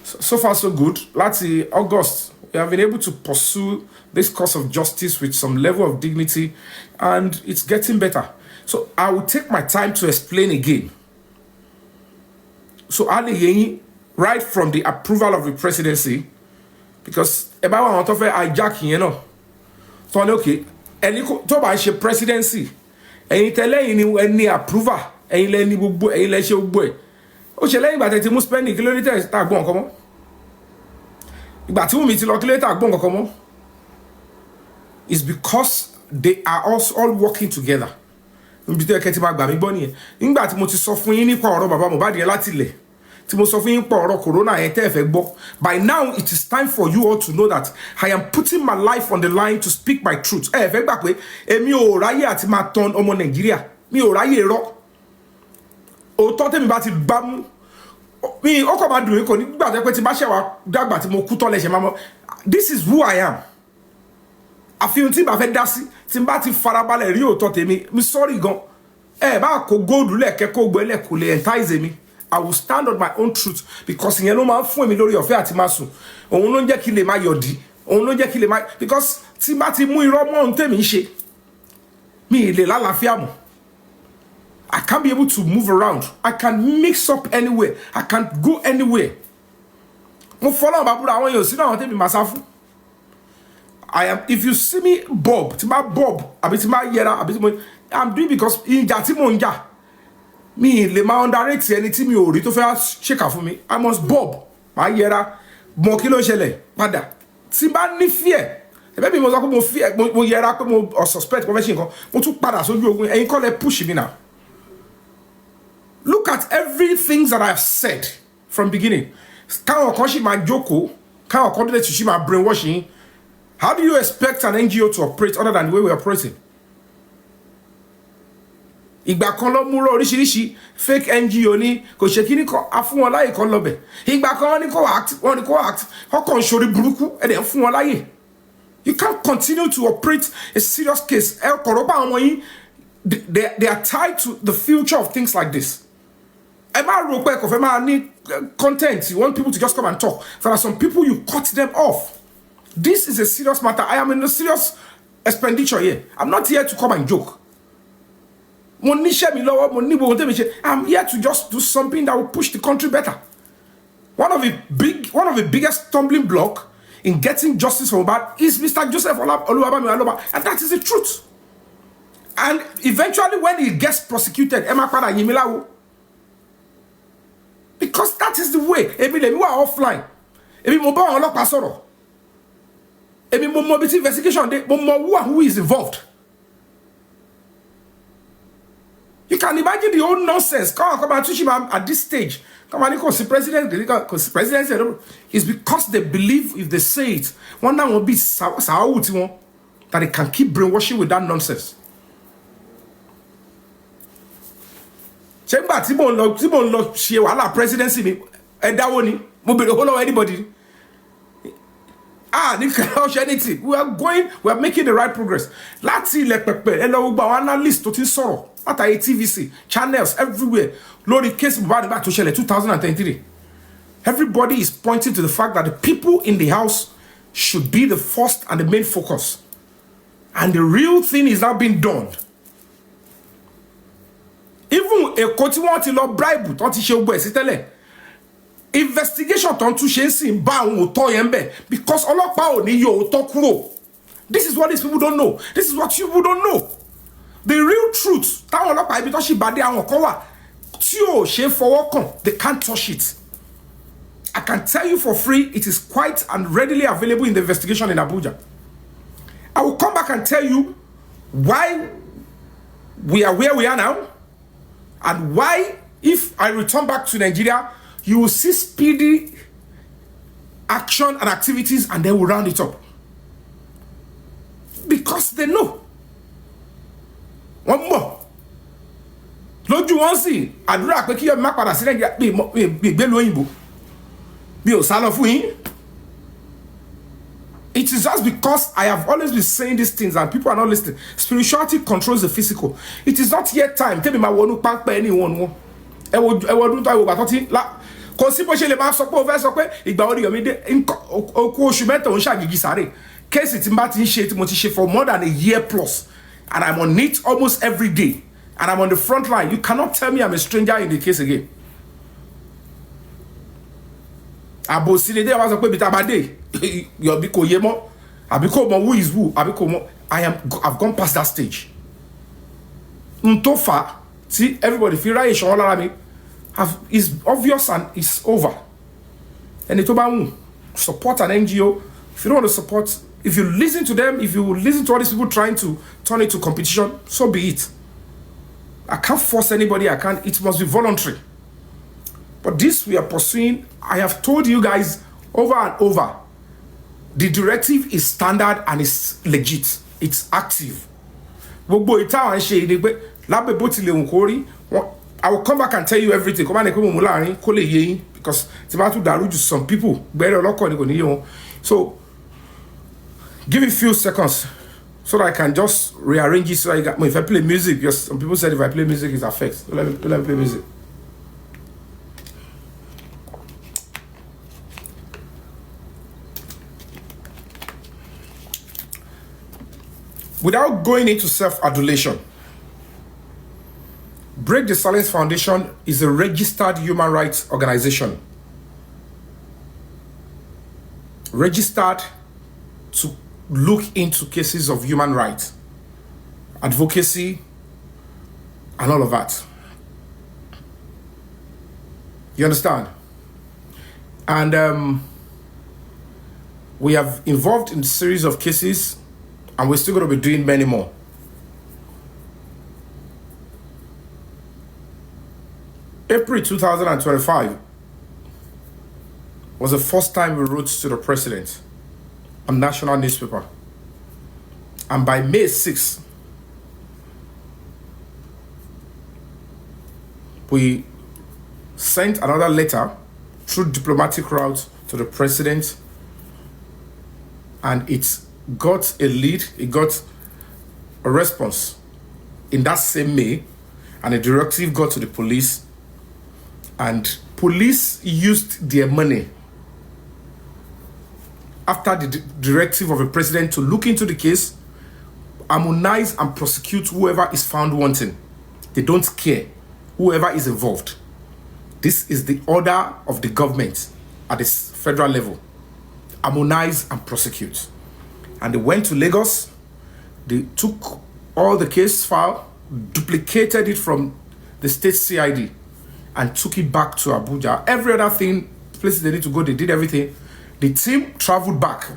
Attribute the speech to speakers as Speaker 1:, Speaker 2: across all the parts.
Speaker 1: So far, so good. Last August, we have been able to pursue this cause of justice with some level of dignity, and it's getting better. So I will take my time to explain again. So Ali right from the approval of the presidency, because about one of hijacking, you know. So okay, any to buy she presidency, any tell any approval, any gbogbo, any le se gbogbo. O se lẹ́yìn ìgbà tí mo spend kilometers ta gbon nǹkan mọ́. Ìgbà tí mi ti lọ kilometer gbon nǹkan mọ́. It's because they are also all working together. Nbi te ke ti ma gbà mí gbọ́ nìyẹn. Nígbà tí mo ti sọ fún yín nípa ọ̀rọ̀ bàbá Mohbad yẹn láti ilẹ̀. Tí mo sọ fún yín pa ọ̀rọ̀ corona yẹn tẹ́ fẹ́ gbọ́. By now it is time for you all to know that I am putting my life on the line to speak my truth. Ẹ fẹ́ gbà pé èmi ò ráyè àti máa ton ọmọ Nàìjíríà. Mi ò ráyè irọ́. Òótọ́ tèmi bá ti bá mú mi ó kò máa dùn mí kò ní gbà pé tí bá ṣe wá dàgbà tí mo kú tán lẹ́sẹ̀ máa mọ́. This is who I am. Àfihàn tí bá fẹ́ dá sí tí bá ti farabalẹ̀ rí òótọ́ tèmi mi sorry gan. Ẹ bá kó góòlù lẹ́ẹ̀kẹ́ kó gbọ́ ẹlẹ́ kò lè entice mi. I will stand on my own truth because ìyẹn ló máa ń fún mi lórí ọ̀fẹ́ àti máa sùn. Òun ló ń jẹ́ kí lè máa yọ̀dí. Òun ló ń jẹ́ kí lè máa because tí bá ti mú irọ́ mọ́ ohun tèmi ń ṣe mi ì lè lálàáfíà mọ́. I can't be able to move around. I can mix up anywhere. I can't go anywhere. Mo follow babura àwọn èèyàn sínú àwọn tèmi máa sá fún. I am, if you see me bob, tí ma bob, àbí tí ma yẹra, àbí tí mo, I'm doing because ìjà tí mo ń jà. Mi lè máa underrate ẹni tí mi ò rí tó fẹ́ ṣèkà fún mi. I must bob. Ma yẹra, mọ kí ló ṣẹlẹ̀ padà. Tí bá ní fear, ẹ̀bẹ̀ mi mo sọ pé mo fear, mo yẹra pé mo suspect mo fẹ́ ṣe nǹkan. Mo tún padà sójú ogun. Ẹ̀yin kọ́ lẹ push mi now. Look at everything that I've said from beginning. Káwọn kan ṣì máa jókòó, káwọn kan dé to ṣì máa brainwashing. How do you expect an NGO to operate other than the way we're operating? Ìgbà kan ló múrò oríṣiríṣi fake NGO ní kò ṣe kíní kan a fún wọn láyè kan lọ́bẹ̀. Ìgbà kan wọ́n ní kó act, wọ́n kàn ṣorí burúkú ẹ̀dẹ̀ ń fún wọn láyè. You can't continue to operate a serious case. Ẹ kọ̀rọ̀ bá àwọn yín, they are tied to the future of things like this. Content, you want people to just come and talk. There are some people you cut them off. This is a serious matter. I am in a serious expenditure here. I'm not here to come and joke. I'm here to just do something that will push the country better. One of the biggest stumbling block in getting justice for Mohbad is Mr. Joseph Oluwabami Aloba, and that is the truth. And eventually, when he gets prosecuted, because that is the way. Ebi le mi wa offline. Ebi mo ba àwọn ọlọ́pàá sọ̀rọ̀. Ebi mo mọ bí tí investigation dey, mo mọ who is involved. You can imagine the whole nonsense. Come on, at this stage. Come on, because the president, is because they believe if they say it, one now will be that they can keep brainwashing with that nonsense. Chemba tí mo lọ ṣe wàhálà presidency mi ẹ dáwó ni mo bèrè owó lọ́wọ́ anybody. Ní kàn anything. We are making the right progress. Láti ilẹ̀ pẹ̀pẹ̀ ẹ lọ gbogbo àwọn analyst tó ti sọ̀rọ̀ látàrí TVC channels everywhere lórí case Mohbad nígbà tó ṣẹlẹ̀ 2023. Everybody is pointing to the fact that the people in the house should be the first and the main focus. And the real thing is now being done. Even a tí wọ́n ti lọ bribe tó ti ṣe gbogbo ẹ̀ sí tẹ́lẹ̀. Investigation tó ń tún ṣe ń sìn bá àwọn òótọ́ yẹn bẹ̀ because ọlọ́pàá ò ní yọ òótọ́ kúrò. This is what these people don't know. This is what you people don't know. The real truth táwọn ọlọ́pàá ibi tó ṣì bá dé àwọn kan wà tí ò ṣe fọwọ́ kàn, they can't touch it. I can tell you for free, it is quite and readily available in the investigation in Abuja. I will come back and tell you why we are where we are now. And why, if I return back to Nigeria, you will see speedy action and activities and they will round it up. Because they know. One more. Lójú wọn sì àdúrà pé kí Yomi má padà sí Nàìjíríà bí ìgbélú òyìnbó. Bí ò sá lọ fún yín. It is just because I have always been saying these things and people are not listening. Spirituality controls the physical. It is not yet time. Tell me my wonu pankpe anyone. kò sí bó ṣe lè máa sọ pé o fẹ́ sọ pé ìgbà orí Yomi dé okú oṣù mẹ́ta òun ṣàgìgì sáré kéèsì tí n bá ti ń ṣe tí mo ti ṣe for more than a year plus and I'm on it almost every day and I'm on the front line. You cannot tell me I'm a stranger in the case again. Àbòsí lè dé wá sọ pé bí tá a bá dé Yomi kò yé mọ́ àbí kò mọ who is who àbí kò mọ I've gone past that stage. N tó fà tí everybody fi ráyè ṣọwọ́ lára mi is obvious and it's over. And tó bá wù support an NGO. If you don't want to support, if you listen to them, if you listen to all these people trying to turn it to competition, so be it. I can't force anybody. It must be voluntary. But this we are pursuing. I have told you guys over and over. The directive is standard and it's legit. It's active. Gbogbo ita an ṣe ni pé lábẹ́ bó tilẹ̀ wù kó rí. I will come back and tell you everything. Come on, because it's about to daruju some people. So give me a few seconds so that I can just rearrange it. So if I play music, because some people said if I play music, it affects. So let me play music. Without going into self-adulation, Break the Silence Foundation is a registered human rights organization. Registered to look into cases of human rights, advocacy, and all of that. You understand? And we have involved in a series of cases, and we're still going to be doing many more. April 2025 was the first time we wrote to the president on national newspaper. And by May 6th, we sent another letter through diplomatic route to the president, and it got a lead, it got a response in that same May, and a directive got to the police, and police used their money after the directive of the president to look into the case, harmonize and prosecute whoever is found wanting. They don't care whoever is involved. This is the order of the government at the federal level. Harmonize and prosecute. And they went to Lagos. They took all the case file, duplicated it from the state CID, and took it back to Abuja. Every other thing, places they need to go, they did everything. The team traveled back.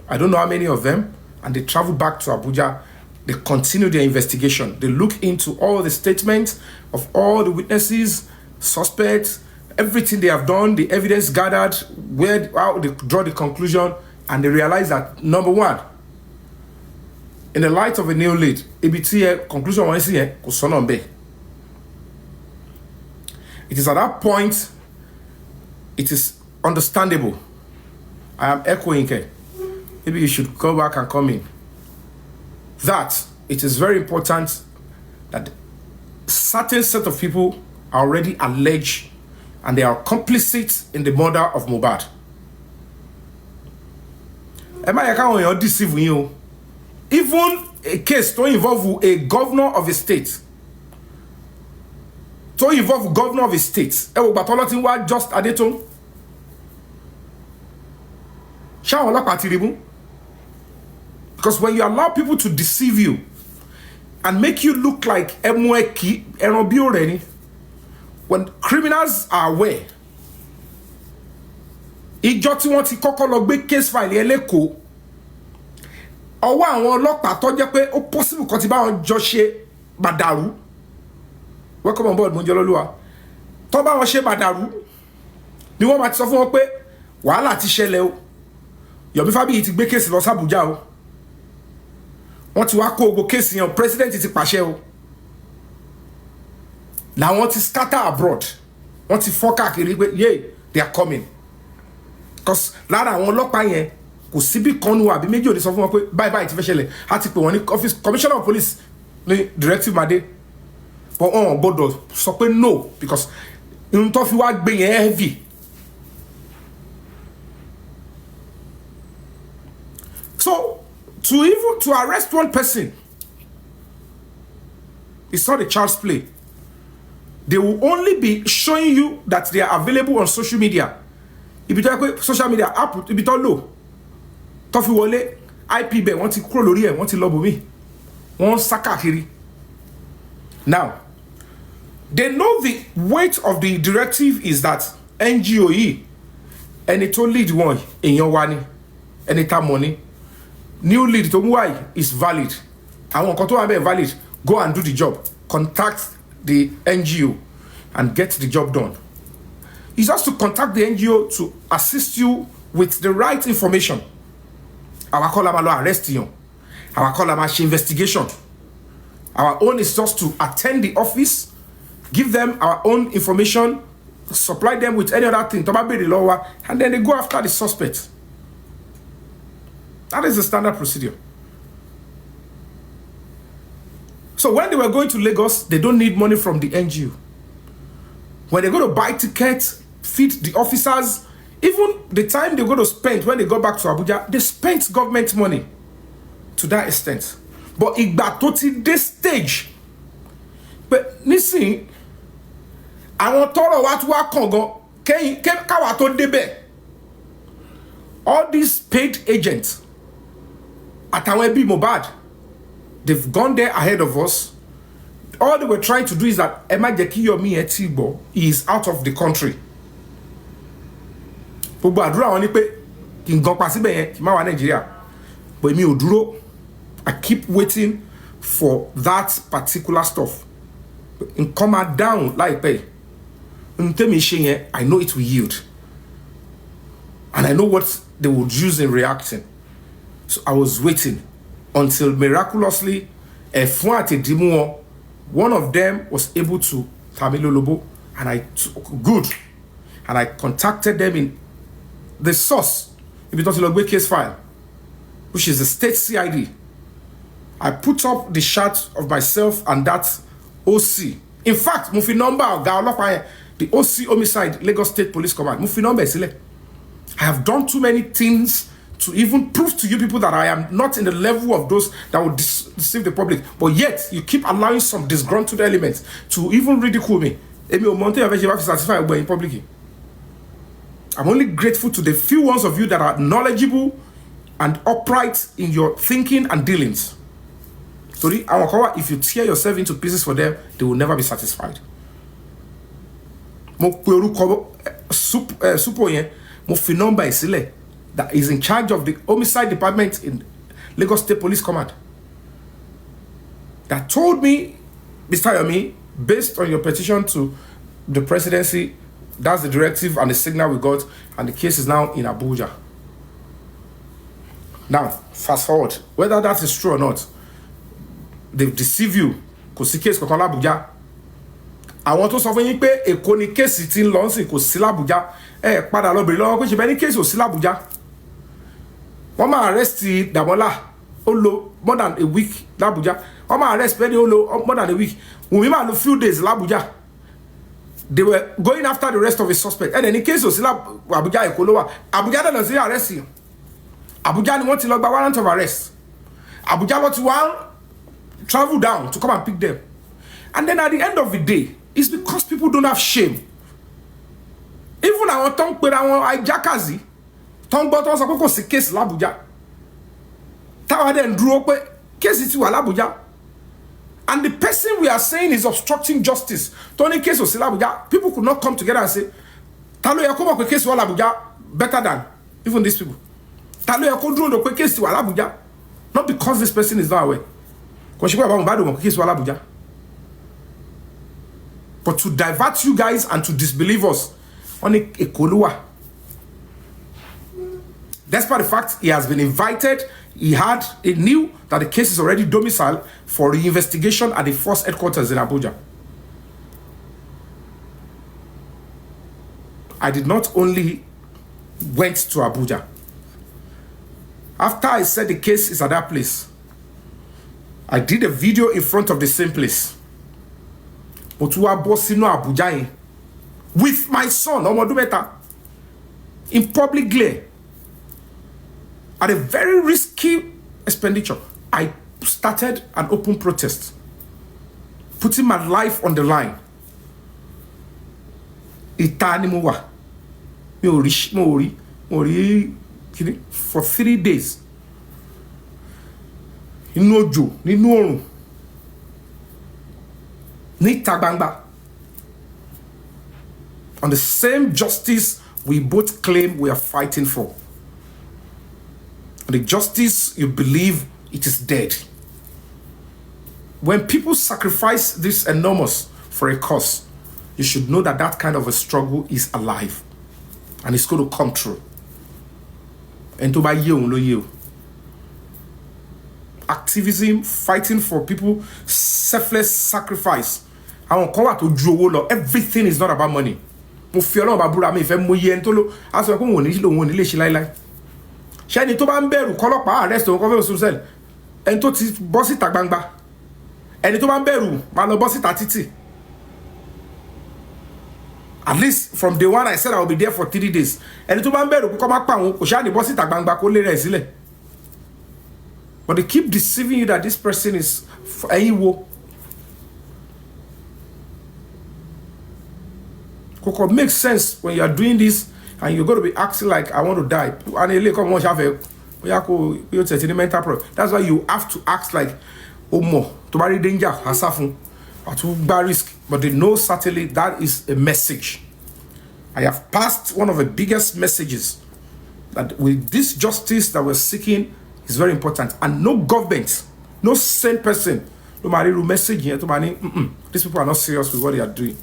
Speaker 1: I don't know how many of them, and they traveled back to Abuja. They continued their investigation. They look into all the statements of all the witnesses, suspects, everything they have done, the evidence gathered, how they draw the conclusion, and they realize that, number one, in the light of a new lead, ABT conclusion one is here, it is at that point, it is understandable. I am echoing here. Maybe you should go back and come in. That it is very important that certain set of people are already alleged and they are complicit in the murder of Mohbad. Am I deceive you? Even a case to involve a governor of a state. To involve governor of a state. Just adeton. Because when you allow people to deceive you and make you look like when criminals are aware, ìjọ tí wọ́n ti kọ́kọ́ lọ gbé case file ẹlẹ́kọ̀ọ́, ọwọ́ àwọn ọlọ́pàá tó jẹ́ pé ó possible kan ti bá wọn jọ ṣe bàdàrú. Welcome on board, Monjololuwa. Tó bá wọn ṣe bàdàrú ni wọ́n máa ti sọ fún wọn pé wàhálà ti ṣẹlẹ̀ o. Yomi Fabiyi ti gbé case lọ sí Abuja o. Wọ́n ti wá kó gbogbo case yẹn, president ti pàṣẹ o. Làwọn ti scatter abroad. Wọ́n ti fọ́ káàkiri pé yeah, they are coming. Because lára àwọn ọlọ́pàá yẹn kò síbí kan nu àbí méjì ò ní sọ fún wọn pé bye bye ti fẹ́ ṣẹlẹ̀. A ti pè wọ́n ní office commissioner of police ní directive Made. But gbọ́dọ̀ sọ pé no, because In tó fi wá gbé yẹn heavy. So to arrest one person, it's not a child's play. They will only be showing you that they are available on social media. If you talk social media app, if you talk low, tó fi wọlé IP bẹ́ẹ̀ wọ́n ti kúrò lórí ẹ̀, wọ́n ti lọ bòmí, wọ́n sá káàkiri. Now, they know the weight of the directive is that NGOE, ẹni tó lead wọn èèyàn wa ni, ẹni tá money, new lead tó mú wáyé is valid. Àwọn nǹkan tó wà bẹ́ẹ̀ valid, go and do the job. Contact the NGO and get the job done. It's just to contact the NGO to assist you with the right information. Our call them arrest you. Our call them investigation. Our own is just to attend the office, give them our own information, supply them with any other thing, and then they go after the suspect. That is the standard procedure. So when they were going to Lagos, they don't need money from the NGO. When they go to buy tickets, feed the officers, even the time they go to spend when they go back to Abuja, they spent government money to that extent. But ìgbà tó ti dé stage, but nísìn àwọn tọ́rọ̀ wá tún wá kàn gan káwa tó débẹ̀, all these paid agents àtàwọn ẹbí Mohbad, they've gone there ahead of us. All they were trying to do is that ẹ má jẹ́ kí Yomi Etigbo is out of the country. Gbogbo àdúrà wọn ni pé kí n gan pa síbẹ̀ yẹn kí n má wá Nàìjíríà. But èmi ò dúró. I keep waiting for that particular stuff. In come down like pay. I know it will yield. And I know what they would use in reacting. So I was waiting until miraculously one of them was able to Tamilolobo, and I took good. And I contacted them in the source, if you don't know case file, which is the state CID. I put up the shot of myself and that OC. In fact, Mufi number the OC homicide, Lagos State Police Command. Mufi number is I have done too many things to even prove to you people that I am not in the level of those that will deceive the public. But yet, you keep allowing some disgruntled elements to even ridicule me. I'm only grateful to the few ones of you that are knowledgeable and upright in your thinking and dealings. If you tear yourself into pieces for them, they will never be satisfied. That is in charge of the homicide department in Lagos State Police Command, that told me, Mr. Yomi, based on your petition to the presidency, that's the directive and the signal we got, and the case is now in Abuja. Now, fast forward, whether that is true or not, they've deceived you. Kò sí case kankan l'Abuja. Àwọn tó sọ fún yín pé Èkó ni case tí ń lọ sí kò sí l'Abuja. Padà lọ bèrè lọ́wọ́ pé ṣe bẹ́ẹ̀ ni case ò sí l'Abuja. Wọ́n máa arrest Damola ó lò more than a week l'Abuja. Wọ́n máa arrest Penny ó lò more than a week. Wùmí máa lò few days l'Abuja. They were going after the rest of the suspects. And any case ò sí l'Abuja Èkó ló wà. Abuja náà lọ sí arrest yìí. Abuja ni wọ́n ti lọ gba warrant of arrest. Abuja ló ti wá travel down to come and pick them. And then at the end of the day, it's because people don't have shame. Even our tongue put our hijackers, tongue buttons are going to case l'Abuja. Tower then drew up case it to l'Abuja. And the person we are saying is obstructing justice. Tony case of l'Abuja, people could not come together and say, Talo Yakoba ko case to l'Abuja better than even these people. Talo Yakoba drew the case to l'Abuja, not because this person is not aware. But to divert you guys and to disbelieve us on a Kolua. Despite the fact he has been invited, he knew that the case is already domiciled for reinvestigation at the force headquarters in Abuja. I did not only went to Abuja. After I said the case is at that place, I did a video in front of the same place. But we are bossing Abuja. with my son, Omodumeta, in public glare, at a very risky expenditure. I started an open protest, putting my life on the line. Itanimuwa. Mori, for 3 days. Inojo, Ninoru, Nitabanga. On the same justice we both claim we are fighting for. The justice you believe it is dead. When people sacrifice this enormous for a cause, you should know that that kind of a struggle is alive. And it's going to come true. And to buy you, activism, fighting for people, selfless sacrifice. Everything is not about money. Mo fi Ọlọ́run bá búra mi fẹ́ mo yẹ en tó lọ aso ko won ní lè ṣe láíláí. Ṣé ni tó bá ń bẹ̀rù kọ́lọ́pàá arrest o ko fe social en tó ti bọ́ síta gbangba. Ẹni tó bá ń bẹ̀rù má lọ bọ́ síta títì. At least from day one I said I will be there for 3 days. Ẹni tó bá ń bẹ̀rù ko má pa wọ́n kò ṣá ní bọ́ síta gbangba kó lè rẹ̀ sílẹ̀. But they keep deceiving you that this person is ẹ̀yin wo. Koko makes sense when you are doing this and you're going to be acting like I want to die. Mental problem. That's why you have to act like Omo, to marry danger, Hasafun, or to bear risk. But they know certainly that is a message. I have passed one of the biggest messages that with this justice that we're seeking is very important. And no government, no sane person, no matter who message here, these people are not serious with what they are doing.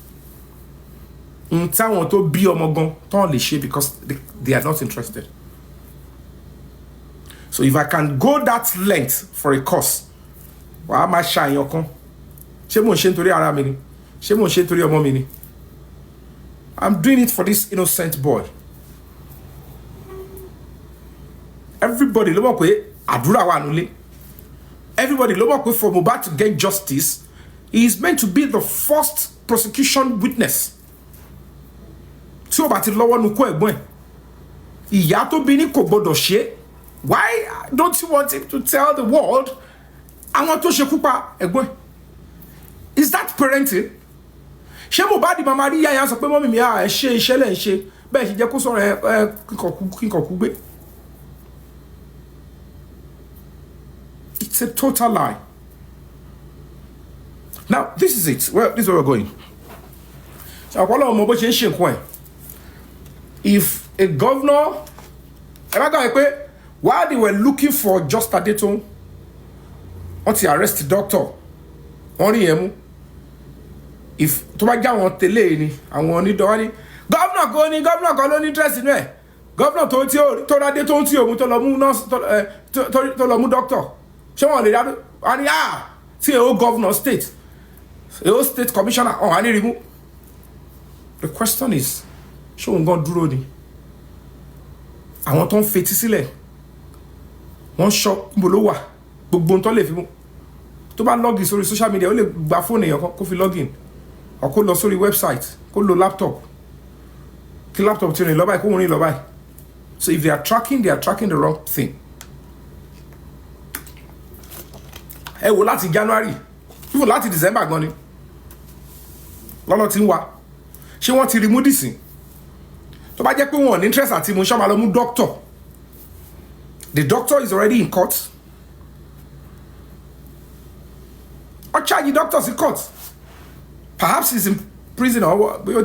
Speaker 1: Because they are not interested. So if I can go that length for a cause, why am I shying your con? I'm doing it for this innocent boy. Everybody, everybody for Mohbad to get justice. He is meant to be the first prosecution witness. Why don't you want him to tell the world I want to shekupa? Is that parenting? It's a total lie. Now this is it. Well, this is where we're going. So if a governor, while they were looking for just a date, once he arrest the doctor, if to my want tele and one governor go interest in me. Governor told you to that date to the doctor. Show on the and see a governor state, a state commissioner or any remove. The question is, show on God dúró ni. Àwọn tó ń fetí sílẹ̀. Wọ́n sọ níbo ló wà. Gbogbo n tó lè fi mú. Tó bá log in sórí social media, ó lè gba phone èèyàn kó fi log in. Or kó lọ sórí website, kó lo laptop. Kí laptop tí ó ní lọ báyìí, kó wọ́n ní lọ báyìí. So if they are tracking the wrong thing. Ẹ wò láti January, even láti December gan ni. Lọ́lọ́ tí ń wá. Ṣé wọ́n ti remove this? tó bá jẹ́ pé wọ́n ní interest àti mo ṣá máa lọ mú doctor. The doctor is already in court. Or charge the doctor in court. Perhaps he's in prison or bail.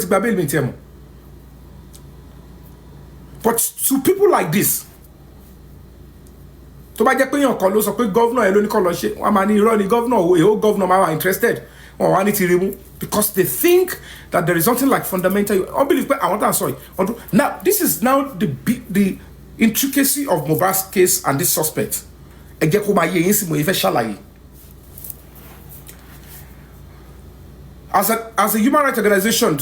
Speaker 1: But to people like this, tó bá jẹ́ pé yàn kan ló sọ pé governor ẹ ló ní kó lọ ṣe, wọ́n máa ní irọ́ ni governor o governor máa wà interested, wọ́n wá ní ti rí mú, because they think that there is something like fundamental. I believe I want to sorry. Now this is now the intricacy of Mohbad's case and this suspect. Ẹ jẹ́ kó máa yé yín sí mo ìfẹ́ ṣàlàyé. As a human rights organization,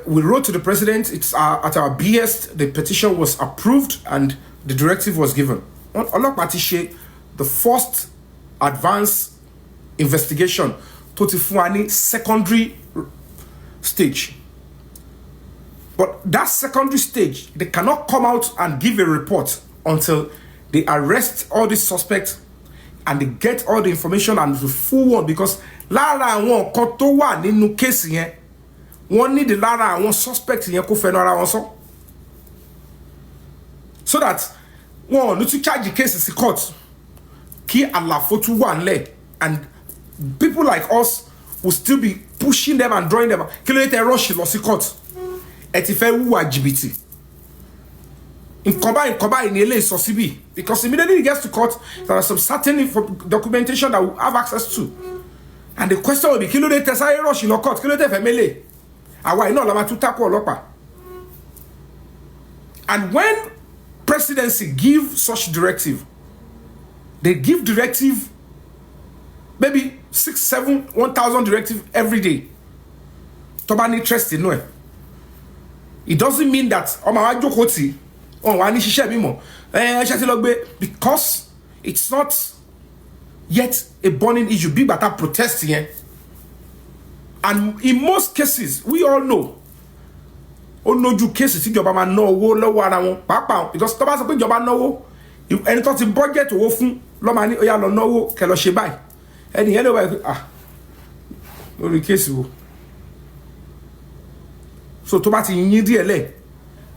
Speaker 1: we wrote to the president. It's at our BS. The petition was approved and the directive was given. The first advanced investigation, Totifuani secondary stage. But that secondary stage, they cannot come out and give a report until they arrest all these suspects and they get all the information and the full one, because lára àwọn kan tó wà nínú case yẹn wọ́n need lára àwọn suspect yẹn kó fẹnu ara wọn sọ, so that wọ́n ní to charge the case in court kí àlàfo tún wà nílẹ̀, and people like us will still be pushing them and drawing them. Kí ló dé tẹ́ rush lọ sí court ẹ ti fẹ́ wúwa jìbìtì nǹkan báyìí ní eléyìí sọ síbí, because immediately it gets to court there are some certain documentation that we have access to, and the question will be kí ló dé tẹ́ sáré rush lọ court, kí ló dé tẹ́ fẹ́ mélè àwa iná la máa tún tako ọlọ́pàá. And when presidency give such directive, they give directive maybe 6, 7, 1,000 directive every day. Tó bá ní interest inú ẹ̀, it doesn't mean that ọmọ wa jókòó tì ọmọ wa ní ṣiṣẹ́ mímọ́ ṣe ti lọ gbé, because it's not yet a burning issue bí bàtà protest yẹn. And in most cases we all know ó nójú cases tí ìjọba máa ná owó lọ́wọ́ ara wọn pàápàá, because tó bá sọ pé ìjọba náwó ẹni tó ti budget owó fún lọ́ máa ní ó yá lọ náwó kẹ́ lọ ṣe báyìí, ẹni yẹn lè wá lórí case wo. So tó bá ti yín díẹ̀ lẹ̀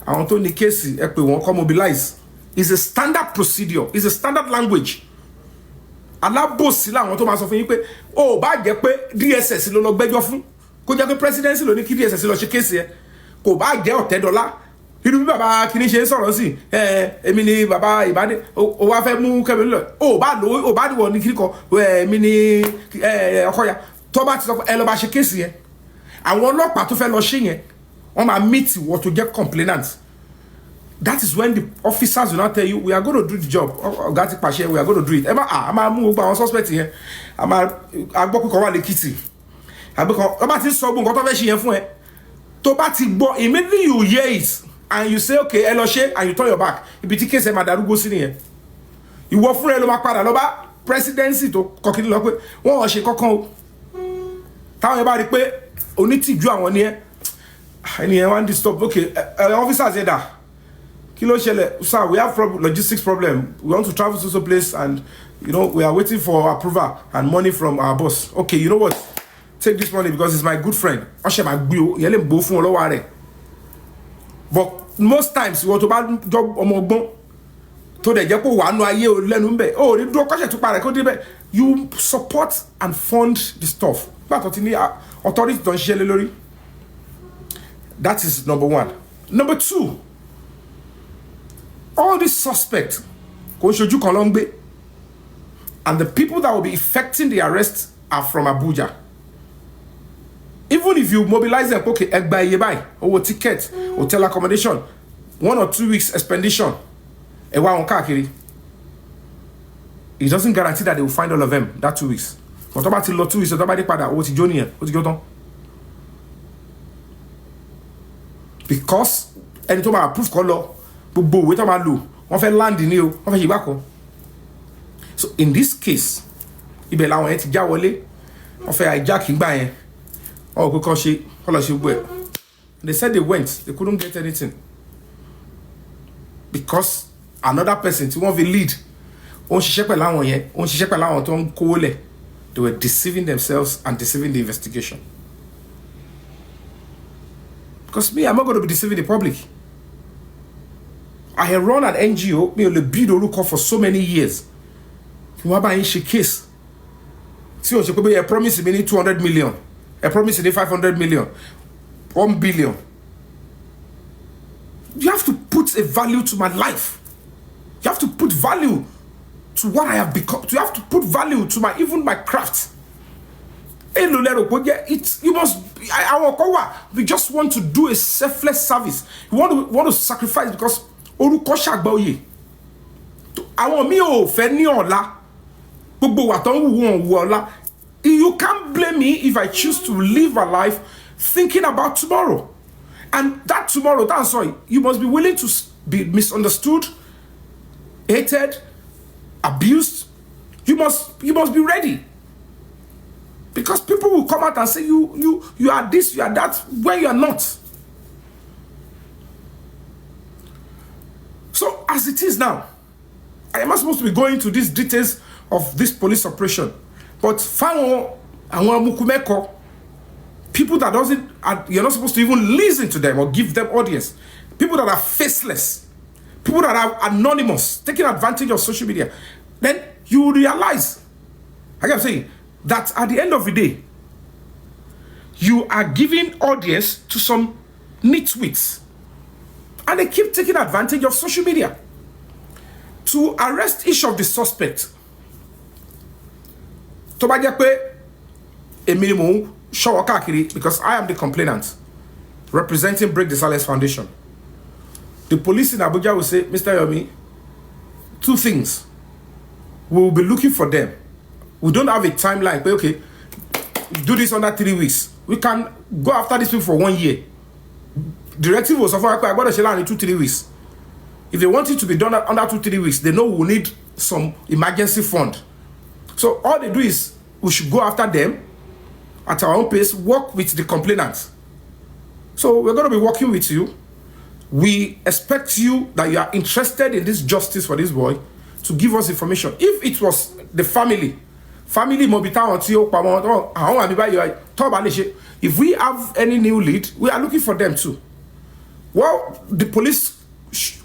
Speaker 1: àwọn tó ní case ẹ pé wọ́n kọ́ mobilize, is a standard procedure, is a standard language. Alábòsí làwọn tó máa sọ fún yín pé ó bá jẹ́ pé DSS ló lọ gbẹ́jọ́ fún, kó jẹ́ pé presidency ló ní kí DSS lọ ṣe case yẹn, kò bá jẹ́ Ọ̀tẹ́dọ́lá irú bí bàbá kìíní ṣe ń sọ̀rọ̀ sí èmi ni bàbá Ìbádé ó wá fẹ́ mú Kẹ́mi lọ ó bá lò ó bá dìwọ̀ ní kíríkọ èmi ni Ọkọ̀yà, tó bá ti sọ pé ẹ lọ bá ṣe case yẹn, àwọn ọlọ́pàá tó fẹ́ lọ ṣe yẹn wọ́n máa meet wọ́n to get complainant. That is when the officers will not tell you we are going to do the job, ọ̀gá ti pàṣẹ we are going to do it. ẹ má a máa mú gbogbo àwọn suspect yẹn a máa agbọ́ pé kọ́ wà lẹ́kìtì àgbẹ̀kọ́ ọ bá ti sọ gbogbo nǹkan tó fẹ́ ṣe yẹn fún ẹ, tó bá ti gbọ́ immediately you hear it and you say okay ẹ lọ ṣe and you turn your back, ibi tí case ẹ máa darúgbó sí nìyẹn. Ìwọ fúnra ẹ ló máa padà lọ bá presidency tó kọkiri lọ pé wọ́n ò ṣe kankan o, táwọn yẹn bá rí pé onítìjú àwọn ni ẹ ẹni yẹn wá ń disturb okay officers yẹn dà kí ló ṣẹlẹ̀ sir, we have logistics problem, we want to travel to some place and you know we are waiting for approval and money from our boss. Okay, you know what, take this money because he's my good friend. Ọṣẹ máa gbé o yẹn lè gbó fún ọlọ́wọ́ rẹ̀. But most times ìwọ tó bá jọ ọmọ ọgbọ́n tó dẹ̀ jẹ́ pé wàá nu ayé o lẹ́nu ń bẹ̀ ó rí dúró kọ́ṣẹ̀ tó parẹ́ kó dé bẹ̀, you support and fund the stuff gbàtọ́ ti ní authority tó ń ṣiṣẹ́ lé lórí. That is number one. Number two, all these suspects kò ń ṣojú kan ló ń gbé, and the people that will be effecting the arrest are from Abuja. Even if you mobilize them, okay, ẹgbà iye báyìí owó ticket, hotel accommodation, 1 or 2 weeks expedition, ẹ wá wọn káàkiri, it doesn't guarantee that they will find all of them that 2 weeks. But tó bá ti lọ 2 weeks tó bá dé padà owó ti jó nìyẹn, ó ti jó tán. Because ẹni tó máa approve kọ́ lọ gbogbo òwe tó máa lò wọ́n fẹ́ land ní o, wọ́n fẹ́ ṣe ìgbà kan. So in this case ibẹ̀ làwọn yẹn ti já wọlé, wọ́n fẹ́ hijack ìgbà yẹn, wọ́n kò kọ́ ṣe kọ́ lọ ṣe gbogbo ẹ̀. They said they went, they couldn't get anything because another person tí wọ́n fi lead ó ń ṣiṣẹ́ pẹ̀lú àwọn yẹn, ó ń ṣiṣẹ́ pẹ̀lú àwọn tó ń kówó lẹ̀. They were deceiving themselves and deceiving the investigation. Because me, I'm not going to be deceiving the public. I have run an NGO, me ò lè build orúkọ for so many years. Kí wọ́n bá yín ṣe case. Tí o ṣe pé bóyá ẹ promise mi ní 200 million, ẹ promise ní 500 million, 1 billion. You have to put a value to my life. You have to put value to what I have become. You have to put value to my even my craft. You must. We just want to do a selfless service. We want to sacrifice because orúkọ ṣàgbọ́yè. Àwọn mi ò fẹ́ ní ọ̀la. Gbogbo wa tó ń wù wọ́n wù ọ̀la. You can't blame me if I choose to live my life thinking about tomorrow. And that tomorrow, that's why you must be willing to be misunderstood, hated, abused. You must be ready. Because people will come out and say you are this, you are that, when you are not. as it is now, I am not supposed to be going to these details of this police operation. But people that doesn't, you're not supposed to even listen to them or give them audience. People that are faceless, people that are anonymous, taking advantage of social media. Then you realize, like I'm saying, that at the end of the day, you are giving audience to some nitwits. And they keep taking advantage of social media to arrest each of the suspects. Because I am the complainant representing Break the Silence Foundation. The police in Abuja will say, Mr. Yomi, two things. We will be looking for them. We don't have a timeline. But okay, do this under 3 weeks. We can go after these people for 1 year. Directive was of I got a shell in 2-3 weeks. If they want it to be done under 2-3 weeks, they know we need some emergency fund. So all they do is we should go after them at our own pace, work with the complainants. So we're going to be working with you. We expect you that you are interested in this justice for this boy to give us information. If it was the family if we have any new lead, we are looking for them too. What the police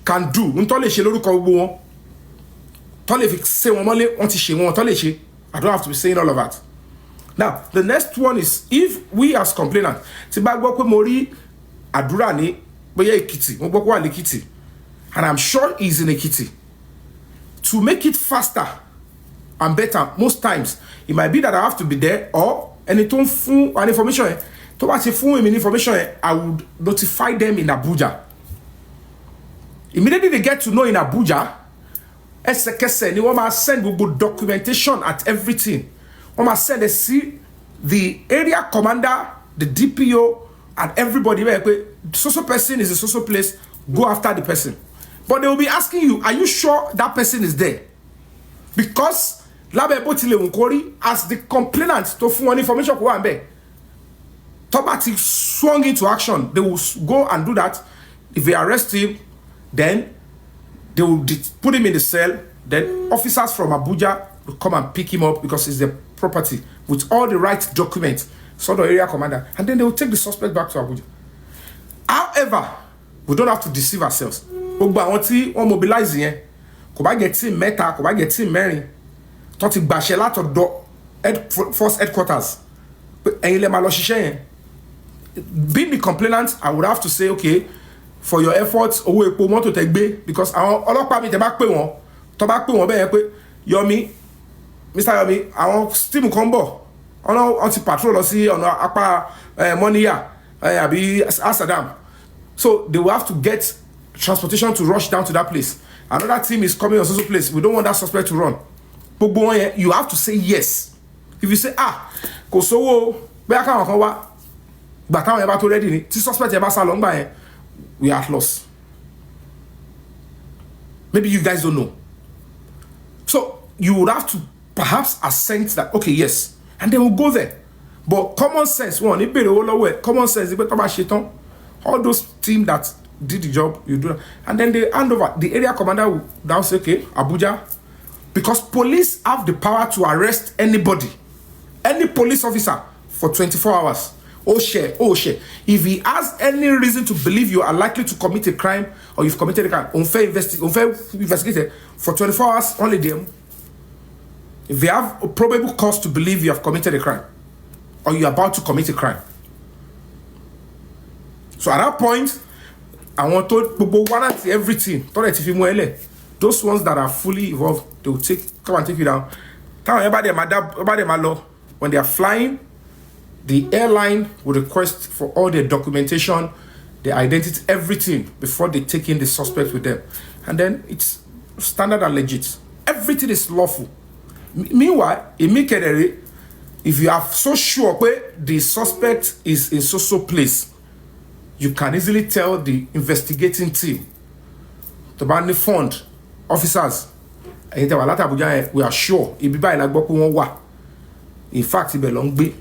Speaker 1: can do, I don't have to be saying all of that. Now, the next one is, if we as complainants, and I'm sure he's in Ekiti, to make it faster and better, most times, it might be that I have to be there, or any information, I would notify them in Abuja. Immediately they get to know in Abuja, they want to send documentation at everything. They send, they see the area commander, the DPO, and everybody. Social person is a social place, go after the person. But they will be asking you, are you sure that person is there? Because as the complainant to phone information Tobati swung into action. They will go and do that. If they arrest him, then they will put him in the cell. Then officers from Abuja will come and pick him up because it's their property with all the right documents. So the area commander, and then they will take the suspect back to Abuja. However, we don't have to deceive ourselves. On mobilize here. Get team meta, get team Mary. Toti bashelat or force headquarters. Being the complainant, I would have to say, okay, for your efforts, want to take because all of me tobacco Yomi, Mr. Yomi, I want steam combo. On patrol or see on apa money abi Amsterdam. So they will have to get transportation to rush down to that place. Another team is coming on social place. We don't want that suspect to run. You have to say yes. If you say Kosovo, where can I but I'm about to ready. This suspect we are lost. Maybe you guys don't know. So you would have to perhaps assent that, okay, yes, and they will go there. But common sense, common sense, all those teams that did the job, you do that. And then they hand over. The area commander will now say, okay, Abuja, because police have the power to arrest anybody, any police officer for 24 hours. Oh share. If he has any reason to believe you are likely to commit a crime or you've committed a crime, unfair investigated for 24 hours only them. If they have a probable cause to believe you have committed a crime or you're about to commit a crime. So at that point, I want to warrant everything. Those ones that are fully involved, they will come and take you down. When they are flying, the airline will request for all their documentation, their identity, everything before they take in the suspect with them. And then it's standard and legit. Everything is lawful. Meanwhile, if you are so sure where the suspect is in so place, you can easily tell the investigating team, the Bani Fund officers, we are sure. In fact, it belongs.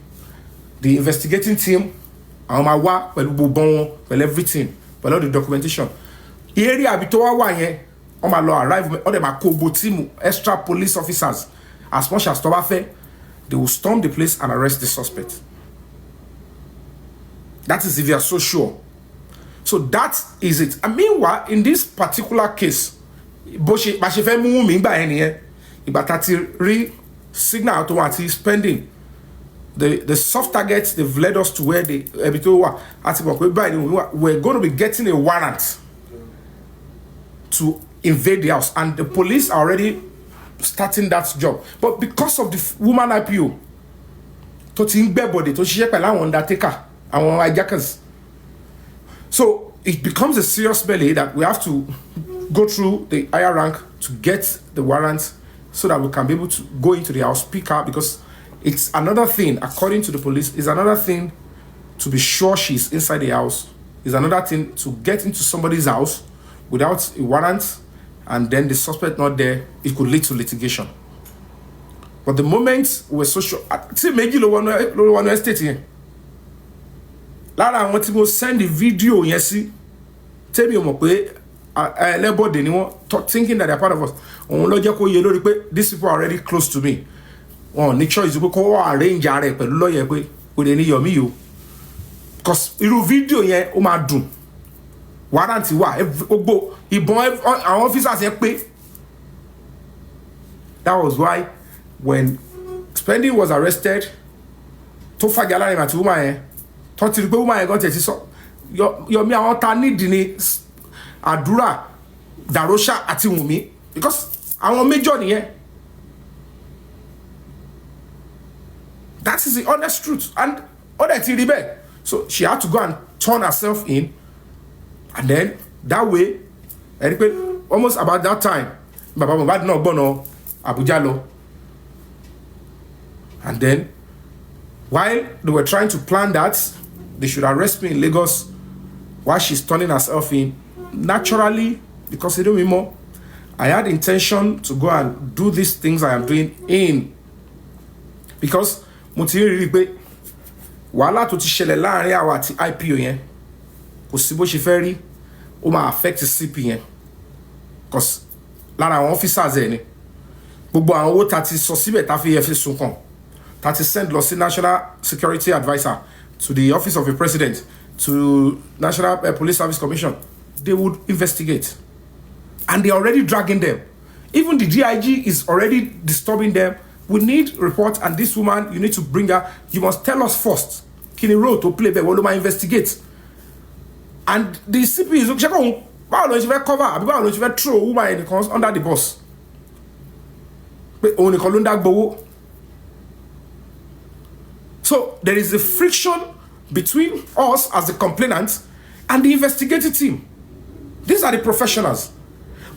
Speaker 1: The investigating team, everything, all the documentation. Area on my law arrive on them a kobo team, extra police officers, as much as Tobafe, they will storm the place and arrest the suspect. That is if you are so sure. So that is it. And meanwhile, in this particular case, Bashefe Mumi by any Ibatati signal to spending the soft targets, they've led us to where they we're going to be getting a warrant to invade the house, and the police are already starting that job. But because of the woman IPO, to think body to share undertaker and hijackers, so it becomes a serious belly that we have to go through the higher rank to get the warrant so that we can be able to go into the house, pick her, because it's another thing, according to the police, is another thing to be sure she's inside the house, is another thing to get into somebody's house without a warrant, and then the suspect not there, it could lead to litigation. But the moment we're so sure, see, maybe lo one estate here. Lara, I want to go send the video, yes, see, tell me everybody thinking that they're part of us. These people are already close to me. Oh, ni choice you go arrange are pẹ̀lú lawyer pé we dey need Yomi o, because irú video yẹn ó máa dùn, warrant wà, gbogbo ìbọn àwọn officers yẹn pé. That was why when Spending was arrested, tó fàjà láàrin àti woman yẹn, tó ti rí pé woman yẹn gan tẹ̀sí sọ Yomi àwọn ta need ni àdúrà Darosha àti Wunmi, because àwọn major nìyẹn. That is the honest truth. And other thing, so she had to go and turn herself in. And then that way, almost about that time, Baba Mohbad no bono Abuja lo. And then while they were trying to plan that, they should arrest me in Lagos while she's turning herself in. Naturally, because they don't mean more, I had intention to go and do these things I am doing in, because mo ti rí pé wàhálà tó ti ṣẹlẹ̀ láàrin àwa àti IPO yẹn kò sí bó ṣe fẹ́ rí, ó máa affect CP yẹn, because lára àwọn officers ẹ̀ ni gbogbo àwọn owó tá ti sọ síbẹ̀ tá fi fi sùn kàn, tá ti send lọ sí National Security Advisor, to the Office of the President, to National Police Service Commission. They would investigate, and they're already dragging them. Even the DIG is already disturbing them. We need report, and this woman, you need to bring her. You must tell us first. Kini road to play, but we investigate. And the CP is okay. How long she will cover? How long she will throw woman under the bus? But only Kolunda Bowo. So there is a friction between us as the complainant and the investigative team. These are the professionals.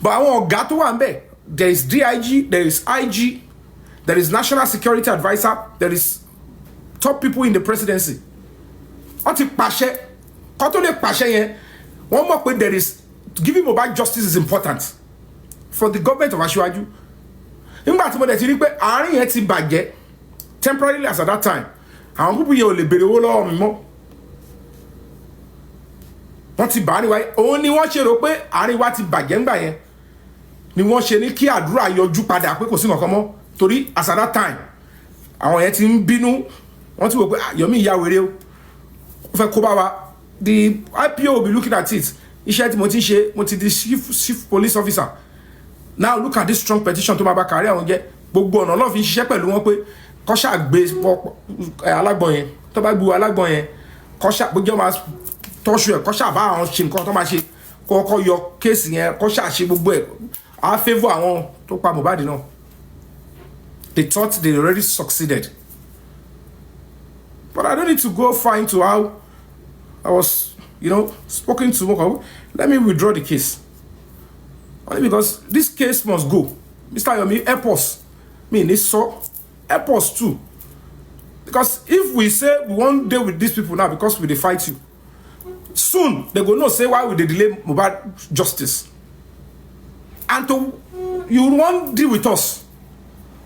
Speaker 1: But I want Gato Wambe. There is DIG, there is IG. There is National Security Advisor. There is top people in the presidency. One more point, there is giving mobile justice is important for the government of Asiwaju. Temporarily as at that time, àwọn people yẹn ò lè béèrè owó lọ́wọ́ mi mọ́. Wọ́n ti bà níwáyé, òun ni wọ́n ṣe rò pé àárín wa ti bàjẹ́ ńgbà yẹn, ni wọ́n ṣe ní kí àdúrà yọjú padà pé kò sí nǹkan mọ́. Torí as at that time, àwọn yẹn ti ń bínú, wọ́n ti wò pé Yomi ìyá wèrè o, ó fẹ́ kó bá wa. The IPO will be looking at it. Iṣẹ́ tí mo ti ṣe, mo ti di chief police officer. Now look at this strong petition tó máa bá kárí àwọn jẹ́. Gbogbo ọ̀nà lọ́ọ́ fi ń ṣiṣẹ́ pẹ̀lú wọn pé kọ́ṣà gbé alágbọ̀n yẹn, tó bá gbé alágbọ̀n yẹn, kọ́ṣà gbogbo máa tọ́ṣù ẹ̀, kọ́ṣà bá àwọn ṣe nǹkan tó máa ṣe, kọ́kọ́ yọ kéèsì yẹn, kọ́ṣà ṣe gbogbo ẹ̀, á favour àwọn tó pa Mohbad náà. They thought they already succeeded. But I don't need to go far into how I was, spoken to Moko. Let me withdraw the case. Only because this case must go. Mr. Yomi, help us. Me, this so help us too. Because if we say we won't deal with these people now because we fight you, soon they go no say why we delay Mohbad justice. And you won't deal with us.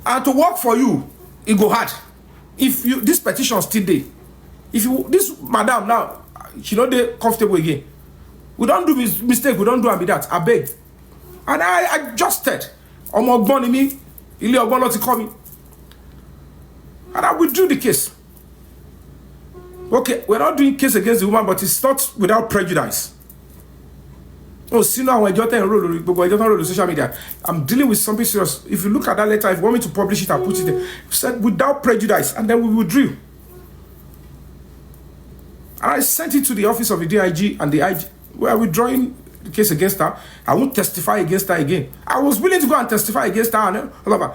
Speaker 1: And to work for you, it go hard. If this petition still there, this madam now, she not dey comfortable again. We don't do mistake, we don't do and be that. I beg. And I adjusted. Ọmọ ọgbọ́n ni mí, ilé ọgbọ́n ló ti kọ́ mi. And I withdrew the case. Okay, we're not doing case against the woman, but it's not without prejudice. Oh, see now when you're social media, I'm dealing with something serious. If you look at that letter, if you want me to publish it, I'll put it there. Said without prejudice, and then we withdrew. And I sent it to the office of the DIG and the IG. We are withdrawing the case against her. I won't testify against her again. I was willing to go and testify against her and all of her.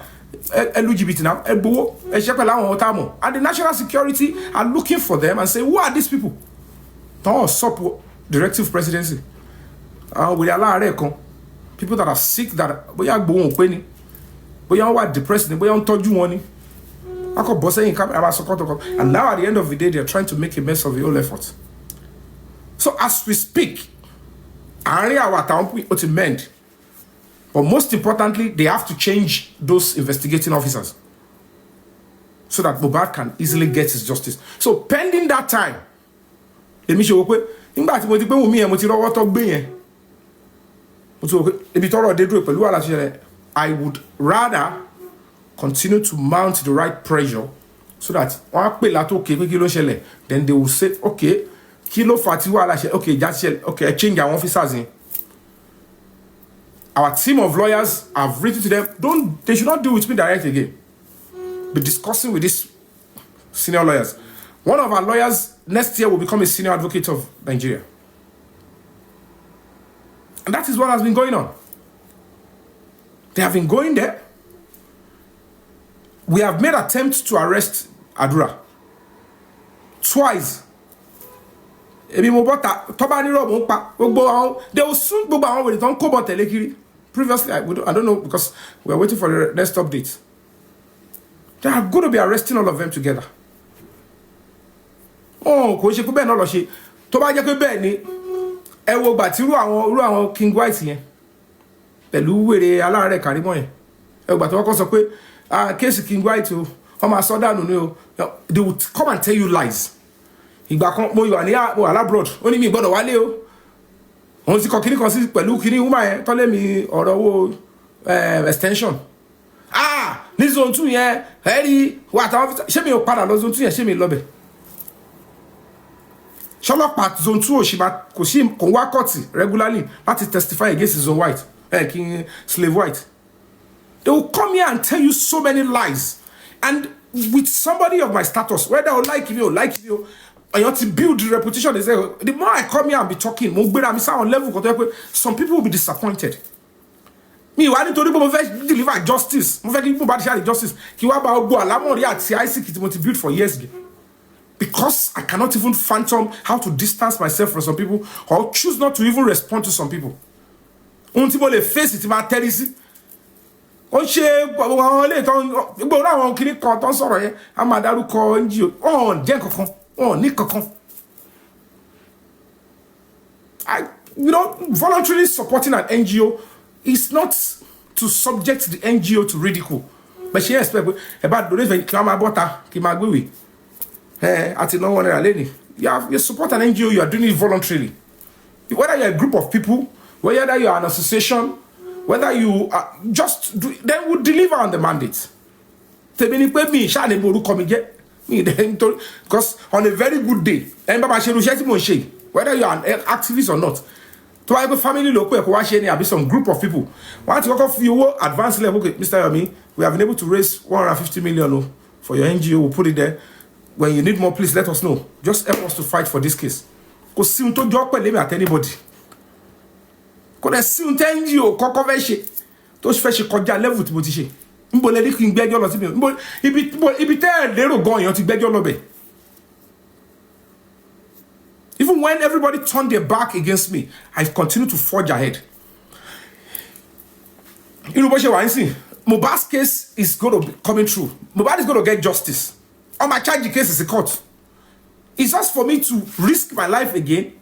Speaker 1: LGBT now, and the national security are looking for them and say, who are these people? Don't support directive presidency. We allow people that are sick, that are depressed, and now at the end of the day, they're trying to make a mess of the whole effort. So as we speak, to mend. But most importantly, they have to change those investigating officers so that Mohbad can easily get his justice. So pending that time, I would rather continue to mount the right pressure so that then they will say, okay, okay, change our officers in. Our team of lawyers have written to them, they should not deal with me direct again. Be discussing with these senior lawyers. One of our lawyers next year will become a senior advocate of Nigeria. And that is what has been going on. They have been going there. We have made attempts to arrest Adura. Twice. They will soon go back with it. Previously, I don't know, because we are waiting for the next update. They are going to be arresting all of them together. Oh, King White here. Case King White, they would come and tell you lies. Ìgbà kan mo wà ní abroad ó ní mi gbọ́dọ̀ wálé o wọ́n ti kọ kíní kan sí pẹ̀lú kíní woman yẹn tó lé mi ọ̀rọ̀ owó extension ní zone 2 yẹn rí wà táwọn ṣé mi ò padà lọ zone 2 yẹn ṣé mi lọ bẹ̀ ṣọlọ́pàá zone 2 kò wá kọ́ọ̀tì regularly láti testify against zone white King Slave White. They will come here and tell you so many lies, and with somebody of my status, whether I like you, I want to build the reputation. They say, the more I come here and be talking, on level, some people will be disappointed. Me, why didn't you deliver justice? Justice. Build for years. Because I cannot even fathom how to distance myself from some people, or choose not to even respond to some people. Until face it, my terrorism. On share, voluntarily supporting an NGO is not to subject the NGO to ridicule. But she expect about the reason you support an NGO, you are doing it voluntarily. Whether you're a group of people, whether you are an association, whether you are just do, then would deliver on the mandate. Because on a very good day, whether you are an activist or not, to have a family local, some group of people. Want to off your advanced level, okay, Mr. Yomi, we have been able to raise 150 million for your NGO. We'll put it there. When you need more, please let us know. Just help us to fight for this case. Because si unto job at anybody. Because si unto NGO kokoveshi, those feshi koja level to motishi. Mbole di king bejo lo ti mi. Ibi te lero gan yan ti bejo lo be. Even when everybody turned their back against me, I continued to forge ahead. You know what you want to see? Mohbad's case is going to be coming through. Mohbad is going to get justice. On my charge, the case is a court. It's just for me to risk my life again,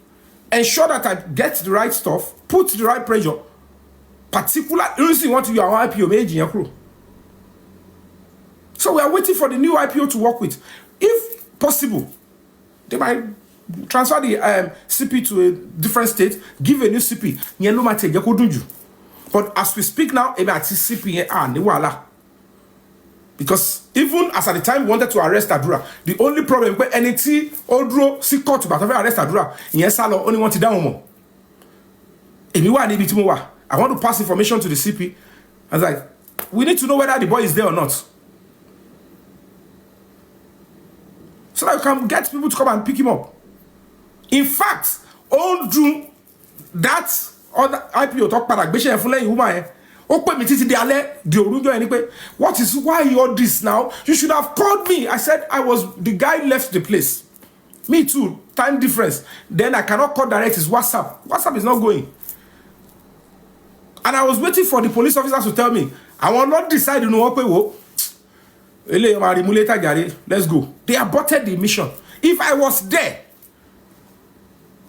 Speaker 1: ensure that I get the right stuff, put the right pressure. Particular, you see what you are IPO made in your crew. So we are waiting for the new IPO to work with. If possible, they might transfer the CP to a different state, give a new CP. But as we speak now, maybe at CP ni wala. Because even as at the time we wanted to arrest Adura, the only problem is anything Odro si court but arrest Adura, yes, only want to down more. I want to pass information to the CP. I was like, we need to know whether the boy is there or not. So that we can get people to come and pick him up. In fact, Odru, that other IPO talk about woman. What is why all this now? You should have called me. I said the guy left the place. Me too, time difference. Then I cannot call direct his WhatsApp. WhatsApp is not going. And I was waiting for the police officers to tell me, I will not decide to know what let's go. They aborted the mission. If I was there,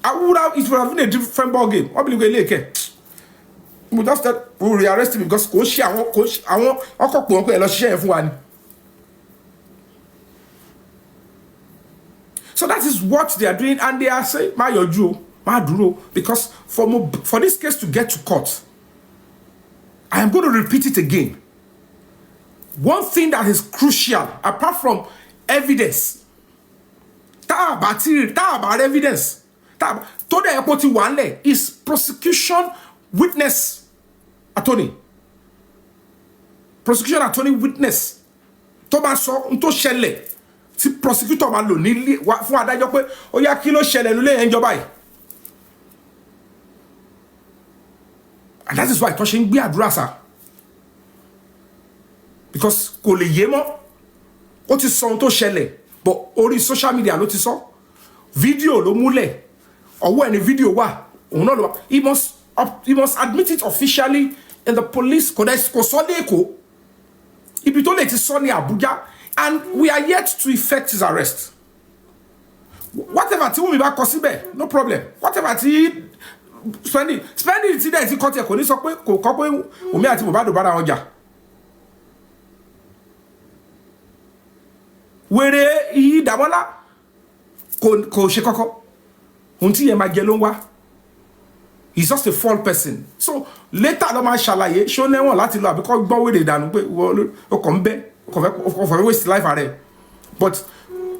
Speaker 1: it would have been a different ball game. What will you like? We just said we will rearrest him because so that is what they are doing, and they are saying because for this case to get to court, I am going to repeat it again. One thing that is crucial, apart from evidence, evidence, is prosecution witness attorney. Prosecution attorney witness. Tomaso unto shele. Si prosecutor ma lo ni fún adájọ́ pé ó yá kí ló ṣẹlẹ̀ nílé ẹjọ́ báyìí. And that is why tó ṣe ń gbé àdúrà sá. Because kò lè yé mọ́. Ó ti sọ unto shele, but orí social media ló ti sọ. Video ló múlẹ̀. Ọwọ́ ẹni video wà. Òun náà ló wà. He must admit it officially in the police Abuja, and we are yet to effect his arrest. Whatever Tiwumi ba kosibe, no problem. Whatever ti spending ti there ti court kò ní sọ pé kò kọ pé Wumi àti Mohbad do bára wọn jà. Wèrè yi Damola kò ṣe kọ́kọ́. Ohun tí yẹn máa jẹ ló ń wá. He's just a false person. So later ló máa ṣàlàyé ṣó nẹ́wọ̀n láti lọ àbí kọ́ gbọ́ wèrè dànù pé ó kàn ń bẹ́ ó fẹ́ waste life rẹ̀. But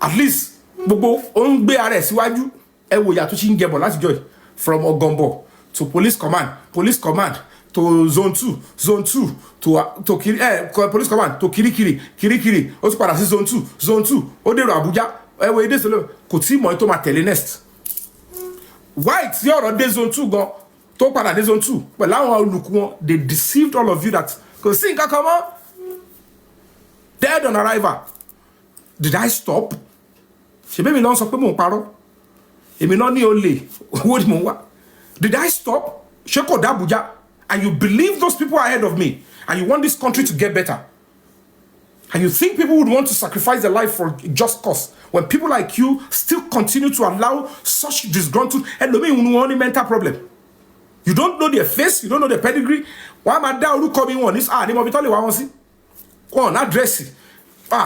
Speaker 1: at least gbogbo ó ń gbé ara ẹ̀ síwájú ẹ wò ìyà tó ṣì ń jẹbọ̀ láti jọ yìí from Ogombo to police command to zone 2 to police command to Kirikiri ó tún padà sí zone 2 ó dèrò Abuja ẹ wò èdè sọlọ kò tí mọ̀ tó máa tẹ̀lé next. Why tí ọ̀rọ̀ dé zone 2 gan tó padà dé zone 2 pẹ̀lú àwọn olùkú wọn they deceived all of you that kò sí nǹkan kan mọ́ dead on arrival. Did I stop? Ṣebí mi ló ń sọ pé mò ń parọ́ èmi náà ní olè owó ni mò ń wá. Did I stop? Ṣé kò dá Abuja? And you believe those people ahead of me and you want this country to get better, and you think people would want to sacrifice their life for a just cause, when people like you still continue to allow such disgruntled and only mental problem. You don't know their face, you don't know their pedigree. Why am I there? Who coming on this? Ni mo bitole wa won si. On address.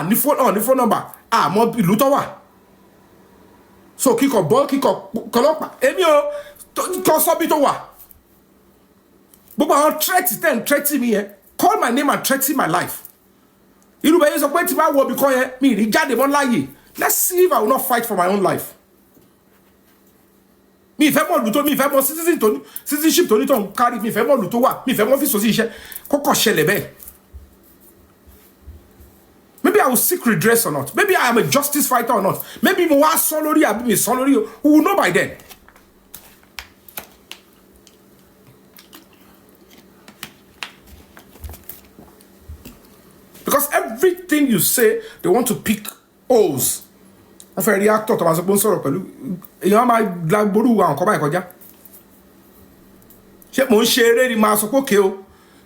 Speaker 1: Ni phone number. Mo ilu to wa. So kiko ball kiko kolopa. Emi o ko so bi to wa. But I threaten me here. Call my name and threaten my life. Let's see if I will not fight for my own life. Me if more luto, me if more citizenship to need carry me if more luto wa, me if more fi position. Koko shelebe. Maybe I will seek redress or not. Maybe I am a justice fighter or not. Maybe mo wa solori abi me solori. Who will know by then? Because everything you say, they want to pick holes. If a reactor to my sponsor, you are my black buru and come back.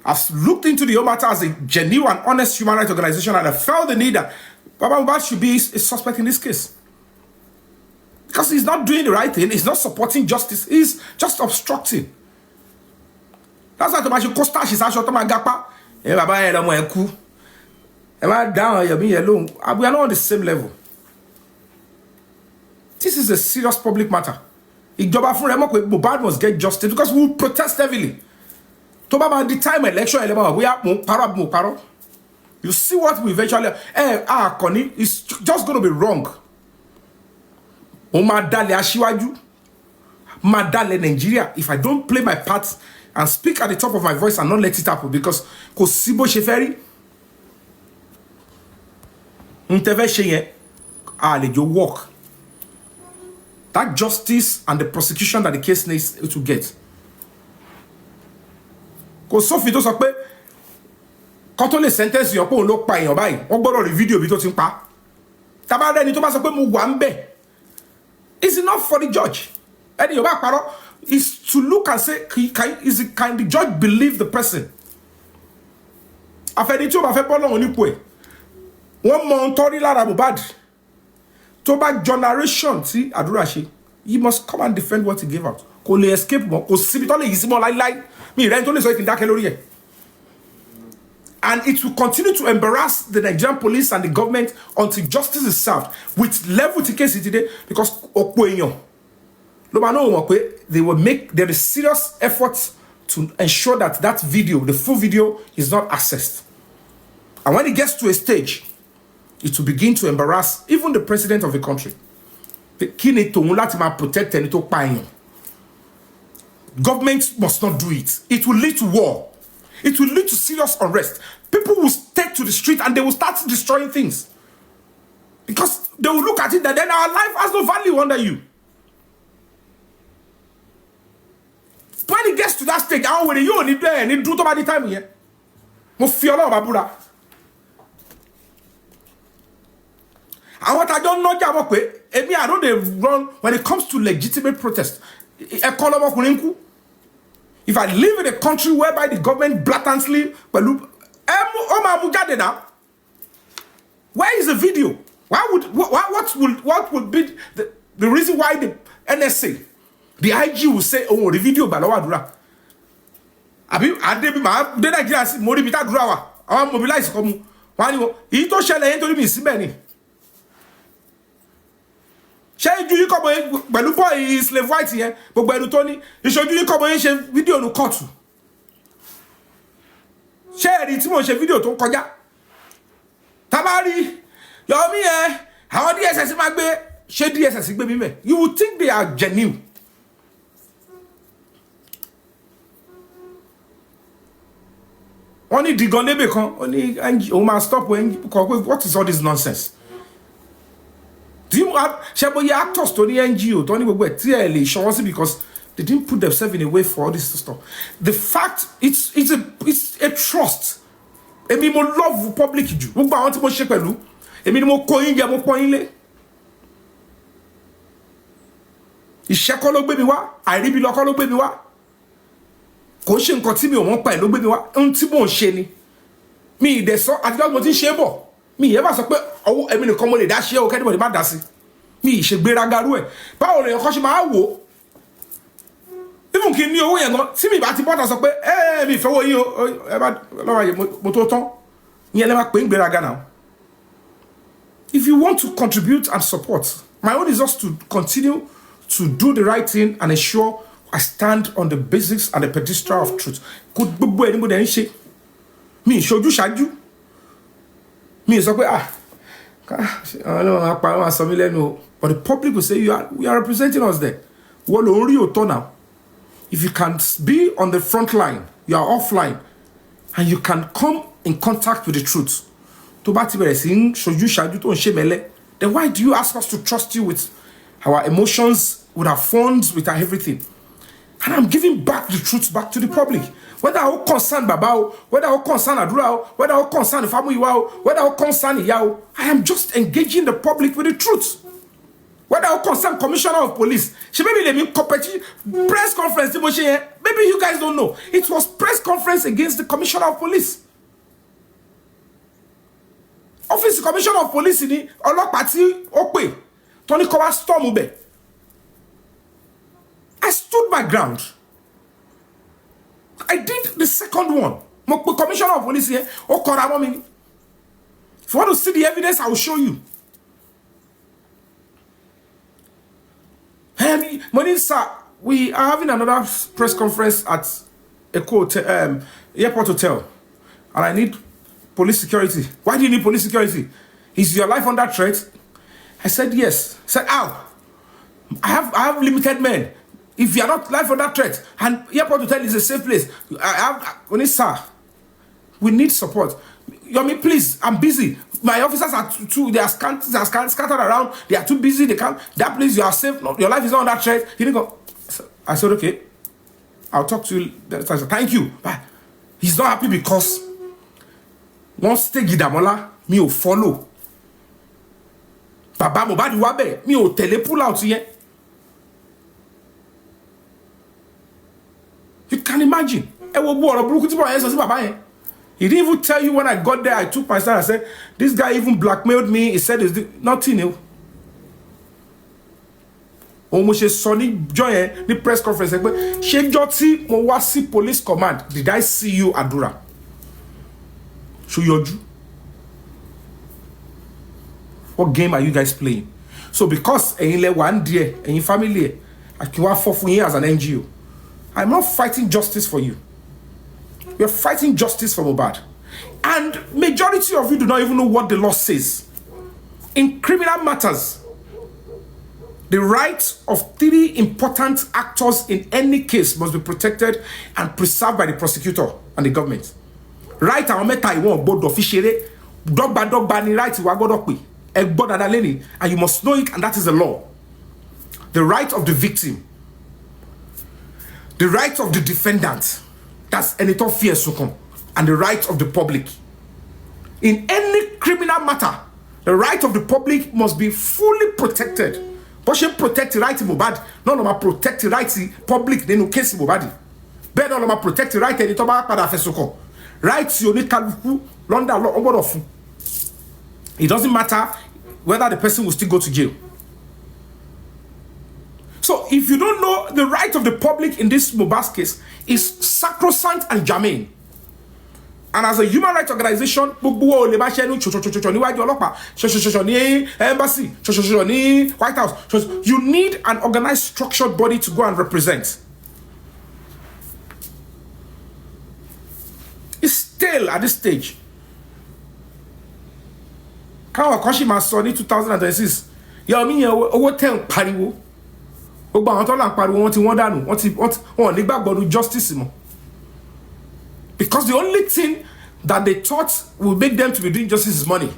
Speaker 1: I've looked into the matter as a genuine, honest human rights organization, and I felt the need that Baba Mohbad should be a suspect in this case. Because he's not doing the right thing, he's not supporting justice, he's just obstructing. That's why Tomashi Costa, she's actually to my gapa. Am I down? Yomi alone? We are not on the same level. This is a serious public matter. Mohbad must get justice because we will protest heavily. tó bá máa di time election ẹ lè máa bóyá mo parọ́. You see what we eventually Kọ́ni is just going to be wrong. Mo máa dalẹ̀ aṣíwájú, máa dalẹ̀ Nigeria if I don't play my part and speak at the top of my voice and not let it happen, because kò sí bó ṣe fẹ́ rí. Ntẹ́fẹ́ ṣe yẹn lè jọ work. That justice and the prosecution that the case needs to get. Kò sófin tó sọ pé kó tó lè sentence yàn pé òun ló pa èèyàn báyìí wọ́n gbọ́dọ̀ rí fídíò bí tó ti ń pa. Tàbá rẹ́ni tó bá sọ pé mo wà ń bẹ̀, it's enough for the judge. Ẹni yóò bá parọ́ is to look and say can the judge believe the person? Àfẹ́ni tí ó bá fẹ́ bọ́ lọ́wọ́ nípò ẹ̀ wọ́n mọ ohun tó rí lára Mohbad tó bá generation tí àdúrà ṣe, he must come and defend what he gave out. Kò lè escape mọ́, kò síbi tó lè yí sí mọ́ láíláí. Mi ìrẹ́ni tó lè sọ ìkìndákẹ́ lórí ẹ̀. And it will continue to embarrass the Nigerian police and the government until justice is served with level to case today, because they will make there is serious efforts to ensure that that video, the full video, is not accessed. And when it gets to a stage, it will begin to embarrass even the president of the country. Protect and government must not do it. It will lead to war. It will lead to serious unrest. People will take to the street and they will start destroying things. Because they will look at it that then our life has no value under you. When it gets to that stage, I will you need there and do the time here. Mo fi Ọlọ́run bá búra. Àwọn tá jọ no ja mo pé èmi I don't dey run when it comes to legitimate protest. If I live in a country whereby the government blatantly where is the video? What would be the reason why the NSA, the IG will say, oh, the video balawa dura. Abi adebi ma de Nigeria si mo ri bi ta dura wa. Àwọn mobilize ko mu. Wa ni wo, èyí tó ṣẹlẹ̀ yẹn torí mi síbẹ̀ ni. Ṣé ju yín kọ́ bọ́ pẹ̀lú boy slave white yẹn gbogbo ẹnu tó ní ìṣojú yín kọ́ bọ́ yín ṣe fídíò ní kóòtù. Ṣé ẹ̀rí tí mo ṣe fídíò tó kọjá? Tabari Yomi yẹn àwọn DSS máa gbé ṣé DSS gbé mi mẹ́? You would think they are genuine. Wọ́n ní digan lébè kan, ó ní ó máa stop what is all this nonsense? Do you have actors to the NGO, Tony because they didn't put themselves in a way for all this stuff. The fact it's a trust. Emi mo love public ju. Gbogbo àwọn tí mo ṣe pẹ̀lú. Emi ni mo kó yín jẹ mo pọ́n yín lé. Iṣẹ́ kọ́ ló gbé mi wá, àìríbi lọ kọ́ ló gbé mi wá. Kò ṣe nǹkan tí mi ò mọ̀ pa ẹ̀ ló gbé mi wá. Ohun tí mò ń ṣe ni. Mi ì dẹ̀ sọ àti mo ti ń ṣe bọ̀. Mi yẹ bá sọ pé ọwọ́ èmi nìkan mo lè dá ṣe o kẹ́nìbọ̀dì má dá sí. Mi ì ṣe gbéraga rú ẹ̀. Báwo lèèyàn kan ṣe máa wò? Even kí n ní owó yẹn gan tí mi bá ti bọ́ta sọ pé mi ìfẹ́ owó yín o ẹ bá lọ́wọ́ ayé mo tó tán. Ìyẹn lè máa pè ń gbéraga now. If you want to contribute and support, my own is just to continue to do the right thing and ensure I stand on the basics and the pedestal of truth. Kò gbogbo ẹni mo dẹ̀ ń ṣe. Mi ìṣojú ṣáájú. Me is okay. But the public will say you are representing us there. Well, only you turn now. If you can be on the front line, you are offline, and you can come in contact with the truth. Then why do you ask us to trust you with our emotions, with our funds, with our everything? And I'm giving back the truth back to the public. Whether I concern Babao, whether I concern Adurao, whether I concern the family, whether I concern Yao, I am just engaging the public with the truth. Whether I concern Commissioner of Police, she maybe they mean competition press conference. Maybe you guys don't know. It was press conference against the Commissioner of Police. Office Commissioner of Police in the Olopati Okwe, Tony Kowa Storm Ube. I stood my ground. I did the second one. Commissioner of Police here. If you want to see the evidence, I will show you. Hey, sir, we are having another press conference at airport hotel, and I need police security. Why do you need police security? Is your life under threat? I said yes. I said, ow, I have limited men. If you are not life under threat, and airport hotel is a safe place, sir, we need support. Yomi, please, I'm busy. My officers are they are scattered around. They are too busy. They can't. That place, you are safe. Your life is not under threat. He didn't go. I said, okay, I'll talk to you. I said, thank you. But he's not happy because once stay Gidamola, me will follow. Baba Mohbad wabe, me will tell pull out here. You can imagine. He didn't even tell you when I got there. I took my stand. I said, this guy even blackmailed me. He said, it's nothing new. Almost Sonny join the press conference. She Joti Mowasi Police Command. Did I see you, Adura? Show your Jew. What game are you guys playing? So because in one day, in your family, I can work for you as an NGO. I'm not fighting justice for you. You're fighting justice for Mohbad. And majority of you do not even know what the law says. In criminal matters, the rights of 3 important actors in any case must be protected and preserved by the prosecutor and the government. Right and you must know it, and that is the law. The right of the victim, the right of the defendant, that's Enito Fiesukum, and the right of the public. In any criminal matter, the right of the public must be fully protected. But she protect the right to Mohbad, none of them protect the right to public, then no case Mohbad. But none of them protect the right to Enito Fiesukum. Right to Yonikaluku, London law, of. It doesn't matter whether the person will still go to jail. So if you don't know, the right of the public in this Mohbad case is sacrosanct and germane. And as a human rights organization, embassy, White House, you need an organized, structured body to go and represent. It's still at this stage. Kawakashi son in 2026. Yomi owo ten pariwo. Ogba àwọn tó la pariwo wọ́n ti wọ́n dànù. Wọ́n ní gbàgbọ́ justice mo. Because the only thing that they thought would make them to be doing justice is money.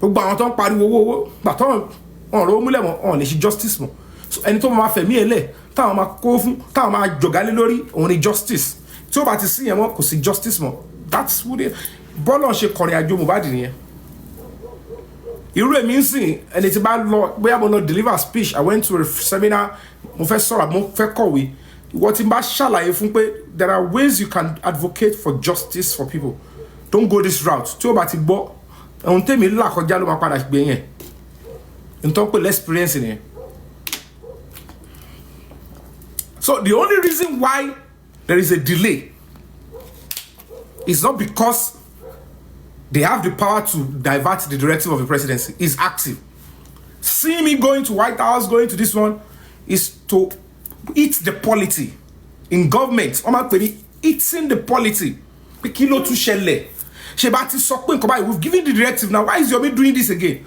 Speaker 1: Ogba àwọn tó pariwo owó gba tó wọ́n ro múlẹ̀ wọ́n lè ṣe justice mo. So ẹni tó máa fẹ̀mí ele táwọn máa kó fún táwọn máa jọ̀gálé lórí òun ni justice. Tí ó bá ti sí yẹn mọ́ kò sí justice mo. That's what they bọ́lọ̀ ṣe kọrin àjò Mohbad nìyẹn. Irú èmi ń sìn ẹni tí bá lọ bóyá mo lọ deliver speech. I went to a seminar, mo fẹ́ sọ̀rọ̀, mo fẹ́ kọ̀wé. Ìwọ tí n bá ṣàlàyé fún pé there are ways you can advocate for justice for people. Don't go this route. Tí o bá ti gbọ́ ohun tèmi là kọjá ló máa padà gbé yẹn. Nǹkan pé l'experience nìyẹn. So the only reason why there is a delay is not because they have the power to divert the directive of the presidency. It's active. See me going to White House, going to this one, is to eat the polity in government. Eating the polity. We've given the directive now. Why is Yomi doing this again?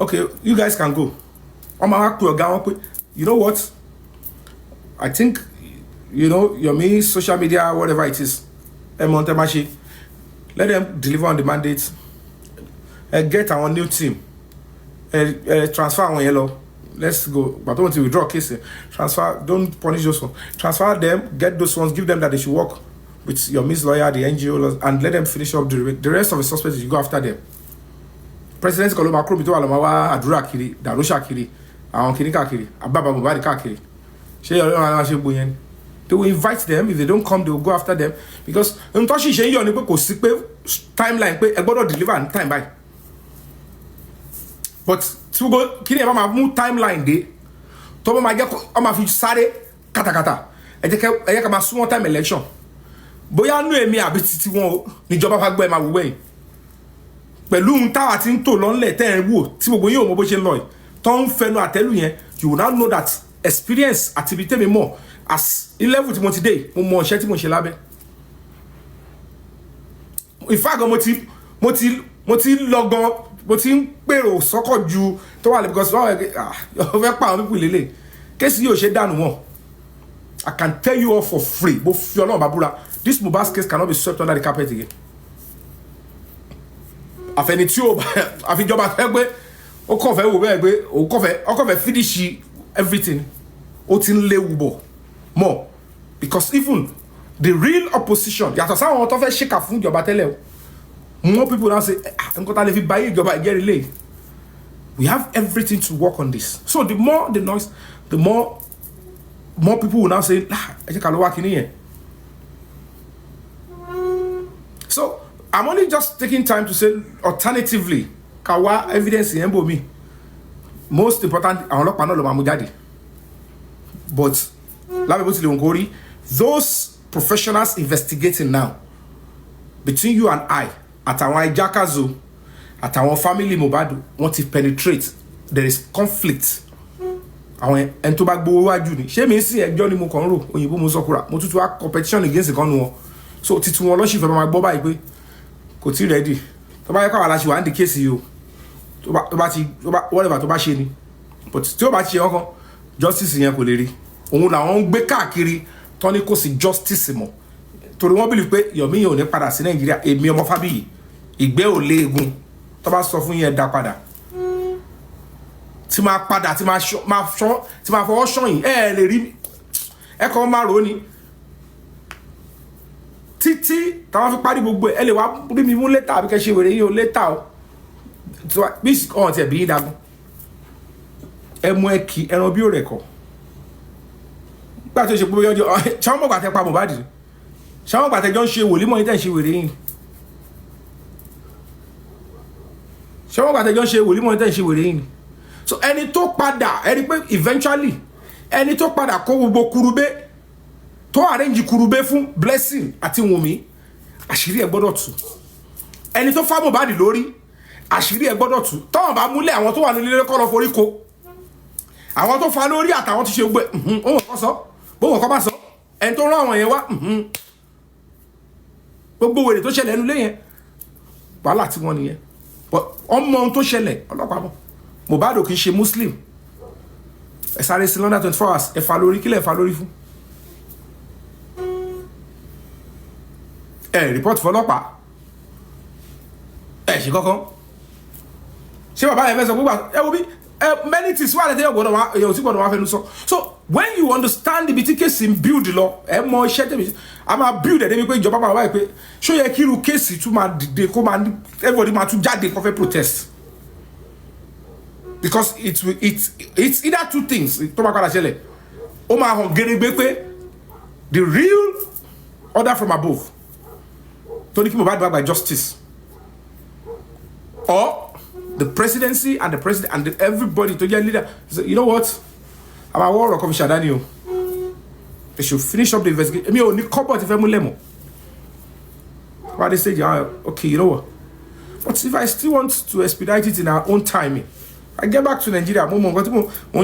Speaker 1: Okay, you guys can go. You know what? I think, Yomi, social media, whatever it is, let them deliver on the mandate. Get our new team. Transfer on yellow. Let's go. But don't withdraw case. Transfer. Don't punish those ones. Transfer them. Get those ones. Give them that they should work with Yomi's lawyer, the NGO, and let them finish up the rest of the suspects. You go after them. President Koloma Macron bito alamawa Adura kiri, Darusha kiri, àwọn kiri kakiri, Ababa Mohbad kakiri. They will invite them. If they don't come, they will go after them. Because ntoshi ṣe yo ni pé kò sí pé timeline pé ẹ gbọ́dọ̀ deliver in time by. But to go kini e ma mú timeline dé. Tó bá ma jẹ́ ó ma fi sáré katakata. Ẹ jẹ́ ká ma sún time election. bóyá nú èmi àbí títí wọn níjọba bá gbọ́ ẹ máa wúwẹ́ yìí pẹ̀lú ohun táwa ti ń tò lọ́nlẹ̀ tẹ́ ẹ̀ ń wò tí gbogbo yín ò mọ bó ṣe ń lọ yìí tó ń fẹnu àtẹ́lù yẹn you will now know that experience àti ibi tẹ́mi mọ̀ as level tí mo ti dé mo mọ iṣẹ́ tí mo ṣe lábẹ́ in fact mo ti lọ gan mo ti ń pèrò sọ́kọ̀ ju tó wà lẹ́ because wọ́n fẹ́ pa àwọn pípì lélẹ̀ kéèsì yóò ṣe dànù wọn I can tell you all for free mo fi Ọlọ́run bá búra this Mohbad case cannot be swept under the carpet again àfẹni tí ó àfijọba fẹ́ pé ó kàn fẹ́ wò bẹ́ẹ̀ pé ó kàn fẹ́ finish everything ó ti ń léwu bọ̀ more because even the real opposition yàtọ̀ sáwọn tó fẹ́ ṣèkà fún ìjọba tẹ́lẹ̀ o more people now say nǹkan tá lè fi báyé ìjọba ìjẹ́rìí lè we have everything to work on this so the more the noise the more people will now say ẹ jẹ́ ká lọ wá kíní yẹn so I'm only just taking time to say alternatively ká wá evidence yẹn bò mí most important àwọn ọlọ́pàá náà ló máa mú jáde but lábẹ́ bó tilẹ̀ òǹkó rí those professionals investigating now between you and I àtàwọn ajakazo àtàwọn family Mohbad wọ́n ti penetrate there is conflict àwọn ẹni tó bá gbowó wájú ni ṣé mi sí ẹjọ́ ni mo kàn ń rò òyìnbó mo sọkúra mo tútù wá competition against ìkànnì wọn so títí wọn lọ́sì fẹ́ máa gbọ́ báyìí pé kò tí ready tó bá yẹ káwọn aláṣẹ wà ń di kéèsì yìí o tó bá ti whatever tó bá ṣe ni but tí ó bá ti ṣe wọn kan justice yẹn kò lè rí òun làwọn ń gbé káàkiri tó ní kò sí justice mọ́ torí wọ́n bìlì pé Yomi yẹn ò ní padà sí Nàìjíríà èmi ọmọ Fábíyì ìgbẹ́ ò léegun tó bá sọ fún yẹn dá padà tí máa padà tí máa fọwọ́ ṣọ́yìn ẹ lè rí ẹ kọ́ máa rò ó ni títí táwọn fi parí gbogbo ẹ lè wá rí mi mú létà àbí kẹ́ ṣe wèrè yín o létà o bí ọ̀hún tiẹ̀ bí yín dagun ẹ mú ẹ kí ẹran bí ó rẹ̀ kọ́ gbà tó ṣe pé yọjọ ṣáwọn mọ̀gbà tẹ pa Mohbad ṣáwọn mọ̀gbà tẹ jọ ń ṣe wòlímọ̀ yín tẹ̀ ń ṣe wèrè yín ṣáwọn mọ̀gbà tẹ jọ ń ṣe wòlímọ̀ yín tẹ̀ ń ṣe wèrè yín so ẹni tó padà ẹni pé eventually ẹni tó padà kó gbogbo kurube tó arrange kurube fún Blessing àti Wunmi àṣírí ẹ gbọ́dọ̀ tú ẹni tó fá Mohbad lórí àṣírí ẹ gbọ́dọ̀ tú tọ́wọ́n bá múlẹ̀ àwọn tó wà nílé kọ́ lọ forí ko àwọn tó fa lórí àtàwọn ti ṣe gbé ohun kan sọ bóun kan bá sọ ẹni tó rán àwọn yẹn wá gbogbo wèrè tó ṣẹlẹ̀ ẹnu lé yẹn wàhálà tí wọ́n nìyẹn ọmọ ohun tó ṣẹlẹ̀ ọlọ́pàá mọ̀ Mohbad ò kì í ṣe Muslim ẹ sáré sí London 24 hours ẹ fa lórí kílẹ̀ fa lórí fún ẹ report fọlọ́pàá ẹ ṣe kankan ṣé bàbá yẹn fẹ́ sọ gbogbo ẹ wo bí many things wà lẹ́tẹ̀ẹ́ ọ̀gbọ́dọ̀ wá èèyàn tí gbọ́dọ̀ wá fẹ́nu sọ so when you understand ibi tí kéèsì ń build lọ ẹ mọ iṣẹ́ tẹ̀mí a máa build ẹ̀ débi pé ìjọba máa wáyé pé ṣó yẹ kí irú kéèsì tún máa dìde kó máa ní everybody máa tún jáde kó fẹ́ protest because it's either two things tó máa padà ṣẹlẹ̀ ó máa hàn gẹ́gẹ́ pé the real order from above tó ní kí Mohbad bá gba justice or the presidency and the president and everybody to get leader so, you know what I'm a war of Shadani they should finish up the investigation me only couple if I'm lemo why they say okay you know what but if I still want to expedite it in our own timing I get back to Nigeria mo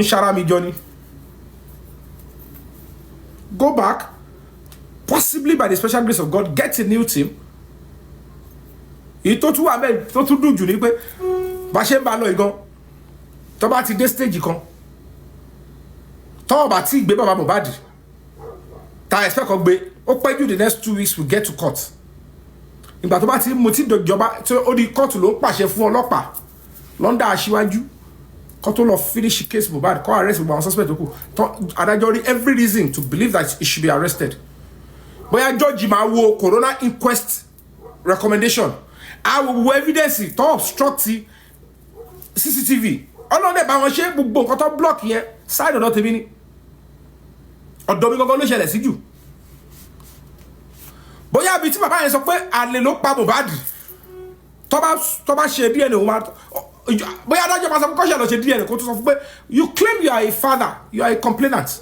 Speaker 1: shara mi journey go back possibly by the special grace of God get a new team tó tún wà bẹ́ẹ̀ tó tún dùn jù ní pé bá ṣe ń bá lọ ìgan tó bá ti dé stage kan tó bá ti gbé bàbá Mohbad ta expect kó gbé ó pẹ́ jù the next 2 weeks we get to court ìgbà tó bá ti mo ti dọ̀jọba tí ó di court ló ń pàṣẹ fún ọlọ́pàá London aṣíwájú kó tó lọ finish case Mohbad kó arrest gbogbo àwọn suspect tó kù adájọ́ rí every reason to believe that he should be arrested bóyá judge máa wo coroner inquest recommendation àwọn evidence tó obstruct CCTV ọlọ́dẹ̀ bá wọn ṣe gbogbo nǹkan tó block yẹn side ọ̀dọ̀ tèmi ni ọ̀dọ̀ mi gangan ló ṣẹlẹ̀ sí jù bóyá bí tí bàbá yẹn sọ pé àlè ló pa Mohbad tó bá ṣe DNA òun máa bóyá adájọ́ máa sọ pé kọ́ṣẹ́ lọ ṣe DNA kó tó sọ fún pé you claim you are a father you are a complainant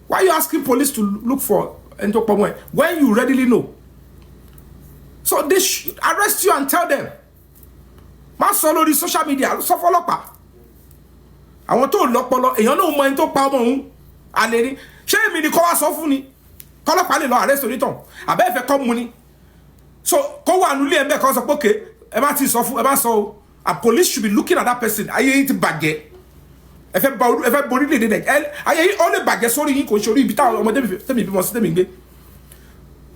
Speaker 1: why you asking police to look for ẹni tó pọ̀ mọ́ ẹ when you readily know So they should arrest you and tell them. Má sọ lórí social media, sọ fọ́lọ́pàá. Àwọn tó lọ́pọlọ, èèyàn náà mọ ẹni tó pa ọmọ òun. Àlè ni. Ṣé èmi ni kó wá sọ fún ni? Kọ́lọ́pàá lè lọ arrest onítàn. Àbẹ́ ẹ̀fẹ̀ kọ́ mu ni. So kó wà nulẹ̀ ẹ̀bẹ̀ kan sọ pé okay, ẹ má ti sọ fún, ẹ má sọ o. And police should be looking at that person. Ayé yín ti bàjẹ́. Ẹ fẹ́ borí lédè dẹ̀. Ayé yín ó lè bàjẹ́ sórí yín kò ṣe orí ibi táwọn ọmọdé tẹ̀mí bímọ sí tẹ̀mí gbé.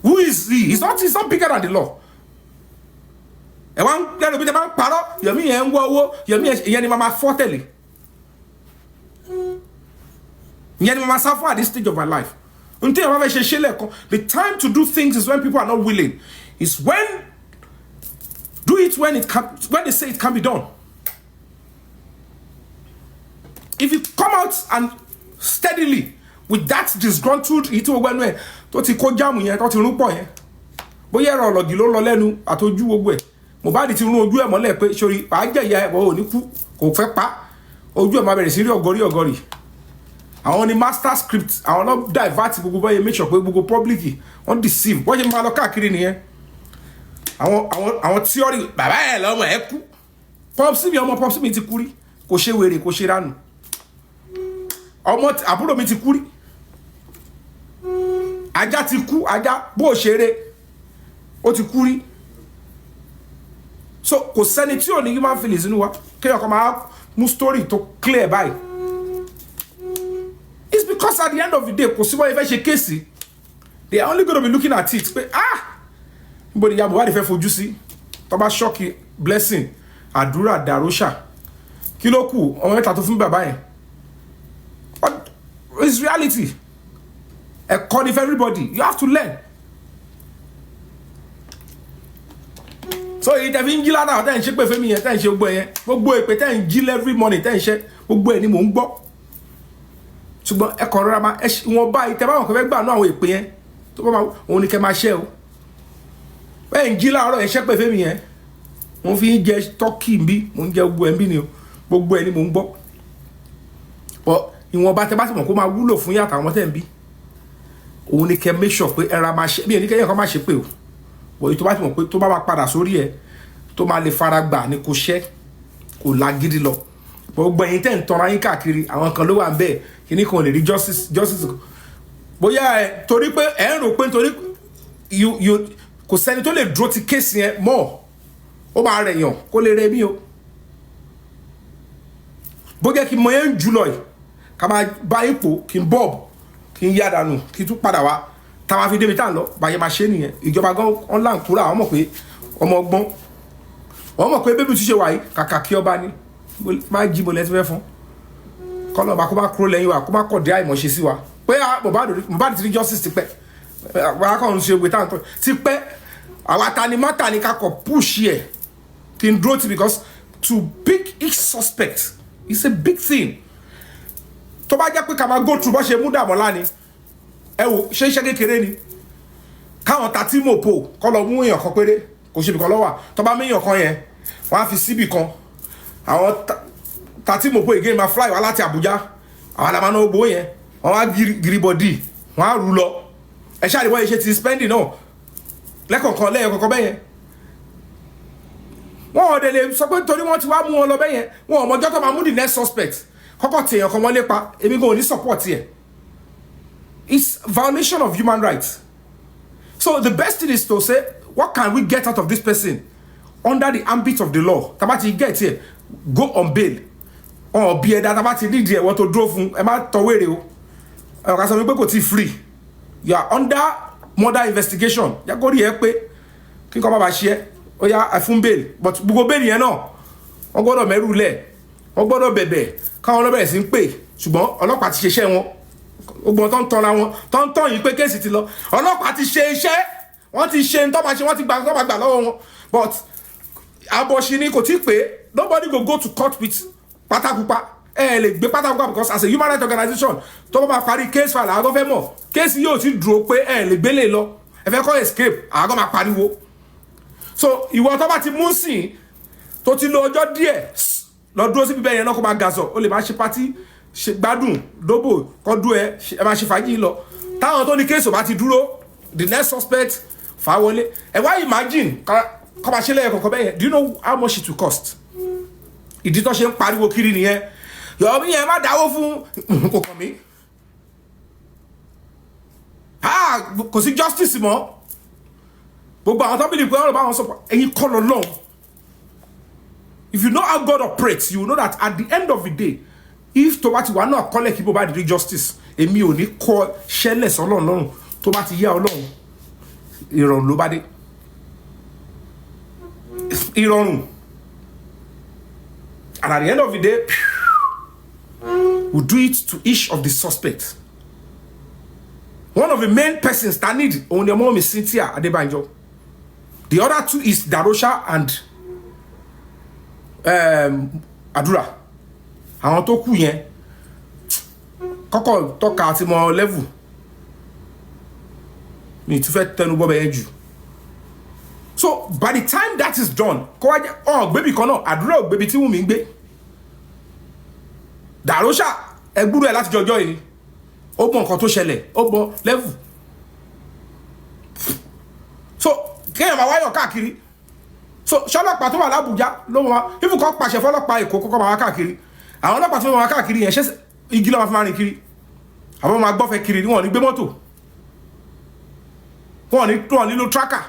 Speaker 1: Who is he? He's not bigger than the law. Ẹ wá ń lẹ́nu bí ẹ máa ń parọ́. Yomi yẹn ń wọ́ owó. Yomi yẹn ni màmá fọ́ tẹ̀lé. Yẹn ni màmá sá fún at this stage of my life. Until I the time to do things is when people are not willing. It's when do it when they say it can be done. If you come out and steadily with that disgruntled when tó ti kó jáàmù yẹn tó ti rún pọ̀ yẹn bóyá ẹ̀rọ ọ̀lọ́gì ló lọ lẹ́nu àtọ́jú gbogbo ẹ̀ Mohbad ti rún ojú ẹ̀ mọ́lẹ̀ pé sori àjẹyà ẹ̀ ò ní kú kò fẹ́ pa ojú ẹ̀ máa bẹ̀rẹ̀ sí rí ọ̀gọ́rí àwọn ni master script àwọn lọ divert gbogbo báyìí make sure pé gbogbo public wọ́n deceive wọ́n ṣe máa lọ káàkiri nìyẹn àwọn theory bàbá ẹ̀ lọ́mọ ẹ̀ kú popsi mi ti kú rí kò ṣe wèrè kò ṣe ránù ọmọ àbúrò mi ti kú rí ajá ti kú ajá bó ṣeré ó ti kú rí so kò sẹ́ni tí ò ní human feelings nínú wa kéèyàn kan máa mú story tó clear báyìí it's because at the end of the day kò sí wọ́n fẹ́ ṣe kéèsì they are only going to be looking at it pé níbo ni ìyá Mohbad fẹ́ fojú sí tó bá ṣọ́ọ̀kì blessing àdúrà dàróṣà kí ló kù ọmọ mẹ́ta tó fún bàbá yẹn but it's reality. Ẹ̀kọ́ ni for everybody. You have to learn. So ìtẹ̀ fi ń jí ládàá tẹ́ ń ṣe pé fẹ́mi yẹn tẹ́ ń ṣe gbogbo yẹn gbogbo èpè tẹ́ ń jí every morning tẹ́ ń ṣe gbogbo ẹ̀ ni mò ń gbọ́. Ṣùgbọ́n ẹ̀kọ́ rọra máa wọn bá ìtẹ̀ báwọn kan fẹ́ gbà náà àwọn èpè yẹn tó bá máa òun ni kẹ́ máa ṣẹ́ o. Bẹ́ẹ̀ ń jí láàárọ̀ yẹn ṣẹ́ pé fẹ́mi yẹn mo fi ń jẹ tọ́kì bí mo ń jẹ gbogbo ẹ̀ ń bí ni o gbogbo ẹ̀ ni mò ń gbọ́. But ìwọ̀nba tẹ́ bá ti mọ̀ kó máa wúlò fún yàtọ̀ àwọn tẹ́ ń bí. Òun ni kẹ́ make sure pé ẹra máa ṣe bí ẹni kẹ́yìn kan máa ṣe pé o wòye tó bá ti mọ̀ pé tó bá máa padà sórí ẹ̀ tó máa lè fara gbà ní kò ṣẹ́ kò lágídí lọ gbogbo ẹ̀yin tẹ́ ń tọrọ yín káàkiri àwọn kan ló wà ń bẹ́ẹ̀ kíní kan lè rí justice bóyá ẹ torí pé ẹ ń rò pé nítorí kò sẹ́ni tó lè dúró ti kéèsì yẹn mọ́ ó máa rẹ̀ yàn kó lè rẹ̀ mí o bó jẹ́ kí n mọ yẹn ń jù lọ yìí ká máa bá ipò kí n bọ́ọ̀bù kí n yá dànù kí n tún padà wá táwa fi débi tá à ń lọ báyẹn máa ṣe nìyẹn ìjọba gan online kúrò àwọn mọ̀ pé ọmọ ọgbọ́n wọ́n mọ̀ pé bébí tún ṣe wà yìí kàkà kí ọba ní máa jí mo lẹ́tí fẹ́ fún kọ́nà ọba kó má kúrò lẹ́yìn wa kó má kọ̀ dé àìmọ̀ṣe sí wa pé Mohbad ti rí justice ti pẹ́ wàá kàn ń ṣe ògbé táwọn ti pẹ́ àwa tanimọ́ta ni ká kọ̀ push ẹ̀ kí n dúró ti because to pick each suspect is a big thing. Tó bá jẹ́ pé ká máa go through bó ṣe mú Dàmọ́lá ni ẹ wò ṣe iṣẹ́ kékeré ni káwọn tàtí mòpó kọ́ lọ mú èèyàn kan péré kò ṣe ibìkan lọ́wọ́ tó bá mú èèyàn kan yẹn wọ́n á fi síbì kan àwọn tàtí mòpó again máa fly wá láti Àbújá àwọn àdàmánà ogbó yẹn wọ́n á giribọ̀dì wọ́n á rú lọ ẹ ṣáà ìwọ́n yẹn ṣe ti spending náà lẹ́kọ̀ọ̀kan lẹ́yọ̀kọ̀ọ̀kan bẹ́yẹn wọ́n ò dẹ̀ lè sọ pé torí wọ́n ti wá mú wọn lọ bẹ́yẹn wọn ò mọjọ́ tó máa mú the next suspect kọ́kọ́ tí èèyàn kan wọ́n lépa èmi gan ò ní support ẹ̀ it's violation of human rights so the best thing is to say what can we get out of this person under the ambit of the law tabati get here go on bail or bí ẹ̀dá tabati need ẹ̀ wọ́n tó dúró fún ẹ má tọwé rè o ẹ̀ ká sọ wípé kò tí free you are under murder investigation yà kó rí ẹ pé kí n kọ́ bá ṣe ẹ́ ó yá fún bail but gbogbo bail yẹn náà wọ́n gbọ́dọ̀ mẹ́rù lẹ̀ wọ́n gbọ́dọ̀ bẹ̀bẹ̀ káwọn ọlọ́bẹ̀rẹ̀ sí ń pè ṣùgbọ́n ọlọ́pàá ti ṣeṣẹ́ wọn ogun tó ń tọ́ra wọn tó ń tọ́ yìí pé kéèsì ti lọ ọlọ́pàá ti ṣe iṣẹ́ wọ́n ti ṣe tó máa ṣe wọ́n ti gbà lọ́wọ́ wọn but àbọ̀ṣì ni kò tí pé nobody go to court with pátákùpá ẹ lè gbé pátákùpá because as a human rights organization tó bá máa parí case file àwọn tó fẹ́ mọ̀ kéèsì yóò ti dúró pé ẹ lè gbélé lọ ẹ fẹ́ kọ́ escape àwọn tó máa pariwo so ìwọ tó bá ti mú sìn tó ti lo ọjọ́ díẹ̀ lọ dúró sí bíbẹ́ yẹn náà kó máa gàzọ̀ ó lè máa ṣe pátí ṣe gbádùn dóbò kọ́ dú ẹ máa ṣe fàájì lọ táwọn tó ní kéèsì bá ti dúró the next suspect Fawole. And why imagine? Come and share. Do you know how much it will cost? It did not share pariwo kiri niye. Yomi ẹ má dáwó fún kò kàn mí. Kò sí justice mọ́. Gbogbo àwọn tó believe pé ọ̀rọ̀ bá wọn sọ ẹ̀yin kọ́ lọ́lọ́run. If you know how God operates, you will know that at the end of the day, if tó bá ti wà náà kọ́lẹ̀ kí bó bá di justice, èmi ò ní kọ́ ṣẹlẹ̀ sọ́lọ́run lọ́run tó bá ti yá Ọlọ́run. Ìrọ̀rùn ló bá dé. Ìrọ̀rùn. And at the end of the day, we do it to each of the suspects. One of the main persons that need only a mom is Cynthia Adebanjo. The other two is Darosha and Adura. Àwọn tó kù yẹn kọ́kọ́ tọ́ka àti mọ level. Mi tún fẹ́ tẹnu bọ́ bẹ́ẹ̀ jù. So by the time that is done, baby kono Adura baby tí Wùmí gbé. Darosha ẹgbúrú ẹ̀ láti jọjọ́ yìí. Ó mọ nǹkan tó ṣẹlẹ̀, ó mọ level. So kéèyàn máa wáyọ̀ káàkiri. So ṣọlọ́pàá tó wà l'Abuja ló wọ́n even kọ́ pàṣẹ fọlọ́pàá Èkó kọ́kọ́ máa wá káàkiri. Àwọn ọlọ́pàá tó wà káàkiri yẹn ṣe igi ló máa fi máa rìn kiri. Àwọn máa gbọ́fẹ́ kiri wọ́n ní gbé mọ́tò. Wọ́n ní lo tracker.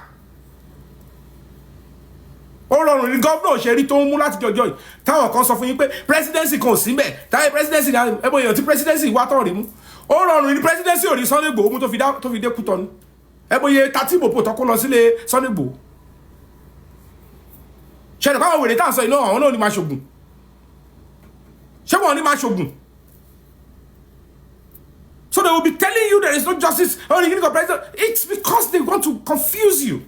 Speaker 1: Ó rọrùn ní gọ́ọ̀nà òṣèré tó ń mú láti jọjọ́ yìí. Táwọn kan sọ fún yín pé presidency kan ò sí ńbẹ̀. Táyé presidency náà ẹbọ èèyàn tí presidency wá tọ̀ rí mú. Ó rọrùn ní presidency ò rí Sunday Igboho mú tó fi dé Kútọ́nù. Ẹbọ iye 30 bòpò tó kó lọ sílé Sunday Igboho. Ṣẹ̀dọ̀ káwọn wèrè tá à ń sọ iná àwọn náà ní máa ṣògùn. Ṣé wọ́n ní máa ṣògùn? So they will be telling you there is no justice. It's because they want to confuse you.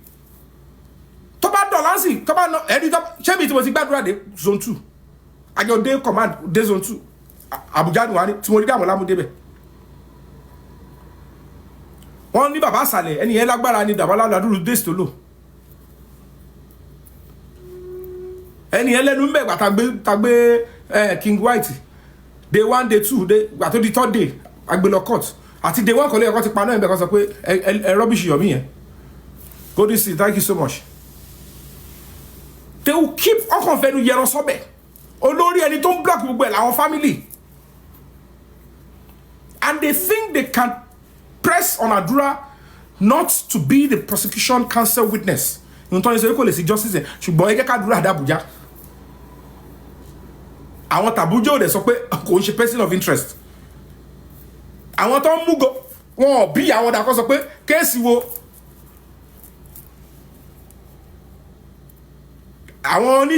Speaker 1: Tó bá dọ̀lá sí, tó bá ẹni tó ṣé mi tí mo ti gbàdúrà dé zone 2. Àjọ dé command dé zone 2. Abuja ni wà ní tí mo rí dàmọ́ lámú débẹ̀. Wọ́n ní bàbá àsàlẹ̀ ẹni yẹn lágbára ni Dàbálá Ládùrú dé stolo. Ẹni yẹn lẹ́nu mbẹ̀ tàgbé King White. Day 1, day 2, gbà tó di 3rd day agbélọ court. Àti day 1 kọ́lé ẹ̀kọ́ ti paná ẹ̀bẹ̀ kan sọ pé ẹ rubbish Yomi yẹn. Golden Sea, thank you so much. They will keep ọkàn fẹnu yẹran sọ́bẹ̀. Olórí ẹni tó ń block gbogbo ẹ̀ làwọn family. And they think they can press on Adura not to be the prosecution counsel witness. Nítorí sọ pé kò lè sí justice ṣùgbọ́n ẹ jẹ́ ká Adura d'Abuja. Àwọn tàbújẹ́ ò dẹ̀ sọ pé kò ń ṣe person of interest. Àwọn tó ń mú go wọn bí àwọn dàkọ́ sọ pé kéèsì wo àwọn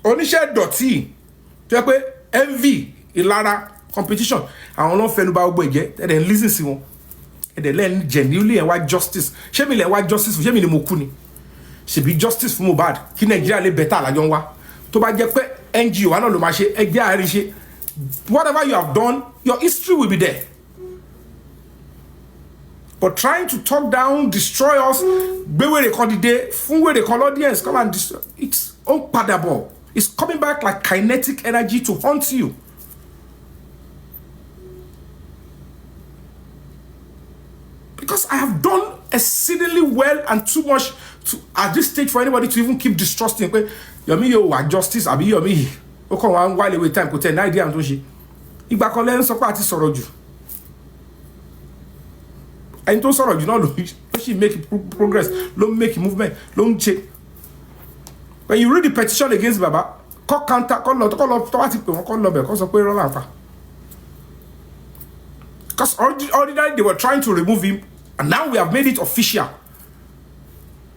Speaker 1: oníṣẹ́ dọ̀tí tó yẹ pé envy ìlara competition àwọn ló ń fẹnu bà gbogbo ìjẹ́ ẹ̀dẹ̀ ń listen sí wọn ẹ̀dẹ̀ lẹ́yìn genuinely ẹ̀ wá justice ṣé mi lẹ̀ wá justice ṣé mi ni mo kú ni ṣèbí justice fún Mohbad kí Nàìjíríà lè bẹ̀tà àlájọ ń wá tó bá jẹ́ pé NGO wa náà ló máa ṣe ẹgbẹ́ àríṣe whatever you have done your history will be there. But trying to talk down, destroy us, bewere candidate, funwere con audience, come and destroy. It's unpardonable. It's coming back like kinetic energy to haunt you. Because I have done exceedingly well and too much to at this stage for anybody to even keep distrusting. Yomi yo wa justice abi Yomi. O kon wa while away time ko tell na idea to ṣe. Ìgbà kan le ń sọ pé àti sọ̀rọ̀ jù. And to sort of, you know, she make progress, don't make movement, don't check. When you read the petition against Baba, call counter, call automatic, call number, because of because ordinarily they were trying to remove him, and now we have made it official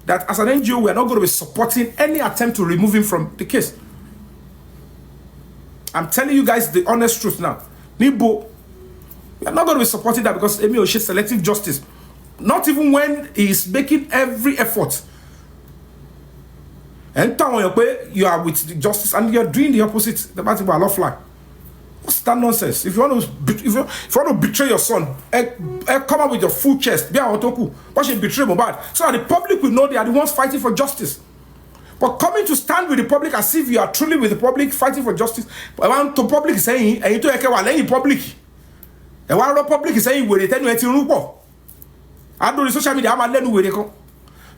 Speaker 1: that as an NGO we are not going to be supporting any attempt to remove him from the case. I'm telling you guys the honest truth now. Nibo. We are not going to be supporting that because Emi Oshe selective justice. Not even when he is making every effort. And you are with the justice and you are doing the opposite. The party will not fly. What's that nonsense? If you want to betray your son, come up with your full chest. Be a otoku. But you betray Mohbad. So that the public will know they are the ones fighting for justice. But coming to stand with the public as if you are truly with the public fighting for justice. But I want the public saying, and you to public. And one public is saying, "Where they tell you to run, I do the social media. I'm a learn where they come.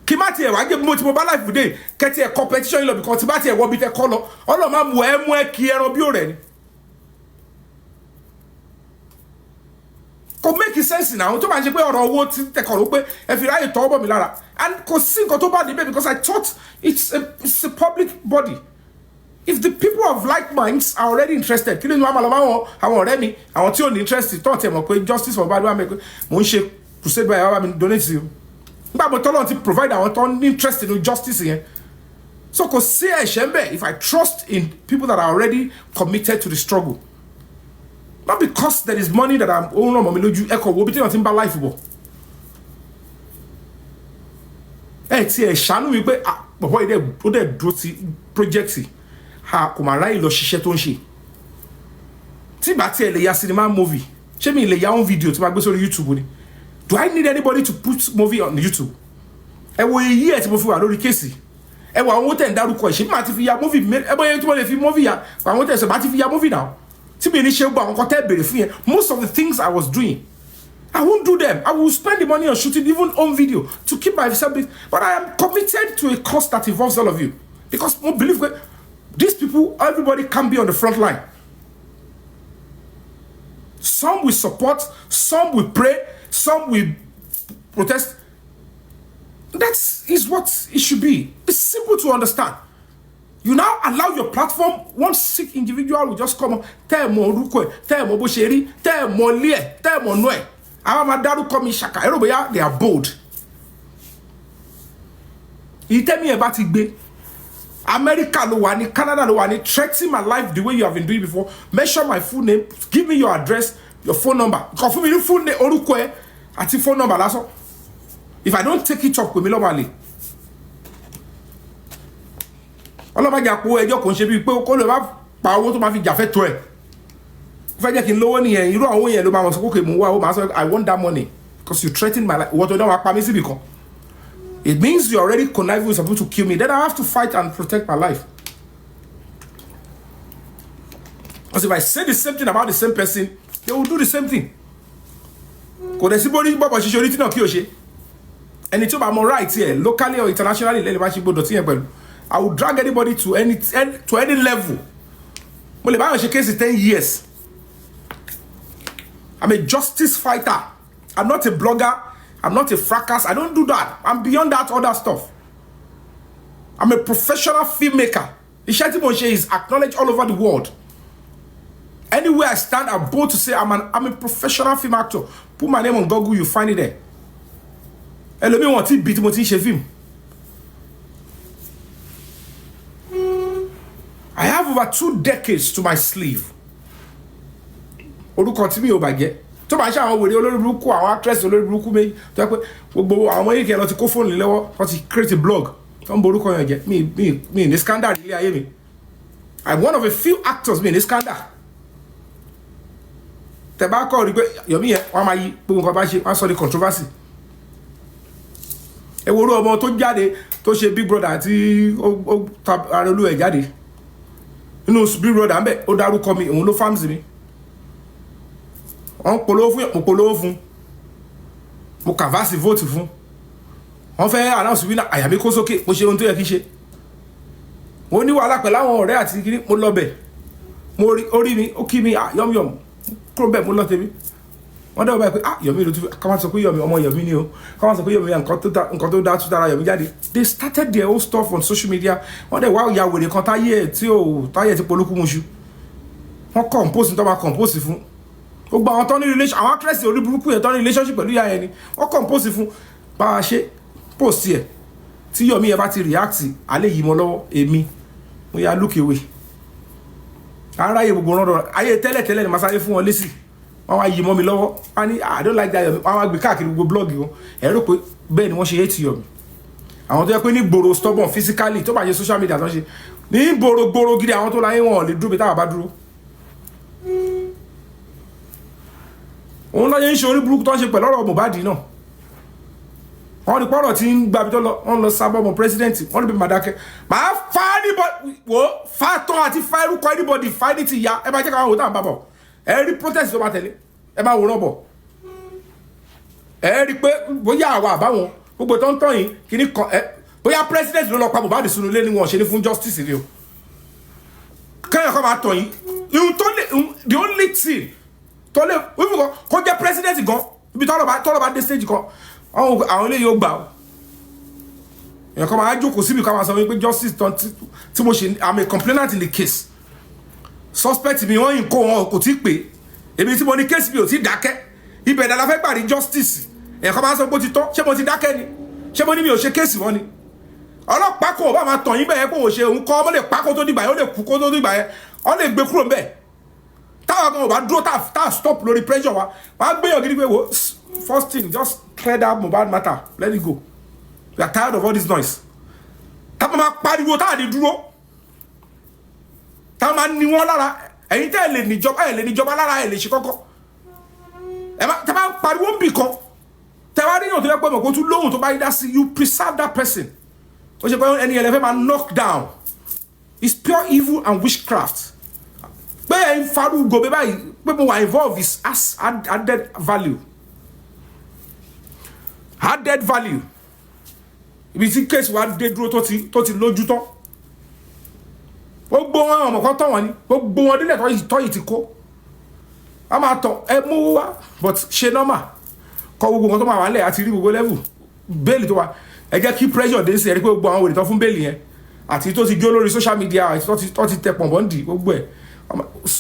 Speaker 1: kí má tiẹ̀ wá jẹ́ mo ti mo bá life dé kẹ́tì ẹ̀ competition yìí lọ because tí bá tiẹ̀ wọ́ bí tẹ́ kọ́ lọ ọlọ́ọ̀ máa mú ẹ kí ẹran bí ó rẹ̀ ni. kò make sense now tó bá ń ṣe pé ọ̀rọ̀ owó ti tẹ̀kọ̀ ló pé ẹ fi ráyè tọ́ bọ̀ mi lára and kò sí nǹkan tó bá níbẹ̀ because I thought it's a public body. If the people of like minds are already interested, kí ni wọ́n máa lọ máa àwọn ọ̀rẹ́ mi àwọn tí ò ní interest tó tẹ̀ mọ̀ pé justice for bad mi pé mò ń ṣe crusade by our mi donate sí o nígbà mo tọ́lọ́ ti provide àwọn tó ní interest in justice yẹn so kò sí ẹ̀ṣẹ̀ ń bẹ̀ if I trust in people that are already committed to the struggle not because there is money that I'm òun ràn mọ́ mi lójú ẹ̀kọ́ wo bí tí wọ́n ti ń bá life bọ̀ ẹ̀ tí ẹ̀ ṣàánú mi pé bọ̀bọ̀ yìí ó dẹ̀ dúró ti project ha kò máa ráyè lọ ṣiṣẹ́ tó ń ṣe tí bá tiẹ̀ lè ya cinema movie ṣé mi lè ya own video tí ma gbé sórí YouTube ni do I need anybody to put movie on YouTube ẹ wo iye ẹ̀ tí mo fi wà lórí kéèsì ẹ wo àwọn tẹ̀ ń dárúkọ ìṣe máa ti fi ya movie ẹ bọ́ yẹn tí mo lè fi movie ya àwọn tẹ̀ sọ máa ti fi ya movie now tí mi ní ṣe gbọ́ àwọn kan tẹ́ bèrè fún yẹn most of the things I was doing I won't do them. I will spend the money on shooting even home video to keep myself busy. But I am committed to a cause that involves all of you because I believe that these people, everybody can be on the front line. Some will support, some will pray, some will protest. That is what it should be. It's simple to understand. You now allow your platform, one sick individual will just come up, tell mo ruko, tell mo bosheri, tell mo lie, tell mo noe. Amadaru komi shaka. Eroboya, they are bold. You tell me about it, America lo wani, Canada lo wani, threaten my life the way you have been doing before. Mention my full name, give me your address, your phone number. Confirm me your full name, orukwe, ati phone number. That's all. If I don't take it up with me, normally. Ọlọ́mọ jà kó ẹjọ́ kò ń ṣe bí pé kó lè bá pa owó tó máa fi jàfẹ́ tó ẹ̀. Fẹ́ jẹ́ kí n lówó nìyẹn irú àwọn yẹn ló máa sọ pé mo wá ó máa sọ I want that money because you threaten my life. Ìwọ tó dán wa pa mí síbì kan. It means you already conniving with somebody to kill me. Then I have to fight and protect my life. Because if I say the same thing about the same person, they will do the same thing. Kò dẹ̀ sí bórí bọ́bọ̀ ṣiṣẹ́ orí tí náà kí o ṣe. Ẹni tí ó bá mọ right here locally or internationally lẹ́nu bá ṣe gbọdọ̀ tí yẹn pẹ̀lú. I will drag anybody to any level. Mo lè bá yàn ṣe case 10 years. I'm a justice fighter. I'm not a blogger. I'm not a fracas. I don't do that. I'm beyond that other stuff. I'm a professional filmmaker. Iṣẹ́ tí mo ṣe is acknowledged all over the world. Anywhere I stand, I'm bold to say I'm a professional film actor. Put my name on Google, you find it there. Ẹlòmíì wọ́n ti beat mo ti ṣe film. I have over 2 decades to my sleeve. Orúkọ tí mi ò bàjẹ́. Tó bá ṣe àwọn wèrè olórí burúkú àwọn actress olórí burúkú méjì tó yẹ pé gbogbo àwọn yìí kẹ́ lọ ti kó fóònù lọ́wọ́ wọ́n ti create a blog tó ń borúkọ yẹn jẹ́ mi ní scandal ilé ayé mi. I'm one of a few actors mi ní scandal. Tẹ́ bá kọ́ rí pé Yomi yẹn wọ́n máa yí gbogbo nǹkan bá ṣe wọ́n sọ ní controversy. Ẹ wo orú ọmọ tó jáde tó ṣe Big Brother àti ó ta ara olú ẹ̀ jáde. Inú Big Brother ń bẹ̀ ó dárúkọ mi òun ló fans mi. On polówó fún mo polówó fún mo canvas vote fún wọ́n fẹ́ announce winner àyà mi kó sókè mo ṣe ohun tó yẹ kí ṣe mo ní wàhálà pẹ̀lú àwọn ọ̀rẹ́ àti kiri mo lọ bẹ̀ mo orí mi ó kí mi yọmyọm kúrò bẹ́ẹ̀ mo lọ tèmi wọ́n dẹ̀ wọ́n báyìí pé Yomi ló tún ká má sọ pé Yomi ọmọ Yomi ni o ká má sọ pé Yomi nǹkan tó dá tún dára Yomi jáde. They started their own stuff on social media wọ́n dẹ̀ wá ya wèrè kan táyé ti polúkú muṣu wọ́n compose ní tó máa compose fún gbogbo àwọn tó ní relation àwọn actress orí burúkú yẹn tó ní relationship pẹ̀lú ìyá yẹn ni wọ́n compose fún bá a ṣe post ẹ̀ tí Yomi yẹn bá ti react alẹ́ yìí mọ́ lọ́wọ́ èmi mo ya look away aráyé gbogbo rán ayé tẹ́lẹ̀ ni masáré fún wọn lésì wọ́n wá yìí mọ́ mi lọ́wọ́ wọ́n ní I don't like that Yomi wọ́n wá gbé káàkiri gbogbo blog wọn ẹ rò pé bẹ́ẹ̀ ni wọ́n ṣe hate Yomi àwọn tó yẹ pé ní gbòòrò stubborn physically tó bá ṣe social media tó ń ṣe ní gbòòrò gidi àwọn tó láyé wọn lè dúró bí táwa bá dúró òun lọ́yẹ́ ń ṣe orí burúkú tó ń ṣe pẹ̀lú ọ̀rọ̀ Mohbad náà wọ́n ní pọ́rọ̀ tí ń gbabi tó wọ́n lọ sábọ́ ọmọ president wọ́n ní bí màdákẹ́ máa fa anybody wò fa tán àti fa irúkọ anybody fa ní ti ya ẹ máa jẹ́ káwọn òtá ń bá bọ̀ ẹ rí protest tó máa tẹ̀lé ẹ máa wòrán bọ̀ ẹ rí pé bóyá àwa àbáwọn gbogbo tó ń tọ́ yìí kíní kan bóyá president ló lọ pa Mohbad sínú ilé ni wọ́n ṣe ní fún justice ni o kẹ́yìn kan máa tọ̀ yìí ihun tó lè the only thing tó lè wíwú kó jẹ́ president gan ibi tọ́lọ̀ bá dé stage kan àwọn ilé yóò gbà o èèyàn kan máa jókòó síbi kan máa sọ wípé justice tí mo ṣe I'm a complainant in the case suspect mi wọ́n yìí kó wọn kò tí ì pé èmi tí mo ní case mi ò tí ì dákẹ́ ibẹ̀ dàda fẹ́ gbà ní justice èèyàn kan máa sọ pé ó ti tọ́ ṣé mo ti dákẹ́ ni ṣé mo ní mi ò ṣe case wọn ni ọlọ́pàá kò bá máa tàn yín bẹ́ẹ̀ pé òun ṣe òun kọ́ ọ lè pa kó tó dìgbà yẹn ó lè kú kó tó dìgbà yẹn ọ lè gbé kúrò mbẹ́ táwọn kan ò bá dúró tá stop lórí pressure wa wàá gbéyàn gidi pé wo first thing just clear that Mohbad matter let it go we are tired of all this noise táwọn máa pariwo táwọn lè dúró táwọn máa ní wọn lára ẹ̀yin tẹ́ ẹ̀ lè níjọba lára ẹ̀ lè ṣe kọ́kọ́ ẹ̀ máa pariwo ń bì kan tẹ́wá níyàn tó yẹ pé mọ̀kó tún lóhùn tó bá yí dá sí you preserve that person ó ṣe pé ẹni ẹlẹ́fẹ́ máa knock down it's pure evil and witchcraft pé ẹ̀ ń farú gòbé báyìí pé mo wà involved is added value ibi tí case wa dé dúró tó ti lójú tán gbogbo wọn ọmọ kan tọ̀ wọ́n ni gbogbo wọn délẹ̀ tọ́ yìí ti kó a máa tọ̀ ẹ mú wá but ṣe normal kọ gbogbo wọn tó máa wà nílẹ̀ àti rí gbogbo level bẹ́ẹ̀lì tó wà ẹ jẹ́ kí pressure dé sí ẹ rí pé gbogbo àwọn wèrè tán fún bẹ́ẹ̀lì yẹn àti tó ti jó lórí social media àti tó ti tẹ pọ̀nbọ́ndì gbogbo ẹ̀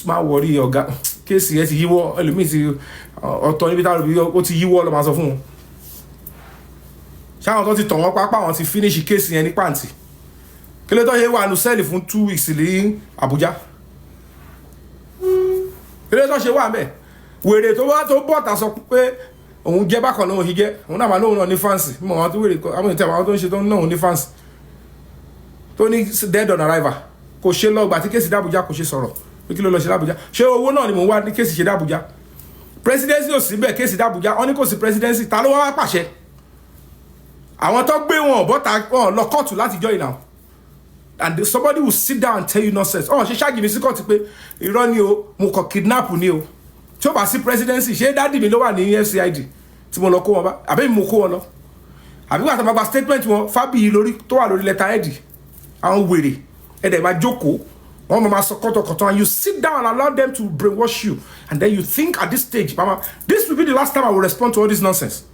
Speaker 1: máa wọrí ọ̀gá kéèsì ẹ ti yíwọ́ ẹlòmíì ti ọ̀tọ̀ níbi táwọn òbí ó ti yíwọ́ lọ máa sọ fún wọn ṣáwọn tó ti tọ̀ wọ́n pápá wọn ti finish kéèsì yẹn ní pàǹtì kí ló tó ṣe wà nù sẹ́ẹ̀lì fún 2 weeks ní Àbújá kí ló tó ṣe wà mẹ́ wèrè tó bọ́ta sọ pé òun jẹ́ bákan náà òun jẹ́ òun náà máa lóun náà ní fáǹsì mọ̀ àwọn tó wèrè àwọn ìtẹ̀ àwọn tó ń ṣe tó ń náà ní fáǹsì tó ní dead on arrival kò ṣe lọ́gbà tí kéèsì d'Àbújá kò ṣe sọ̀rọ̀ pé kí ló lọ ṣe d'Àbújá ṣé owó náà ni mò ń wá ní kéèsì ṣe d'Àbújá presidency ò sí bẹ́ẹ̀ kéèsì d'Àbújá wọ́n ní kò sí presidency ta ló wá pàṣẹ àwọn tó gbé wọn bọ́ta wọn lọ kóòtù láti jọ ìnáwó and somebody will sit down and tell you nonsense ṣe ṣáàgì mi sí kóòtù pé irọ́ ni o mo kàn kidnap ni o tí ó bá sí presidency ṣé dádì mi ló wà ní FCID tí mo lọ kó wọn bá àbí mo kó wọn lọ àbí wà tó máa gba statement wọn fabiyi lórí tó wà lórí lẹ́tà ẹ̀dì àwọn wèrè ẹ̀dẹ̀ máa jókòó wọn máa sọ kọ́tọ̀kọ́tọ̀ and you sit down and allow them to brainwash you and then you think at this stage mama this will be the last time I will respond to all this nonsense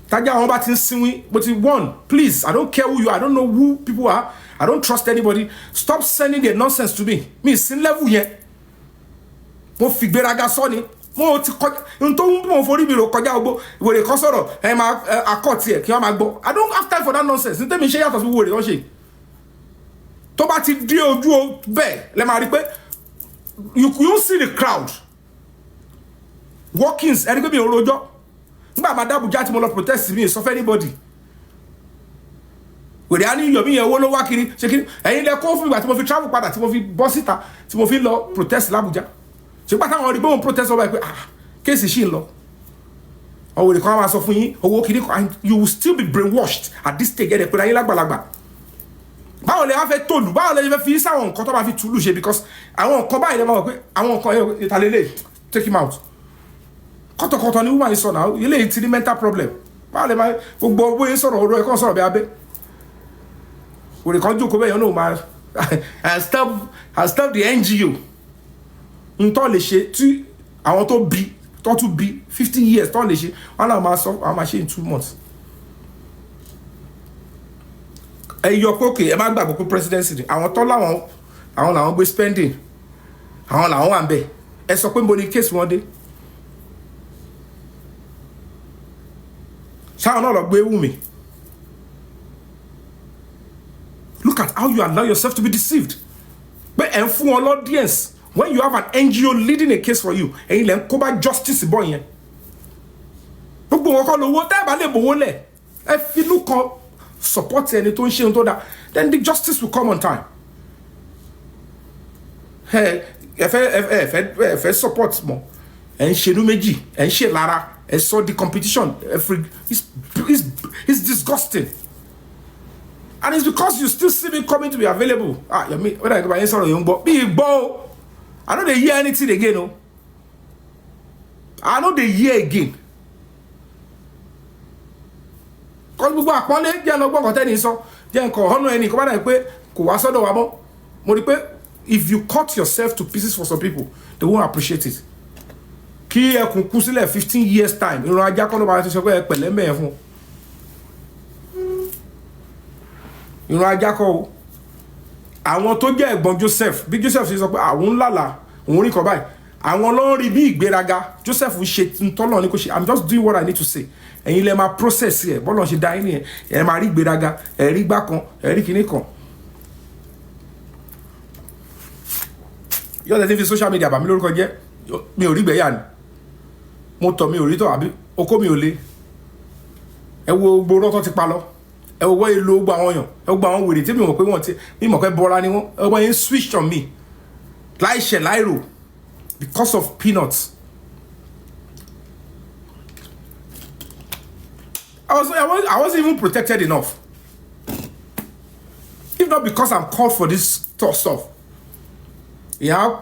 Speaker 1: tájà àwọn bá ti ń sinwin but one please I don't care who you are I don't know who people are I don't trust anybody stop sending the nonsense to me mi sin level yẹn mo fi gbéraga sọ ni mo ti kọjá n tó ń bọ̀ forí mi rò kọjá gbogbo wèrè kan sọ̀rọ̀ ẹ máa akọ́ tiẹ̀ kí wọ́n máa gbọ́ I don't have time for that nonsense ní tẹ́mi ṣe yàtọ̀ sí wèrè wọ́n ṣe tó bá ti dé ojú bẹ́ẹ̀ lẹ́ máa rí pé you see the crowd walkings ẹni pé mi ò rojọ́ nígbà máa d'Àbújá tí mo lọ protest mi sọ fẹ́ anybody wèrè á ní Yomi yẹn owó ló wá kiri ṣe kiri ẹ̀yin lẹ kó fún ìgbà tí mo fi travel padà tí mo fi bọ́ síta tí mo fi lọ protest l'Àbújá ṣe pátá àwọn ọ̀rẹ́gbọ́n protest ọba ẹ̀ pé kéèsì ṣì ń lọ ọ̀wọ̀ èrè kan máa sọ fún yín owó kiri and you will still be brainwashed at this stage ẹ̀rẹ̀ pé ayé lágbàlagbà báwo lè wá fẹ́ tòlù báwo lè fẹ́ fi sáwọn nǹkan tó máa fi tùlù ṣe because àwọn nǹkan báyìí lè máa wọ̀ pé àwọn nǹkan ìtàlélẹ̀ take him out kọ́tọ̀kọ́tọ̀ ni woman yìí sọ náà ilé ti ní mental problem báwo lè máa gbogbo owó yìí sọ̀rọ̀ ọ̀rọ̀ ẹ̀kọ́ sọ̀rọ̀ bí abẹ́ òrè kan jókòó bẹ́ẹ̀ yẹn náà máa and stop the NGO ntọ́ lè ṣe tí àwọn tó bí tó tún bí 50 years tó lè ṣe wọn náà máa sọ àwọn máa ṣe in 2 months ẹ yọ pé òkè ẹ má gbàgbọ́ pé presidency ni àwọn tó láwọn àwọn làwọn gbé spending àwọn làwọn wà ń bẹ̀ ẹ sọ pé mo ní case wọn dé ṣáwọn náà lọ gbé Wùmí look at how you allow yourself to be deceived pé ẹ ń fún wọn l'audience when you have an NGO leading a case for you ẹ̀yin lẹ́ ń kó bá justice bọ́ yẹn gbogbo wọn kọ́ lówó tẹ́ ẹ bá lè bówó lẹ̀ ẹ finú kan support ẹni tó ń ṣe ohun tó dáa then the justice will come on time ẹ fẹ́ support mọ́ ẹ ń ṣenú méjì ẹ ń ṣe lára ẹ sọ di competition it's disgusting and it's because you still see me coming to be available Yomi whether I go by any sort of young boy be bold I know they hear anything again, no. I know they hear again. because gbogbo àpọ́nlé jẹ́ lọ́gbọ́n kan tẹ́ni sọ jẹ́ nǹkan ọ̀hánú ẹni kó bá dà pé kò wá sọ́dọ̀ wa mọ́ mo rí pé if you cut yourself to pieces for some people they won't appreciate it kí ẹkùn kú sílẹ̀ 15 years time ìran ajá kọ́ ló bá ti sọ pé ẹ pẹ̀lẹ́ mẹ́ẹ̀ fún ìran ajá kọ́ o àwọn tó jẹ́ ẹ̀gbọ́n Joseph bí Joseph ṣe sọ pé àwọn ńlá òun rí kan báyìí àwọn ló ń rí bí ìgbéraga Joseph ṣe tọ́lọ̀ ní kò ṣe I'm just doing what I need to say ẹ̀yin lẹ máa process ẹ̀ bọ́lọ̀ ṣe dá yín nìyẹn ẹ̀ máa rí ìgbéraga ẹ̀ rí gbá kan ẹ̀ rí kinní kan yọ́n tẹ́tí fi social media bà mí lórúkọ jẹ́ mi ò rí gbẹ̀yà ni mo tọ̀ mi ò rí tọ̀ àbí okó mi ò le ẹ wo gbogbo rọ́tọ́ ti pa lọ ẹ wo wọ́n èlò gbogbo àwọn èèyàn ẹ wo gbogbo àwọn wèrè tí mi mọ̀ pé wọ́n ti mi mọ̀ pé bọ́ra ni wọ́n ẹ wọ́n yẹn switch on me láìṣẹ̀ láìrò because of peanuts. I wasn't even protected enough. If not because I'm called for this stuff. Yeah,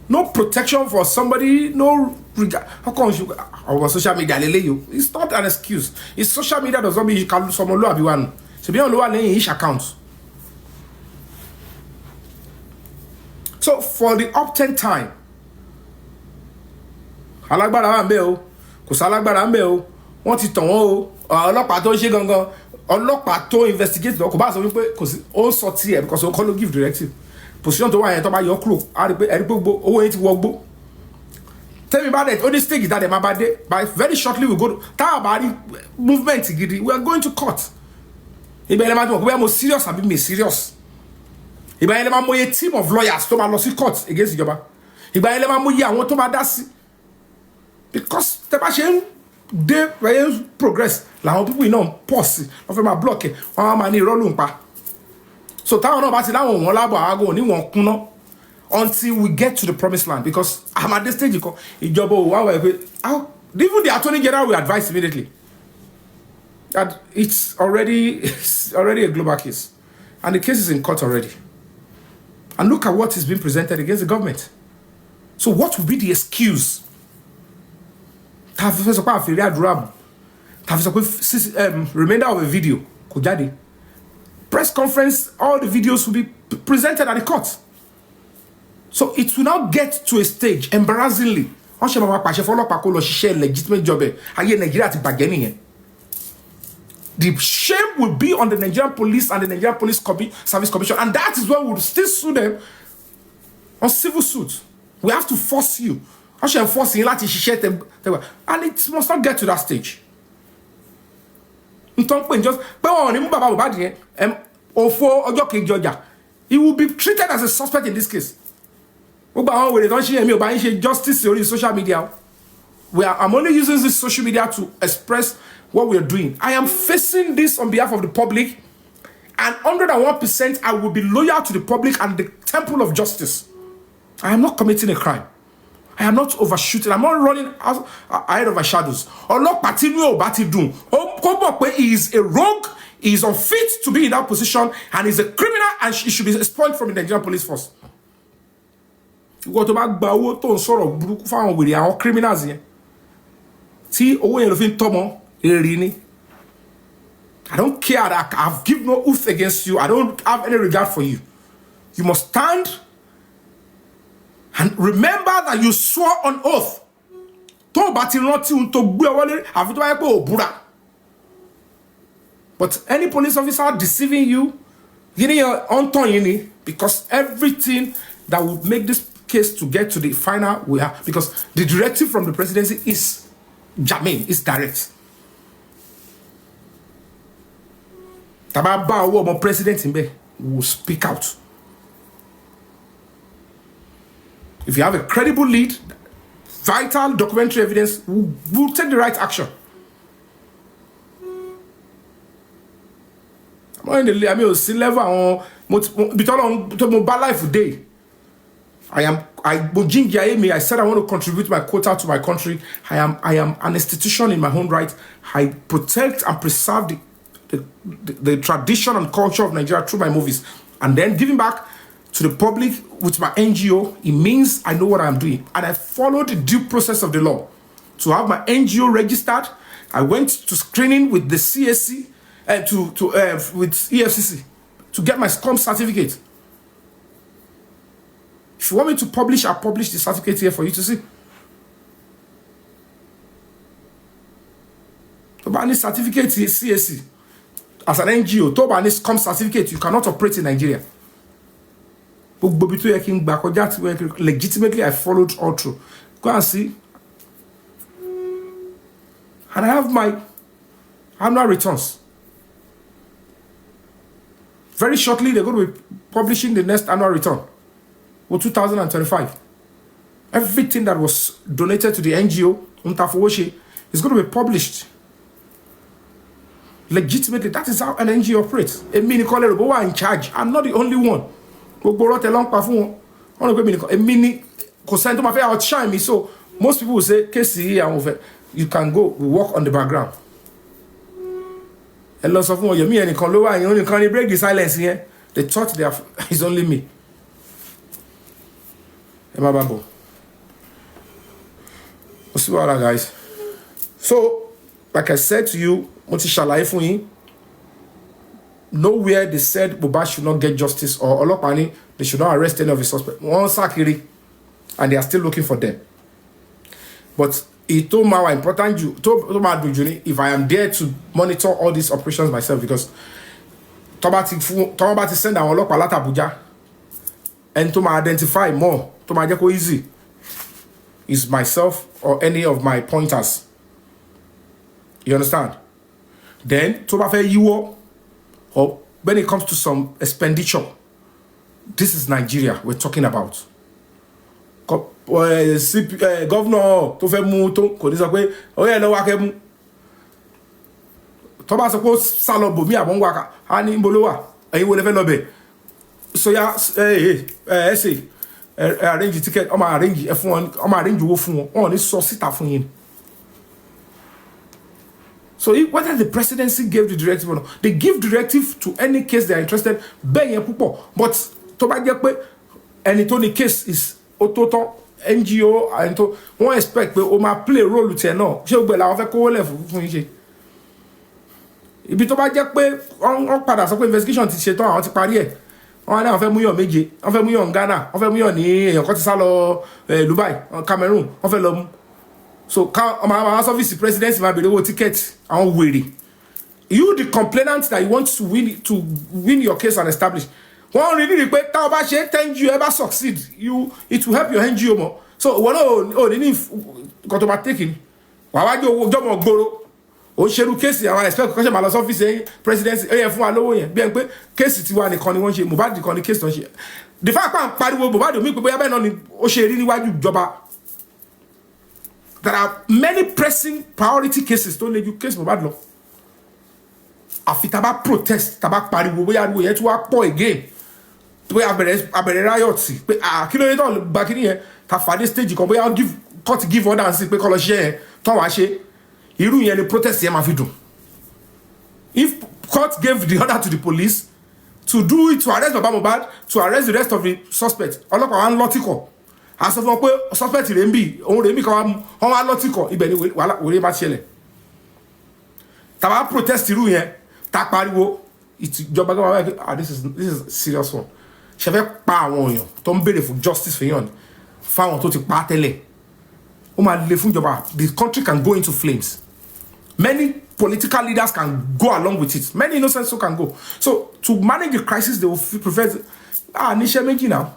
Speaker 1: no protection for somebody, no regard. How come you on social media? It's not an excuse. It's social media does not mean you can someone low one. So be on lower name each account. So for the upturn time, alágbára wà ńbẹ̀ o, kò sálágbára ńbẹ̀ o, wọ́n ti tàn wọ́n o, ọlọ́pàá tó ń ṣe gangan, ọlọ́pàá tó investigate lọ kò bá sọ wípé kò sí ó sọ tiẹ̀ because ó kọ́ ló give directive. Position tó wà yẹn tó bá yọ kúrò, á rí pé ẹ̀rí pé owó yẹn ti wọ gbó. Tell me about it. Only stage that my bad day, but very shortly we go to Tabari movement. We are going to court. If I am more serious, I be serious. If I am a team of lawyers to my lawsuit court against the government. If I am more, I want to my dasi because the machine they progress. Like people know pause of my block. Mani rolling pa. So town no bati na won labo ago ni won kuno. Until we get to the promised land, because I'm at this stage. Even the Attorney General will advise immediately that it's already a global case, and the case is in court already. And look at what is being presented against the government. So, what will be the excuse? Remainder of a video, press conference, all the videos will be presented at the court. So it will now get to a stage, embarrassingly. Legitimate job. The shame will be on the Nigerian police and the Nigerian Police Service Commission, and that is why we will still sue them on civil suit. We have to force you. And it must not get to that stage. He will be treated as a suspect in this case. Justice on social media. I'm only using this social media to express what we are doing. I am facing this on behalf of the public, and 101% I will be loyal to the public and the temple of justice. I am not committing a crime. I am not overshooting. I'm not running ahead of my shadows. He is a rogue. He is unfit to be in that position, and he's a criminal, and he should be expelled from the Nigerian police force. Go to back bawo to sọ̀rọ̀ burúkú fáwọn wèrè àwọn criminals yẹn tí owó yẹn ló fi ń tọ́mọ èrè ni. I don't care that I've given no oath against you. I don't have any regard for you. You must stand and remember that you swore on oath. Tó bá ti rántí ohun tó gbé wọlé àfi tó bá yẹ pé ò búra. But any police officer deceiving you, because everything that would make this case to get to the final we have, because the directive from the presidency is germane, is direct. Tababa president will speak out. If you have a credible lead, vital documentary evidence, we'll take the right action. I'm in the sea level on life day. I said I want to contribute my quota to my country. I am an institution in my own right. I protect and preserve the tradition and culture of Nigeria through my movies. And then giving back to the public with my NGO, it means I know what I'm doing. And I follow the due process of the law. To have my NGO registered, I went to screening with the CSC and with EFCC to get my SCOM certificate. If you want me to publish, I'll publish the certificate here for you to see. Any certificate CSC as an NGO, to any SCOM certificate, you cannot operate in Nigeria. Legitimately, I followed all through. Go and see. And I have my annual returns. Very shortly, they're going to be publishing the next annual return for 2025. Everything that was donated to the NGO, is going to be published. Legitimately, that is how an NGO operates. A mini color, but we're in charge. I'm not the only one. A mini outshine me. So most people will say, KCE, you can go, we work on the background. A lot of them, Yomi and Nikolowa, and you can break the silence here. They thought it's only me. We'll see what other guys. So, like I said to you, nowhere they said Buba should not get justice or Olopani, they should not arrest any of the suspects. One Sakiri, and they are still looking for them. But it told me how important if I am there to monitor all these operations myself, because Tomabati send our local Abuja and to identify more to my easy is myself or any of my pointers. You understand? Then to you or when it comes to some expenditure, this is Nigeria we're talking about. Governor to fẹ́ mú tó kò ní sọ pé ó yẹ lọ́wọ́ akẹ́mú tó bá sọ pé ó sá lọ bò mí àbọ̀ ń wákà á ní ibo ló wà ẹ̀yin wo lẹ fẹ́ lọ bẹ̀ so ya ṣe arrange ticket ọmọ arrange ẹ fún wọn ọmọ arrange owó fún wọn wọn ò ní sọ síta fún yín. So whether the presidency gave the directive or not, they give directive to any case they are interested bẹ́ẹ̀ yẹn púpọ̀, but tó bá jẹ́ pé ẹni tó ní case is òtótọ́ NGO and to wọ́n expect pé o máa play role tiẹ̀ náà ṣé o gbẹ̀ làwọn fẹ́ kówó lẹ̀ fún yín ṣe. Ibi tó bá jẹ́ pé wọ́n padà sọ pé investigation ti ṣe tán àwọn ti parí ẹ̀ wọ́n á ní àwọn fẹ́ mú yàn méje wọ́n fẹ́ mú yàn Ghana wọ́n fẹ́ mú yàn ní èèyàn kan ti sá lọ Dubai Cameroon wọ́n fẹ́ lọ mú so ọmọ àwọn service presidency máa bèrè owó ticket àwọn wèrè. You the complainant that you want to win your case and establish. One really pé tá o bá ṣe NGO ever succeed it will help your NGO more. So wọ́n náà ní nǹkan tó bá taking wàá wájú owó jọmọ gbòòrò ó ṣerú kéèsì àwọn expect kọ́ṣẹ́ máa lọ sọ́fíìsì ẹ̀yìn presidency ẹ̀yẹ fún wa lówó yẹn bí ẹni pé kéèsì tiwa nìkan ni wọ́n ṣe Mohbad nìkan ni kéèsì tó ń ṣe. The fact pé à ń pariwo Mohbad mi pé bóyá bẹ́ẹ̀ náà ni ó ṣe rí níwájú ìjọba. There are many pressing priority cases tó lè ju kéèsì Mohbad lọ. Àfi tá bá protest tá bá pariwo bóyá ariwo yẹn tí wàá pọ̀ again. Pé abẹ̀rẹ̀ riot sí pé kí ló dé tán gba kí nìyẹn ta fàdé stage kan bóyá court give order sí pé kọ́ lọ ṣe yẹn tán wàá ṣe irú yẹn ni protest yẹn máa fi dùn. If court gave the order to the police to do it to arrest Baba Mohbad to arrest the rest of the suspects ọlọ́pàá wa ń lọ́tìkọ̀ àsọ fún wọn pé suspect rẹ̀ ń bì òun rẹ̀ ń bì kan wọ́n wá lọ́tìkọ̀ ibẹ̀ ni wòlé bá ṣẹlẹ̀. Tàbá protest irú yẹn ta pariwo ìjọba gbọ́dọ̀ this is serious one. Ṣe fẹ́ pa àwọn èèyàn tó ń béèrè fún justice for yàn fáwọn tó ti pa tẹ́lẹ̀ ó máa le fún ìjọba. The country can go into flames. Many political leaders can go along with it. Many innocent souls can go. So to manage the crisis they will prefer níṣẹ́ méjì náà.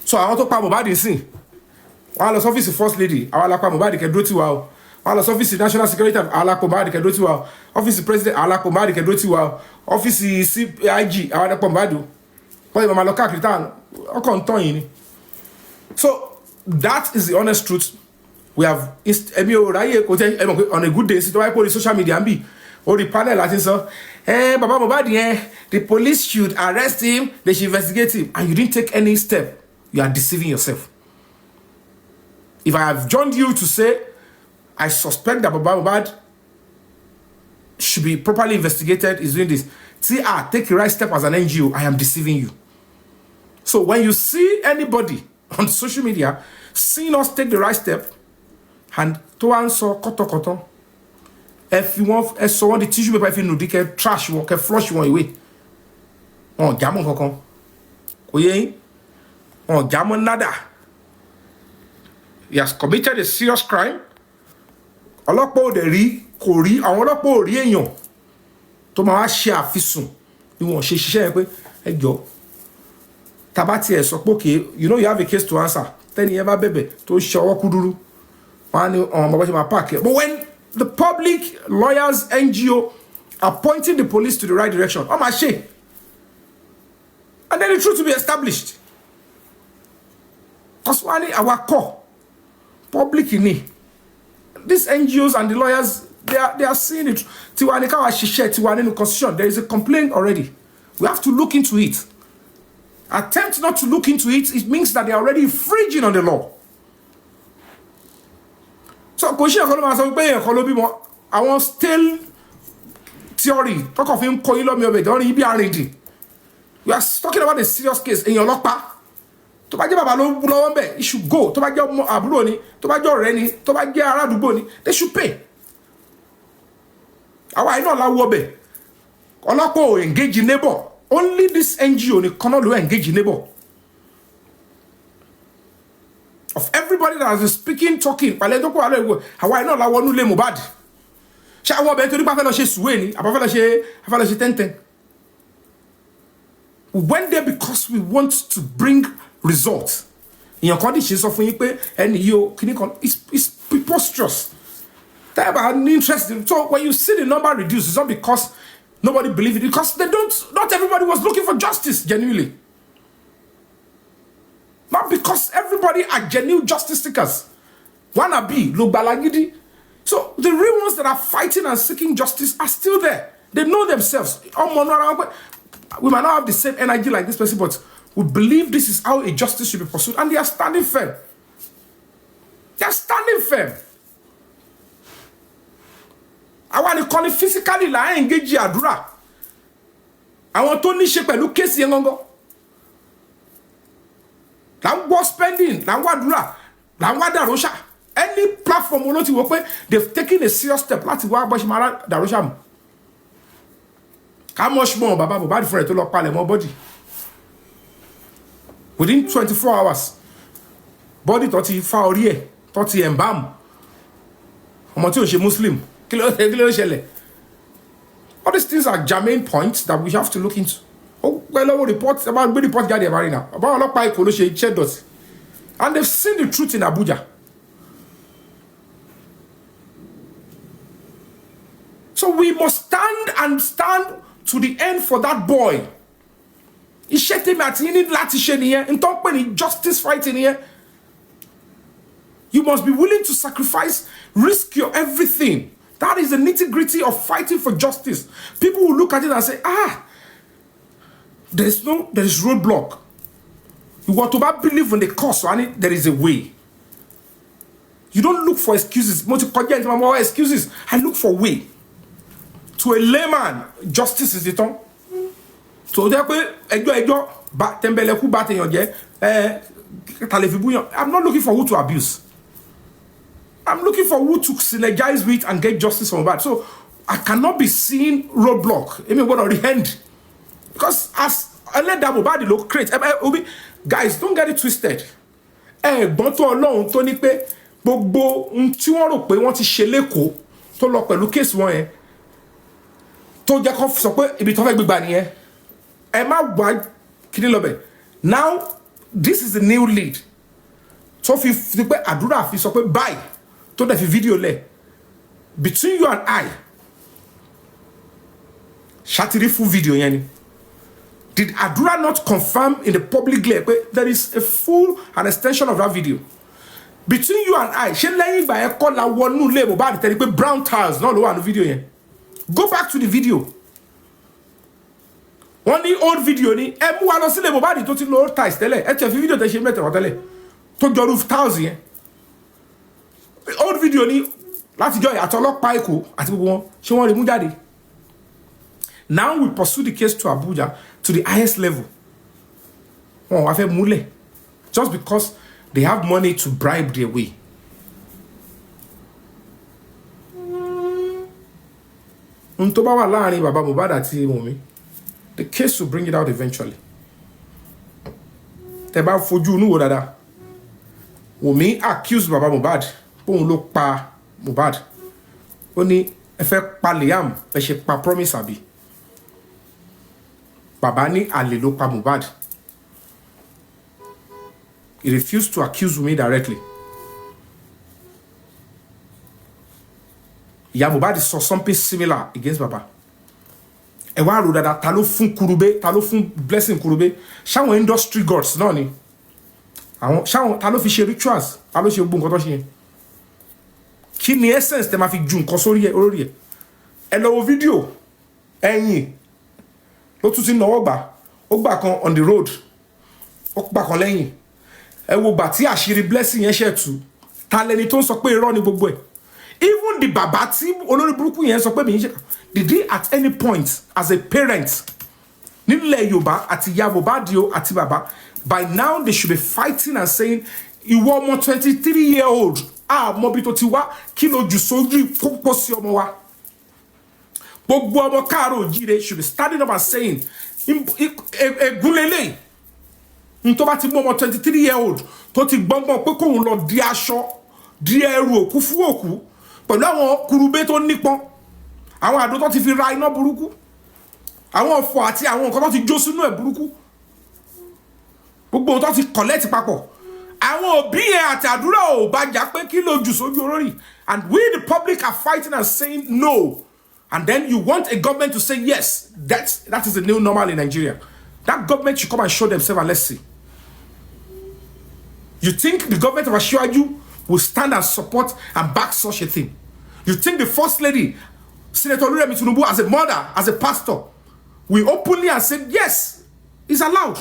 Speaker 1: So àwọn tó pa Mohbad sìn wọ́n á lọ sọ́fíìsì first lady àwọn alápá Mohbad kẹ́dúró tiwa o wọ́n á lọ sọ́fíìsì national security àwọn alápá Mohbad kẹ́dúró tiwa o ọ́fíìsì president àwọn alápá Mohbad kẹ́dúró tiwa o ọ́fíìsì CIG àwọn alápá Mohbad o. So that is the honest truth. We have on a good day social media or the panel Baba Mohbad the police should arrest him, they should investigate him, and you didn't take any step. You are deceiving yourself. If I have joined you to say I suspect that Baba Mohbad should be properly investigated, is doing this, take the right step as an NGO, I am deceiving you. So when you see anybody on social media seeing us take the right step and to answer koto, If you want, ẹ sọ wọ́n di tissue paper, if you know, they can trash wọn, can flush wọn away. On jamon kankan. Kò yé yín. On jamon nada. He has committed a serious crime. Ọlọ́pàá ò dẹ̀ rí, kò rí, àwọn ọlọ́pàá ò rí èèyàn tó máa wá ṣe àfisùn ni wọ́n ṣe ṣiṣẹ́ yẹn pé ẹ jọ tàbá tiẹ̀ sọ pé okay, you know you have a case to answer. Tẹ́ni yẹn bá bẹ̀bẹ̀ tó ṣe ọwọ́ kúdúrú. Wọ́n á ní ọmọ bàbá ṣe máa park it. But when the public lawyers NGO are pointing the police to the right direction, oh my shit. And then the truth will be established. Because our core public in it. These NGOs and the lawyers, they are seeing it. Tiwani constitution. There is a complaint already. We have to look into it. Attempt not to look into it, it means that they are already infringing on the law. So, I want still theory. Talk of him calling me over. Don't be already. We are talking about a serious case in your lockpa. To bá jẹ́ bàbá ló lọ́wọ́ ńbẹ̀, it should go. To bá jẹ́ ọmọ àbúrò ni, tó bá jẹ́ ọ̀rẹ́ ni, tó bá jẹ́ ará àdúgbò ni, they should pay. Àwa iná la wọ bẹ̀. Ọlọ́pàá ò engage neighbor. Only this NGO ni kan náà ló engage neighbor. Of everybody that has been speaking, talking, pàlẹ́ tó kó àlọ́ ìwò, àwa iná la wọnú ilé Mohbad. Ṣé àwọn ọbẹ̀ torí pé a fẹ́ lọ ṣe sùwé ni, àbá fẹ́ lọ ṣe tẹ́ntẹ́n. We went there because we want to bring results. In your conditions of and you it's preposterous. That have an interest in. So when you see the number reduced, it's not because nobody believes it, because not everybody was looking for justice genuinely. Not because everybody are genuine justice seekers. Wanna be Lugbalagidi. So the real ones that are fighting and seeking justice are still there. They know themselves. We might not have the same energy like this person, but we believe this is how a justice should be pursued, and they are standing firm. They are standing firm. I want to call it physically like engage àdúrà. I want to niche pẹ̀lú case yẹn gangan. La ń gbọ́ spending, la ń wá àdúrà, la ń wá dàróṣà. Any platform wo ló ti wò pé they've taken a serious step láti wá bọ́ ṣe máa dàróṣà mu. How much more Baba Mohbad for it to lock palẹ̀ mọ́ body? Within 24 hours, body tó ti fa orí ẹ̀, tó ti embalm. Ọmọ tí ò ṣe Muslim. Kí ló ṣẹlẹ̀? All these things are germane points that we have to look into. Oh, well, reports about good report jáde about now. About ọlọ́pàá Èkó ló ṣe iṣẹ́ dọ̀tí. And they've seen the truth in Abuja. So we must stand to the end for that boy. Iṣẹ́ tèmi àti yín ní láti ṣe nìyẹn. N tó ń pè ní justice fighting here. You must be willing to sacrifice, risk your everything. That is the nitty-gritty of fighting for justice. People will look at it and say, there is roadblock. You want to believe in the cause, and there is a way. You don't look for excuses. Excuses. I look for way. To a layman, justice is the tongue. So I'm not looking for who to abuse. I'm looking for who to synergize with and get justice from bad. So I cannot be seeing roadblock. I mean, what on the end? Because as I let that body look great. Guys, don't get it twisted. But to alone, Tony Pe, Bobo, Untuano Pe, want to sheleko, to lock a case one. To Jacob Sope, a bit of a big banny. Emma White, Kinilobe. Now, this is the new lead. So if you pay Adura, if you buy, to the video le. Between you and I, Shatiri full video yani. Did Adura not confirm in the public glare there is a full and extension of that video? Between you and I, she laying by a call la one new label bad tell you brown tiles, not the one video here. Go back to the video. One the old video ni emu wa lo si label bad to ti lo tiles tele. E che video te she mete wa tele. To jo roof tiles here. Old video ni láti jọ atolopa Èkó àti gbogbo wọn ṣé wọ́n rí mú jáde. Now we pursue the case to Abuja to the highest level. Wọ́n wá fẹ́ múlẹ̀ just because they have money to bribe their way. tó bá wà láàrin bàbá Mohbad àti Wunmi, the case will bring it out eventually. Tẹ́ bá fojú inú wò dáadáa, Wunmi accuse bàbá Mohbad òun ló pa Mohbad. Ó ní ẹ fẹ́ pa Liam, ẹ ṣe pa Promise àbí. Bàbá ní àlè ló pa Mohbad. He refused to accuse Wunmi directly. Ìyá Mohbad saw something similar against Baba. Ẹ wá rò dáadáa, ta ló fún Kurube, ta ló fún Blessing Kurube, ṣáwọn industry gods náà ni. Àwọn ṣáwọn ta ló fi ṣe rituals, ta ló ṣe gbogbo nǹkan tó ṣe yẹn. Kí ni essence tẹ́ máa fi ju nǹkan sórí ẹ olórí ẹ. Ẹ lọ wo fídíò ẹ̀yìn ló tún ti náwó gbà, ó gbà kan on the road, ó gbà kan lẹ́yìn. Ẹ wo gbà tí àṣírí Blessing yẹn ṣe tú, ta lẹni tó ń sọ pé irọ́ ni gbogbo ẹ̀. Even the baba tí olórí burúkú yẹn sọ pé mi ń ṣe, did he at any point as a parent nílẹ̀ Yorùbá àti ìyá Mohbad o àti bàbá, by now they should be fighting and saying ìwọ ọmọ 23-year-old mọ bí tó ti wá kí ló jù sójú kókó sí ọmọ wa. Gbogbo ọmọ káàárọ̀ oòjíire should be standing up and saying egúnlélẹ̀ n tó bá ti mú ọmọ 23-year-old tó ti gbọ́ngbọ́n pé kóun lọ di aṣọ di ẹrù òkú fún òkú pẹ̀lú àwọn Kurube tó nípọn, àwọn àdó tó ti fi ra iná burúkú, àwọn ọ̀fọ̀ àti àwọn nǹkan tó ti jó sínú ẹ̀ burúkú, gbogbo tó ti collect papọ̀. Àwọn òbí ẹ̀ àti àdúrà ò bá jà pé kí ló jù sójú olórí, and we the public are fighting and saying no, and then you want a government to say yes, that is the new normal in Nigeria. That government should come and show themselves and let's see. You think the government of Asiwaju will stand and support and back such a thing? You think the First Lady, Senator Oluremi Tinubu, as a mother, as a pastor, will openly and say, yes, it's allowed.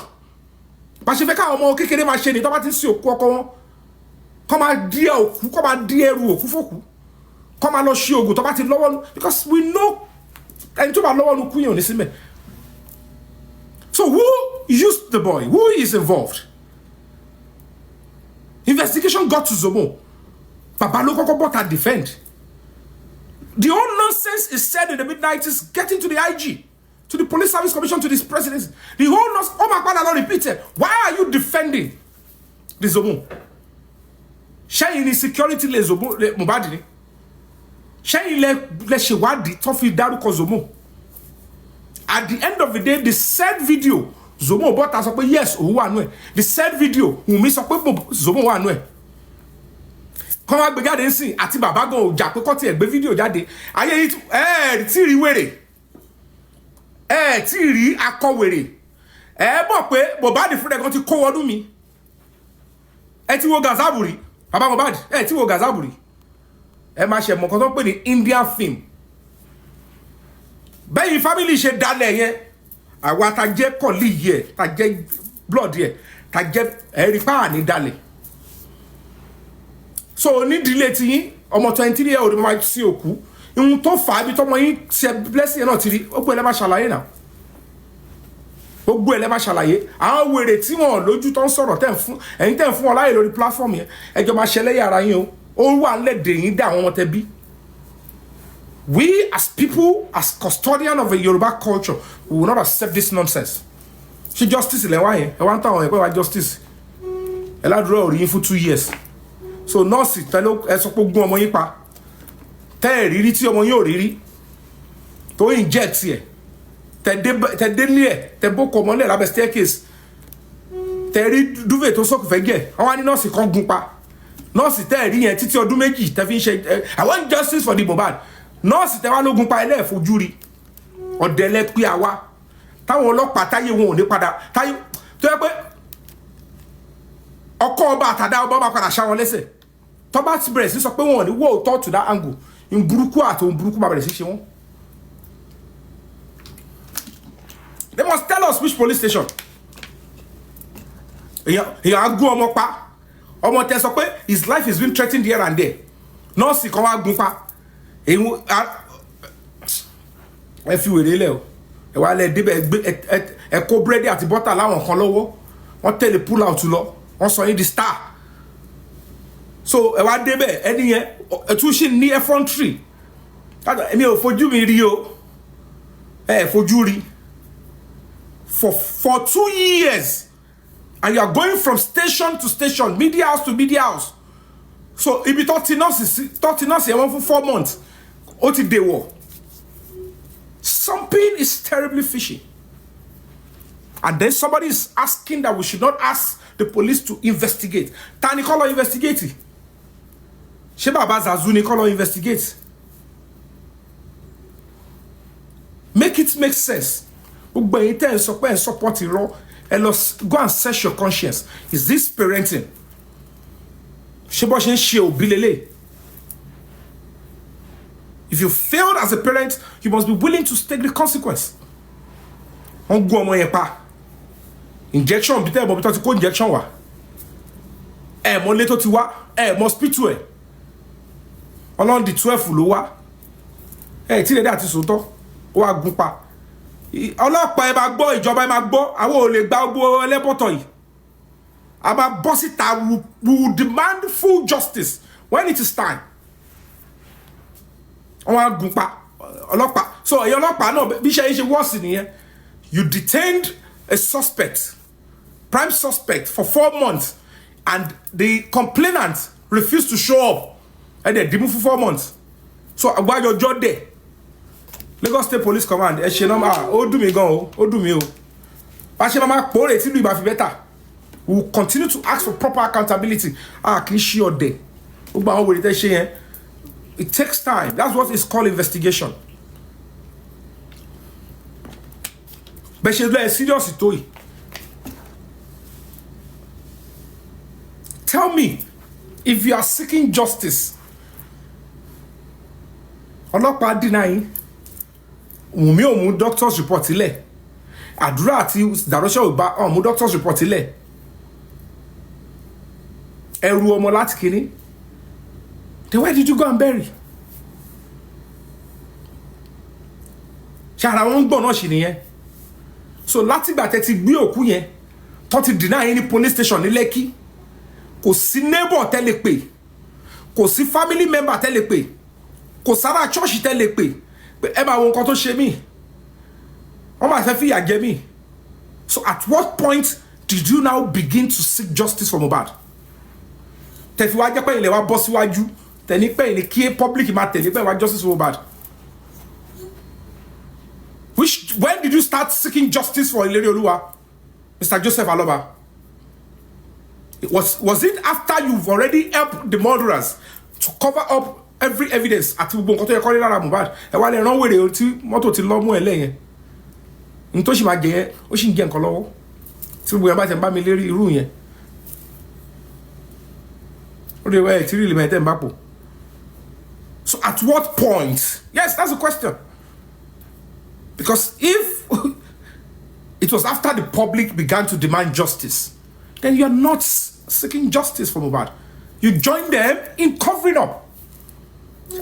Speaker 1: But she feka omo kekere ma se ni tó bá ti si òkú ọkọ wọn, kó máa di òkú, kó máa di ẹrù òkú fókú, kó máa lọ ṣe ògùn tó bá ti lọ́wọ́, because we know ẹni tó bá lọ́wọ́ nu kú yẹn ò ní síbẹ̀. So who used the boy? Who is involved? Investigation got to Zomo. Baba lo kọ́kọ́ bọ́ta defend. The whole nonsense is said in the mid-90s, getting to the IG, to the Police Service Commission, to this presidency. The whole nonsense, oh my God, I don't repeat it. Why are you defending the Zomo? Ṣẹ́yìn ni security le Zomo le Mohbad ni. Ṣẹ́yìn le ṣèwádìí tó fi dárúkọ Zomo. At the end of the day, the said video, Zomo bọ́ta sọ pé yes, òun wà nú ẹ̀. The said video, Wunmi sọ pé Zomo wà nú ẹ̀. Kọ́ wá gbé jáde ńsìn àti bàbá gan ò jà pé kọ́ tiẹ̀ gbé fídíò jáde. Ayé yìí tí rí wèrè. Tí rí akọ̀wèrè. Mọ̀ pé Mohbad fúnra kan ti kó wọnú mi. Ti wo Gazaburi. Bàbá Mohbad, ti wo Gazaburi. Máa ṣe mọ̀ kan tó ń pè ní Indian film. Bẹ́yìn family ṣe dalẹ̀ yẹn. Àwa ta jẹ́ colleague yẹ, ta jẹ́ blood yẹ, ta jẹ́ ẹ̀rí páà ní dalẹ̀. So ní delay ti yín ọmọ 23-year-old máa sí òkú ihun tó fà á bí tọmọ yín ṣe Blessing náà ti rí ó pé ẹ má ṣàlàyé náà gbogbo ẹ má ṣàlàyé àwọn wèrè tí wọn lójú tó ń sọ̀rọ̀ tẹ́ ń fún wọn láyè lórí platform yẹn ẹjọ́ máa ṣẹlẹ́yà ara yín o ó wà lẹ́dẹ̀ yín dá àwọn ọmọ tẹ́ bí. We as people, as custodian of a Yoruba culture, we will not accept this nonsense. Ṣé justice ilẹ̀ wá yẹn ẹ wá ń tàwọn ẹ̀pẹ́ wá justice ẹ ládùúrà òrí yín fún 2 years. So nọ́ọ̀sì tẹ́lẹ̀ ẹ sọ pé gún ọmọ yín pa tẹ́ ẹ̀ rírí tí ọmọ yín ò rírí tó inject ẹ̀ tẹ́ délé ẹ̀ tẹ́ bókọ ọmọlẹ̀ lábẹ́ staircase tẹ́ rí duvet tó sọ̀kù fẹ́ gẹ̀ àwọn ní nọ́ọ̀sì kan gún pa nọ́ọ̀sì tẹ́ ẹ̀ rí yẹn títí ọdún méjì tẹ́ fi ń ṣe I want justice for the Mohbad nọ́ọ̀sì tẹ́ wá lógun pa ẹlẹ́ẹ̀fojú rí ọ̀dẹ̀lẹ̀ pé àwa táwọn ọlọ́pàá táyé wọn ò ní padà táyé tó yẹ pé ọkọ ọba àtàdá ọba máa padà ṣá wọn lẹ́sẹ̀ tó bá ti bẹ̀rẹ̀ sí sọ pé wọn ò ní wọ́ òótọ́ to that angle in burúkú àti ohun burúkú máa bẹ̀rẹ̀ sí ṣe wọn. They must tell us which police station. Èèyàn á gún ọmọ pa ọmọ tẹ sọ pé his life is being threatened here and there nọ́ọ̀sì kan wá gún pa ẹ fi wèrè lẹ o ẹ wá lẹ débẹ̀ ẹ kó búrẹ́dì àti bọ́tà láwọn kan lọ́wọ́ wọ́n tẹ̀lé pull out lọ wọ́n sọ yín di star so ẹ wá débẹ̀ ẹni yẹn ẹ tún ṣì ní effrontery èmi ò fojú mi rí o fojú rí for 2 years, and you are going from station to station, media house to media house. So if you 30 nurses, you want for 4 months, what did they war? Something is terribly fishy. And then somebody is asking that we should not ask the police to investigate. Tani kolo investigate. She baba Zazuni kolo investigate. Make it make sense. Go and support it. Go and search your conscience. Is this parenting? If you failed as a parent, you must be willing to take the consequence. Injection, injection wa. Mo leto ti wa, mo hospital Ọlọ́run di 12 ló wá. Tí lè dá ti sòótọ́, ó wá gún pa. Ọlọ́pàá ẹ máa gbọ́, ìjọba ẹ máa gbọ́, àwọn ò lè gba gbogbo ẹlẹ́bọ̀tọ̀ yìí. A máa bọ́ síta, we will demand full justice when it is time. Wọ́n wá gún pa ọlọ́pàá. So ẹ̀yin ọlọ́pàá náà bí ṣe worse nìyẹn. You detained a suspect, prime suspect, for 4 months, and the complainant refused to show up. And they didn't for 4 months. So while your job there, Lagos State Police Command, do me go, do me. We will continue to ask for proper accountability. It takes time. That's what is called investigation. But she's very serious. Tell me, if you are seeking justice, ọlọ́pàá deny Wùmí ò mú doctor's report ilẹ̀, àdúrà àti dàrọ́ṣẹ́ ò bá mú doctor's report ilẹ̀, ẹrù ọmọ láti kiri, then where did you go and bury? ṣe ara wọn ń gbọ̀n náà ṣì nìyẹn. So látìgbà tẹ́ ti gbé òkú yẹn tó ti deny ní police station ní Lẹ́kì, kò sí neighbor tẹ́lẹ̀ pé, kò sí family member tẹ́lẹ̀ pé, kò sára church tẹ́lẹ̀ pé ẹ bá wo nǹkan tó ṣe mí, wọ́n máa fẹ́ fìyà jẹ mí. So at what point did you now begin to seek justice for Mohbad? Tẹ̀fi wá jẹ́ pé ilẹ̀ wa bọ́ síwájú, tẹ̀ní pé ìní kí public máa tẹ̀lé pé wá justice for Mohbad. When did you start seeking justice for Ìlérí Olúwa, Mr. Joseph Aloba? Was it after you've already helped the murderers to cover up every evidence àti gbogbo nǹkan tó yẹ kó rí lára Mohbad? Ẹ wá lè rán wèrè tí mọ́tò ti lọ mú ẹ lẹ́yìn. Ní tó sì máa jẹ yẹn, ó sì ń jẹ nǹkan lọ́wọ́. Tí gbogbo yẹn bá ti ń bá mi lérí irú yẹn. Ó lè wá ẹ̀ tí rí ìlú mẹ́tẹ́ ń bá pò. So at what point? Yes, that's the question. Because if it was after the public began to demand justice, then you're not seeking justice for Mohbad. You join them in covering up.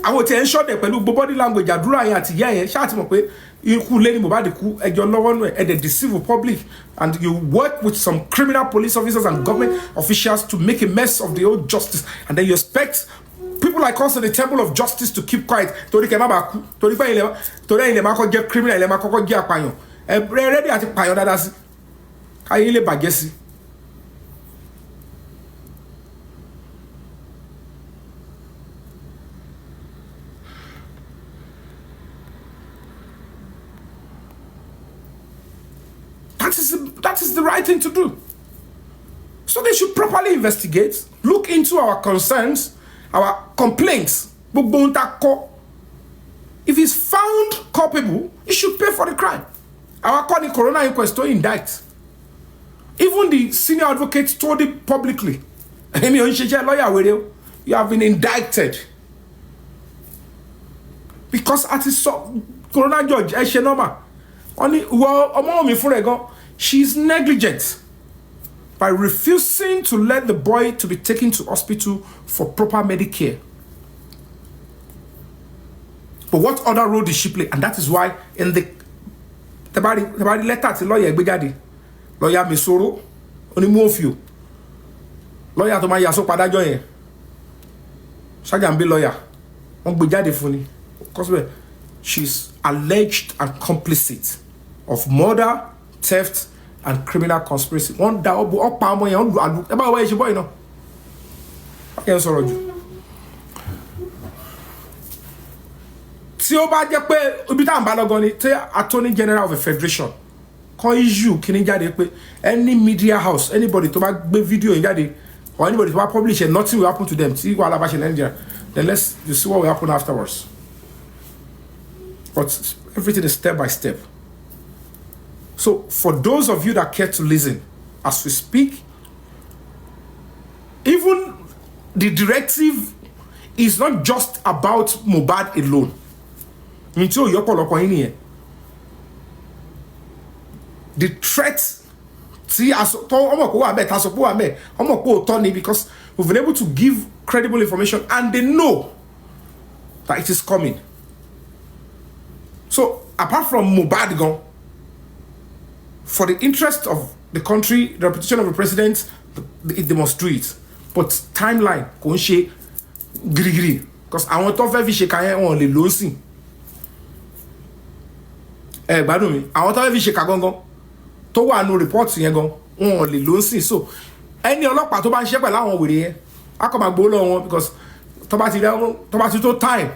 Speaker 1: I will ensure that pẹ̀lú body language àdúrà yẹn àti ìyá yẹn ṣáà ti mọ̀ pé ikú lé ní Mohbad kú ẹjọ́ lọ́wọ́ nù and they deceive the public, and you work with some criminal police officers and government officials to make a mess of the old justice, and then you expect people like us in the temple of justice to keep quiet. Torí kẹ́ má bàa kú, torí pé ilẹ̀ máa kọ́ jẹ́ criminal, ilẹ̀ máa kọ́kọ́ jẹ́ apààyàn. Ready àti pààyàn dáadáa sí. Káyé ilé bàjẹ́ sí. That is the right thing to do. So they should properly investigate, look into our concerns, our complaints. If he's found culpable, he should pay for the crime. Our coroner inquest to indict. Even the senior advocate told it publicly. You have been indicted. Because at his coroner judge, she's negligent by refusing to let the boy to be taken to hospital for proper medical care. But what other role did she play? And that is why in the letter to lawyer Gbegade, lawyer Mesoro, Onimofio, lawyer to my yaso padajo yen, Sagambe lawyer, on Gbegade funi, cause she's alleged and complicit of murder, theft, and criminal conspiracy. One da obo opa mo yen adu e ba wa se boy no. Ken sọ̀rọ̀ jù. Tí ó bá jẹ́ pé ibi tá ń bá lọ gan ni tí Attorney General of a Federation kan issue kíní jáde pé any media house, anybody tó bá gbé video yẹn jáde, or anybody tó bá publish it, nothing will happen to them. Tí wàhálà bá ṣe Nigeria, then you see what will happen afterwards. But everything is step by step. So for those of you that care to listen, as we speak, even the directive is not just about Mohbad alone. The threat, because we've been able to give credible information and they know that it is coming. So apart from Mohbad gone, for the interest of the country, the reputation of the president, they must do it. But timeline, konche giri, because I want to have shake on the losing. Gbádùn mi, àwọn tó fẹ́ fi ṣe kàgọ́ngọ́ tó wà nù report yẹn gan wọn lè lóńsìn. So ẹni ọlọ́pàá tó bá ń ṣe pẹ̀lú àwọn wèrè yẹn á kọ́ máa gbowó lọ́wọ́ wọn, because tó bá ti tó time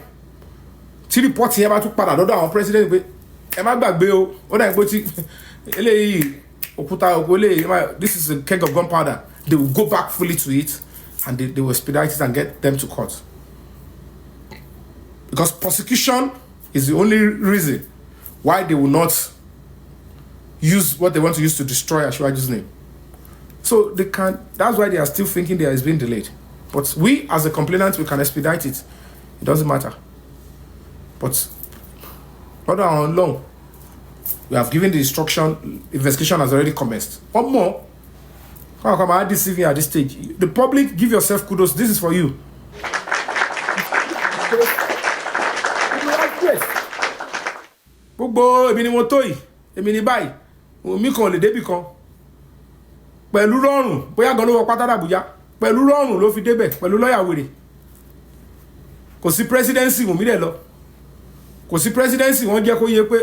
Speaker 1: tí report yẹn bá tún padà lọ́dọ̀ àwọn president pé ẹ má gbàgbé o, ó dà pé tí eléyìí òkúta òkú eléyìí, this is a keg of gunpowder, they will go back fully to it and they will expedite it and get them to court. Because prosecution is the only reason why they will not use what they want to use to destroy Ashwaju's name. So they can, that's why they are still thinking there is being delayed. But we, as a complainant, we can expedite it. It doesn't matter. But not on long. We have given the instruction, investigation has already commenced. One more. Come on, deceiving at this stage. The public, give yourself kudos. This is for you. Gbogbo èmi ni mo tó yìí, èmi ni báyìí, mi kan lè débì kan. Pẹ̀lú rọrùn, bóyá gan ló wọ pátá d'Abuja, pẹ̀lú rọrùn ló fi débẹ̀, pẹ̀lú lọ́yà wèrè. Kò sí presidency Wùmí dẹ̀ lọ. Kò sí presidency wọ́n jẹ́ kó yé pé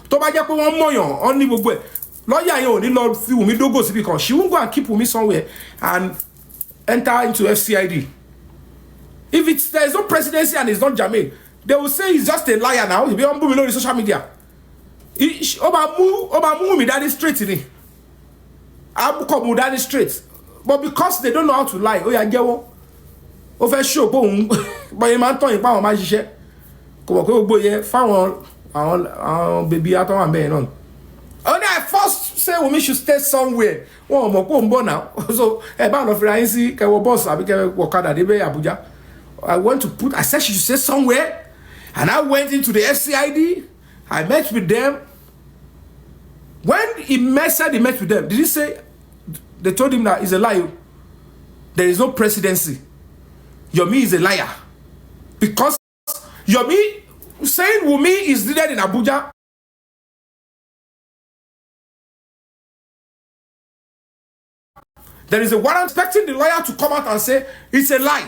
Speaker 1: tó bá jẹ́ pé wọ́n mọ̀yàn, wọ́n ní gbogbo ẹ̀. Lọ́yà yẹn ò ní lọ fi Wùmí dógò síbì kan. She won't go and keep Wùmí somewhere and enter into FCID. If there is no presidency and it's not Jermaine, they will say he's just a liar now. He'll be on below the social media. Oba move me daddy straight in it. I'll come with daddy straight. But because they don't know how to lie, oh yeah, get one. Over show, boom. But you man turn power my share. Come on, go yeah. Found baby out on man on. Only I first say we should stay somewhere. Oh, mo go on now. So a band of Rainsi, can boss, I became Wakada, de be Abuja. I said she should stay somewhere. And I went into the FCID. I met with them. When he said he met with them, did he say they told him that he's a liar? There is no presidency. Yomi is a liar. Because Yomi saying Wumi is needed in Abuja. There is a warrant expecting the lawyer to come out and say it's a lie.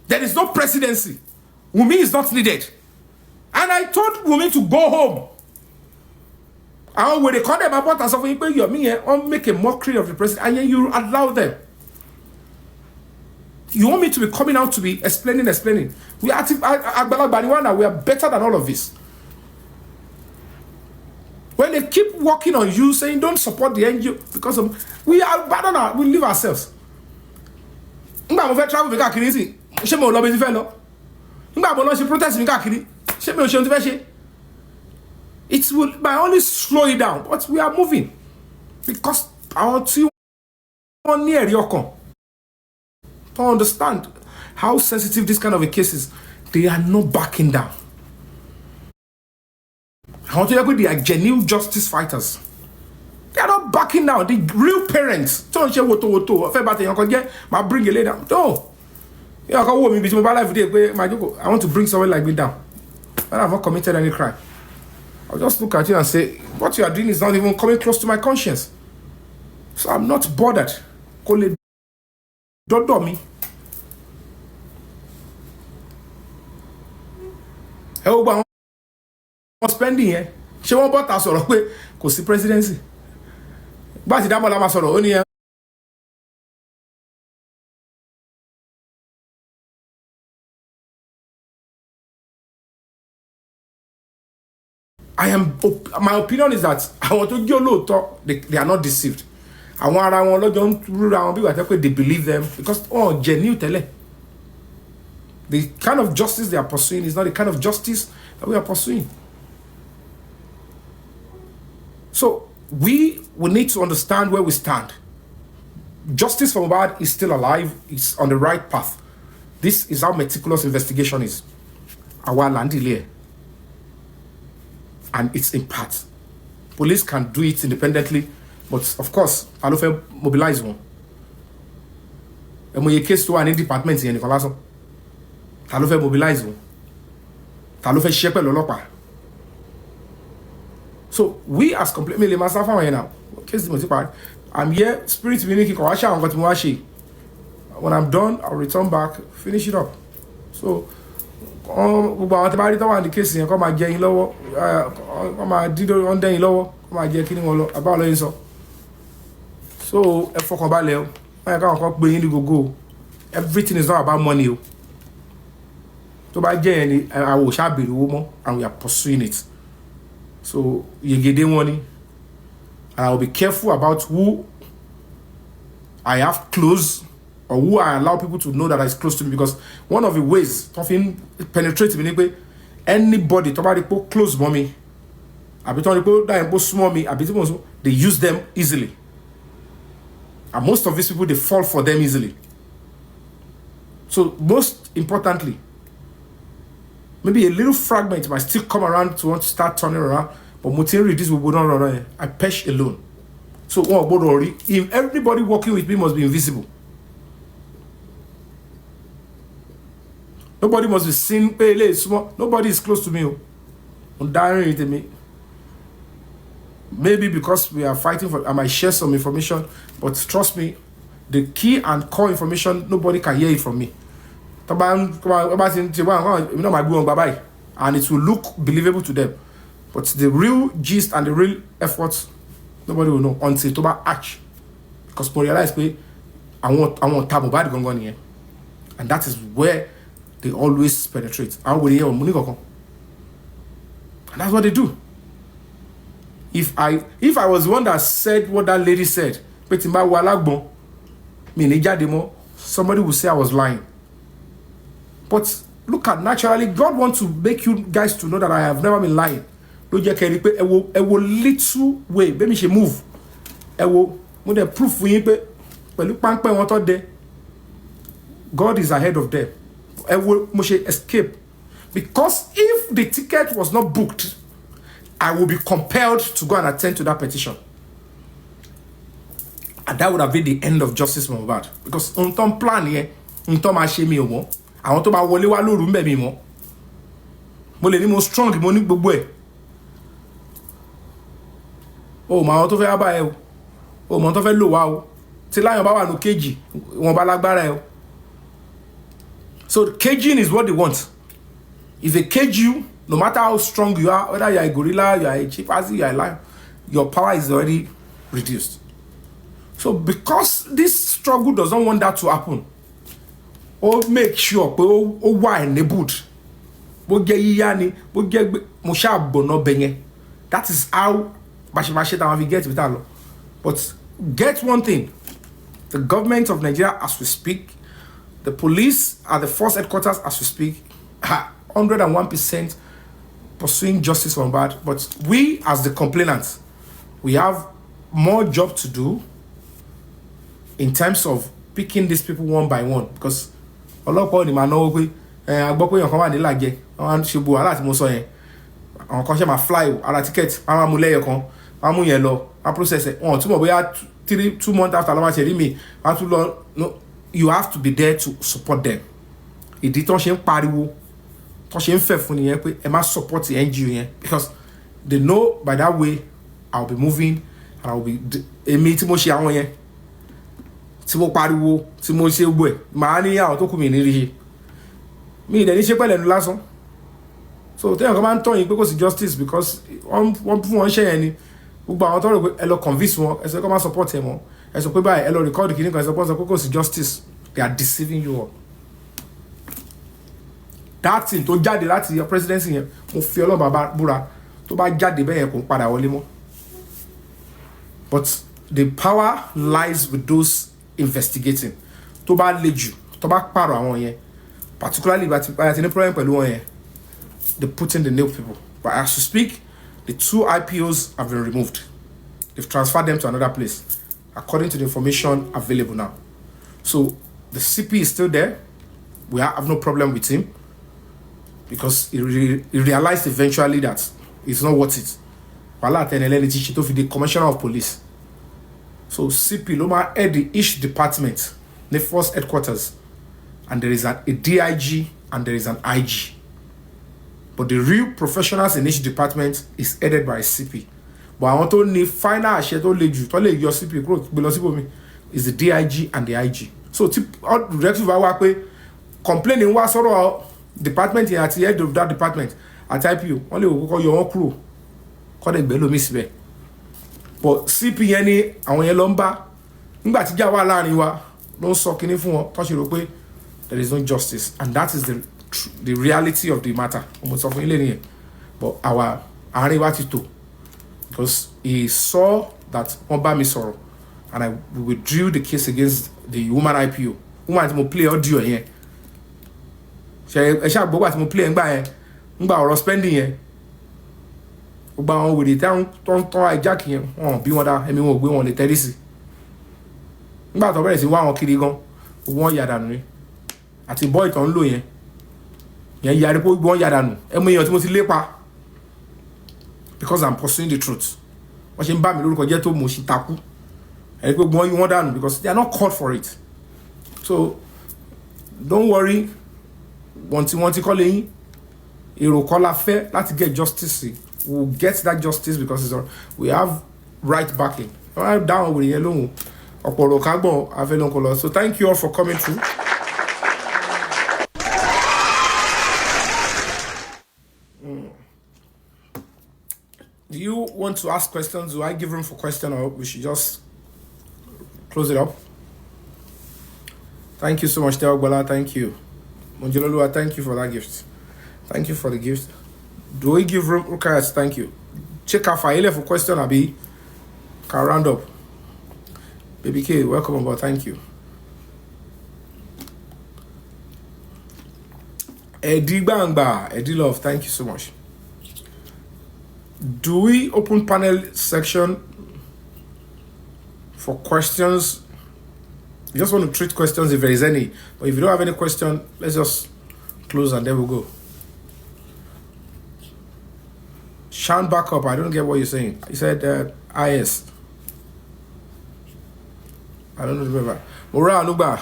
Speaker 1: There is no presidency. Wumi is not needed. And I told Wumi to go home. And when they call them about and something, you make a mockery of the president, and then you allow them. You want me to be coming out to be explaining. We are better than all of this. When they keep working on you, saying don't support the NGO because we are bad, we live ourselves. It will might only slow it down, but we are moving because our team near Yoko to understand how sensitive this kind of a case is. They are not backing down. I want to say they are genuine justice fighters. They are not backing down. The real parents. Don't say what I bring a lady down. No. I want to bring someone like me down. I have not committed any crime. I'll just look at you and say, what you are doing is not even coming close to my conscience. So I'm not bothered. Don't do me. ẹ ó gba àwọn spending yẹn ṣé wọ́n bọ́ta sọ̀rọ̀ pé kò sí presidency gbá ti Dámọ́lá máa sọ̀rọ̀ ó ní ẹ. My opinion is that àwọn tó jẹ́ olóòótọ́ they are not deceived. Àwọn ara wọn lọ́jọ́ ń rúra wọn bí wà tẹ́ pé they believe them because wọ́n genuine tẹ́lẹ̀. The kind of justice they are pursuing is not the kind of justice that we are pursuing. So we need to understand where we stand. Justice for Mohbad is still alive. It's on the right path. This is how meticulous investigation is. Our land delay. And it's in part. Police can do it independently, but of course, I don't mobilize one. And when you case to any department in the I don't mobilize one. I don't shape lolopa. So we as completely master family now. Case the part. I'm here, spirit meaning when I'm done, I'll return back, finish it up. So gbogbo àwọn tí bá rí tó wà ní kéèsì yẹn kó máa jẹ yín lọ́wọ́ kó máa dídó wọn dẹ́yìn lọ́wọ́ kó máa jẹ kíní wọn lọ àbáwọ̀ lọ́yìn sọ. So ẹ fọkàn balẹ̀ o wọ́n yẹ káwọn kan gbé yín ní gbogbo everything is not about money o. tó bá jẹ́ yẹn ni àwọn òṣà béèrè owó mọ́ and we are pursuing it. So yegede wọn ni and I will be careful about who I have close or who I allow people to know that is close to me, because one of the ways to penetrate me, anybody to buy close mommy, small me, they use them easily. And most of these people, they fall for them easily. So most importantly, maybe a little fragment might still come around to want to start turning around, but materially this will not run. I perish alone. So if everybody working with me must be invisible. Nobody must be seen. Nobody is close to me. With me. Maybe because we are fighting for, I might share some information, but trust me, the key and core information, nobody can hear it from me. And it will look believable to them. But the real gist and the real efforts, nobody will know until Toba act. Because we realize I want Tabo bad going here. And that is where they always penetrate. And that's what they do. If I was the one that said what that lady said, somebody would say I was lying. But look at, naturally, God wants to make you guys to know that I have never been lying. A little way, baby, she move. When proof God is ahead of them. Escape. Because if the ticket was not booked, I will be compelled to go and attend to that petition. And that would have been the end of justice for Mohbad. Because on ton plan here, on ton marché mi omo, I want to ba wọlé wá lóru nbe mi mo. Mo lè ní mo strong mo ní gbogbo ẹ̀. O ma àwọn tó fẹ́ aba ẹ o. O mo tó fẹ́ lò wá o. Tí lion bá wà no cage, wọ́n bá lágbára ẹ o. So caging is what they want. If they cage you, no matter how strong you are, whether you are a gorilla, you are a chimpanzee, you are a lion, your power is already reduced. So because this struggle doesn't want that to happen, or make sure why enabled, that is how we get with that. But get one thing, the government of Nigeria as we speak, the police at the force headquarters as we speak, 101% pursuing justice for Mohbad. But we as the complainants, we have more job to do in terms of picking these people one by one, because a lot of people know fly ticket, process it. 2 months after no, you have to be there to support them. Support the NGO because they know by that way I'll be moving and I'll be a meeting mo ṣe àwọn yẹn tí mo pariwo tí mo ṣe gbọ́ ẹ màá ní àwọn tó kù mí ní rí mi dẹ̀ ní ṣe pẹ̀lẹ́ nu lásán So téèyàn kan máa ń tọ́ yín pé kò sí justice because wọ́n fún wọn ṣẹ́ yẹn ni gbogbo àwọn tó rò pé ẹ lọ convince wọn ẹ sọ pé kọ́ máa support ẹ mọ́ ẹ sọ pé báyìí ẹ lọ record kìíní kan ẹ sọ pé kò sí justice. They are deceiving you all. That thing tó jáde láti your presidency yẹn mo fi Ọlọ́run bàbá búra tó bá jáde bẹ́ẹ̀ yẹn kò ń padà wọlé mọ́. But the power lies with those investigating. Tó bá le jù tó bá pààrọ̀ àwọn yẹn particularly bá ti ní problem pẹ̀lú wọn yẹn they put in the new people. But as we speak, the 2 IPOs have been removed. They've transferred them to another place according to the information available now. So the CP is still there. We have no problem with him because he realized eventually that it's not worth it. The commissioner of police. So CP Loma head each department, the first headquarters, and there is a DIG and there is an IG. But the real professionals in each department is headed by a CP. But I want to need final share to lead you to let your CP below is the DIG and the IG. So all directive I work with complaining what sort of department at the head of that department at IPO only will call your own crew. Call it below miss be. But CP any àwọn yẹn ló ń bá nígbà tí jà wà láàrin wa ló ń sọ kíní fún wọn tó ṣe rò pé there is no justice, and that is the reality of the matter. Almost of ilé but our àárín wa ti tò because he saw that wọ́n bá mi sọ̀rọ̀ and I withdrew the case against the woman IPO. Woman tí mo play audio yẹn ṣe ẹ ṣáà gbọ́ tí mo play ńgbà yẹn ńgbà ọ̀rọ̀ spending yẹn gbogbo àwọn wèrè tó ń tọ́ hijack yẹn wọn bí wọn dá ẹ̀mí wọn ò gbé wọn lè tẹ́lẹ̀ sí nígbà tó bẹ̀rẹ̀ sí wá wọn kiri gan wọn yà dànù ni àti boy tó ń lò yẹn yarí pé wọn yà dànù ẹ̀mú èèyàn tí mo ti lépa because I'm pursuing the truth. Wọ́n ṣe ń bá mi lórúkọ jẹ́ tó mo ṣì takú ẹ̀rí pé wọ́n yí wọ́n dànù because they are not called for it. So don't worry wọ́n ti kọ́ lẹ́yìn èrò kọ́ la fẹ́ láti get justice. We will get that justice because we have right backing. I'm down with it alone. So thank you all for coming through. Do you want to ask questions? Do I give room for question or we should just close it up? Thank you so much, Teogbala. Thank you. Monjololua, thank you for that gift. Thank you for the gift. Do we give room? Okay, thank you. Check out file for question, Abi. Can round up. Baby K, welcome aboard. Thank you. Eddie Bangba, Eddie Love, thank you so much. Do we open panel section for questions? We just want to treat questions if there is any. But if you don't have any question, let's just close and then we'll go. Sean back up. I don't get what you're saying. You said IS. I don't remember. Mura Anuba.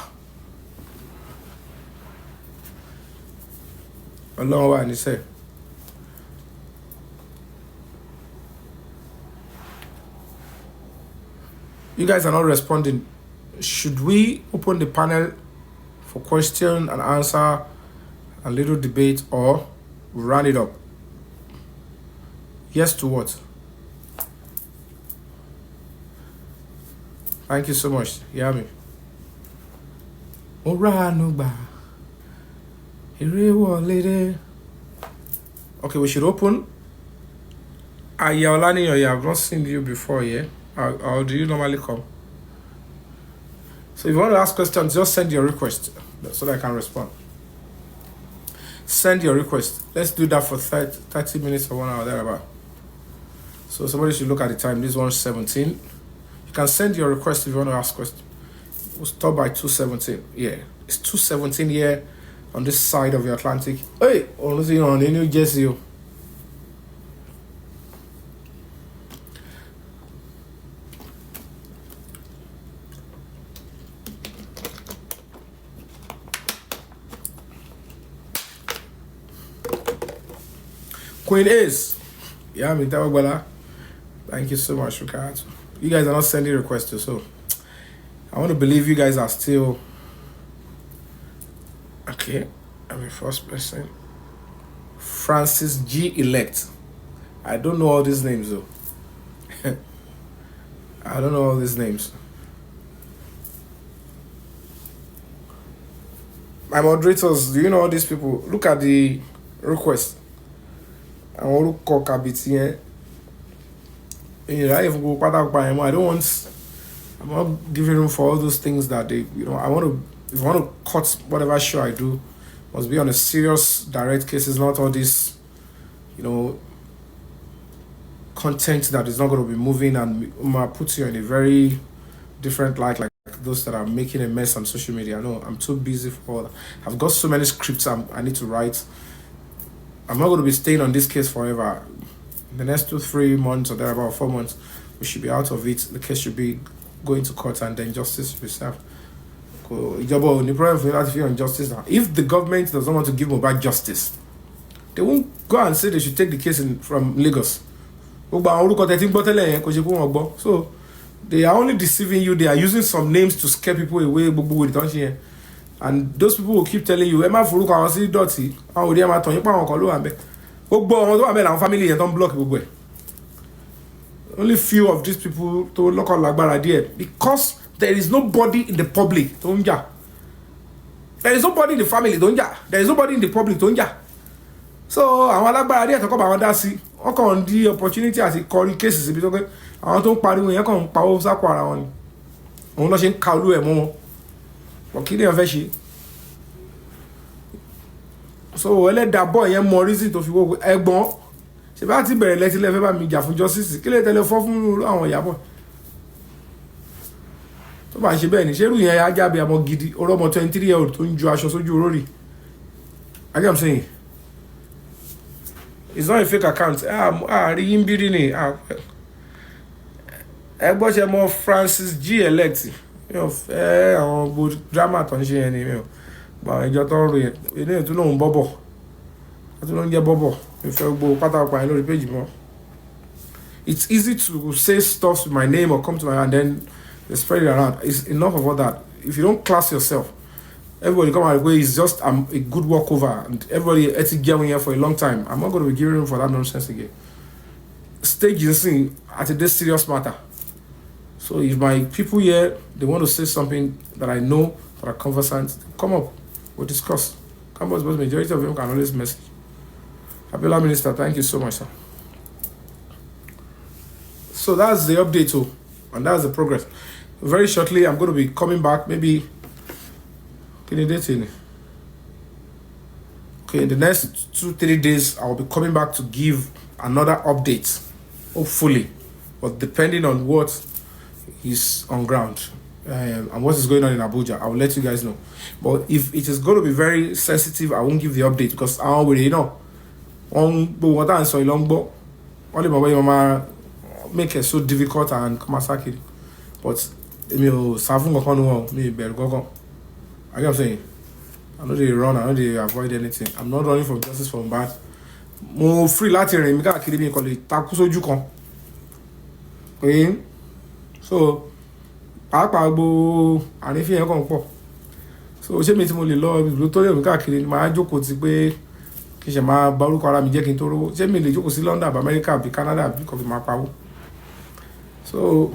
Speaker 1: A long while, he said. You guys are not responding. Should we open the panel for question and answer, a little debate, or run it up? Yes to what? Thank you so much. Yami. Okay, we should open. Ayolani, I have not seen you before, yeah? Or do you normally come? So if you want to ask questions, just send your request so that I can respond. Send your request. Let's do that for 30 minutes or 1 hour, thereabout. So somebody should look at the time. This one's 17. You can send your request if you want to ask questions. We'll stop by 2:17. Yeah, it's 2:17 here on this side of the Atlantic. Hey, honestly, on the New Jersey. Queen is. Yeah, me Tawagwala. Thank you so much, Ricardo. You guys are not sending requests too, so I want to believe you guys are still okay. I'm a first person. Francis G. Elect. I don't know all these names though. I don't know all these names. My moderators, do you know all these people? Look at the request. I want to call Kabiti. I don't want. I'm not giving room for all those things that they. I want to. If I want to cut whatever show I do, must be on a serious, direct cases, not all this, content that is not going to be moving and put you in a very different light, like those that are making a mess on social media. No, I'm too busy for all that. I've got so many scripts I need to write. I'm not going to be staying on this case forever. In the next 2-3 months or there about 4 months, we should be out of it. The case should be going to court and then justice should be served. The problem for that on justice now. If the government does not want to give Mohbad justice, they won't go and say they should take the case from Lagos. So they are only deceiving you. They are using some names to scare people away. And those people will keep telling you, Emma Furuka was dirty. I would never tell you, family don't block people. Only few of these people to look on Lagbara there because there is nobody in the public. There is nobody in the family. There is nobody in the public. So I want Lagbara there to come and see. On the opportunity as a calling cases because I want to party when you come power Sakwara on. I'm not saying Kalu and Momo. But kidding of Veshi. So let that boy and more reason to feel with Egbon. Ṣé bá ti bẹ̀rẹ̀ lẹ́tí lẹ́fẹ́ bá mi jà fún justice kí lè tẹ́lẹ̀ fọ́ fún àwọn ìyàbọ̀ tó bá ń ṣe bẹ́ẹ̀ ni ṣé irú yẹn ajá bí ọmọ gidi ọmọ 23-year-old tó ń ju aṣọ sójú olórí. I get what I'm saying. It's not a fake account. Rí yín bírí ni. Ẹgbọ́n ṣe mọ Francis G. Elect. Mi ò fẹ́ àwọn gbogbo drama tó ń ṣe yẹn ni mi ò. Báwọn ẹjọ́ tó ń ro yẹn. Ilé ètò lòun bọ́bọ̀. Ètò ló ń jẹ́ bọ́bọ̀. Mi fẹ́ gbogbo pátápátá yẹn lórí péjì mọ́. It's easy to say stuff with my name or come to my and then they spread it around. It's enough of all that. If you don't class yourself, everybody come out way is just a good walkover and everybody getting here for a long time. I'm not going to be giving room for that nonsense again. Stage is at a this serious matter. So if my people here they want to say something that I know that are conversant, come up, we'll discuss. Come up, but majority of them can always message. Abiola Minister, thank you so much, sir. So that's the update too, and that's the progress. Very shortly, I'm going to be coming back, maybe in the next 2-3 days, I'll be coming back to give another update, hopefully, but depending on what is on ground and what is going on in Abuja, I will let you guys know. But if it is going to be very sensitive, I won't give the update because I already know. What I'm so long, but only my way, mama make it so difficult and Kamasaki. But me saving me better go. I get what I'm saying. I know they run, I know they avoid anything. I'm not running for justice for bad. Mo free Latin me got kill me call it takuso jukan. Okay. So papa gbo ani fi yen kan po. So ṣé mi tí mo lè lọ ibi tó lè mi káàkiri ni màá jókòó ti pé kí ṣe máa bá orúkọ ara mi jẹ́ kí n tó rówó ṣé mi lè jókòó sí London àbí America àbí Canada àbí kò fi máa pawó. So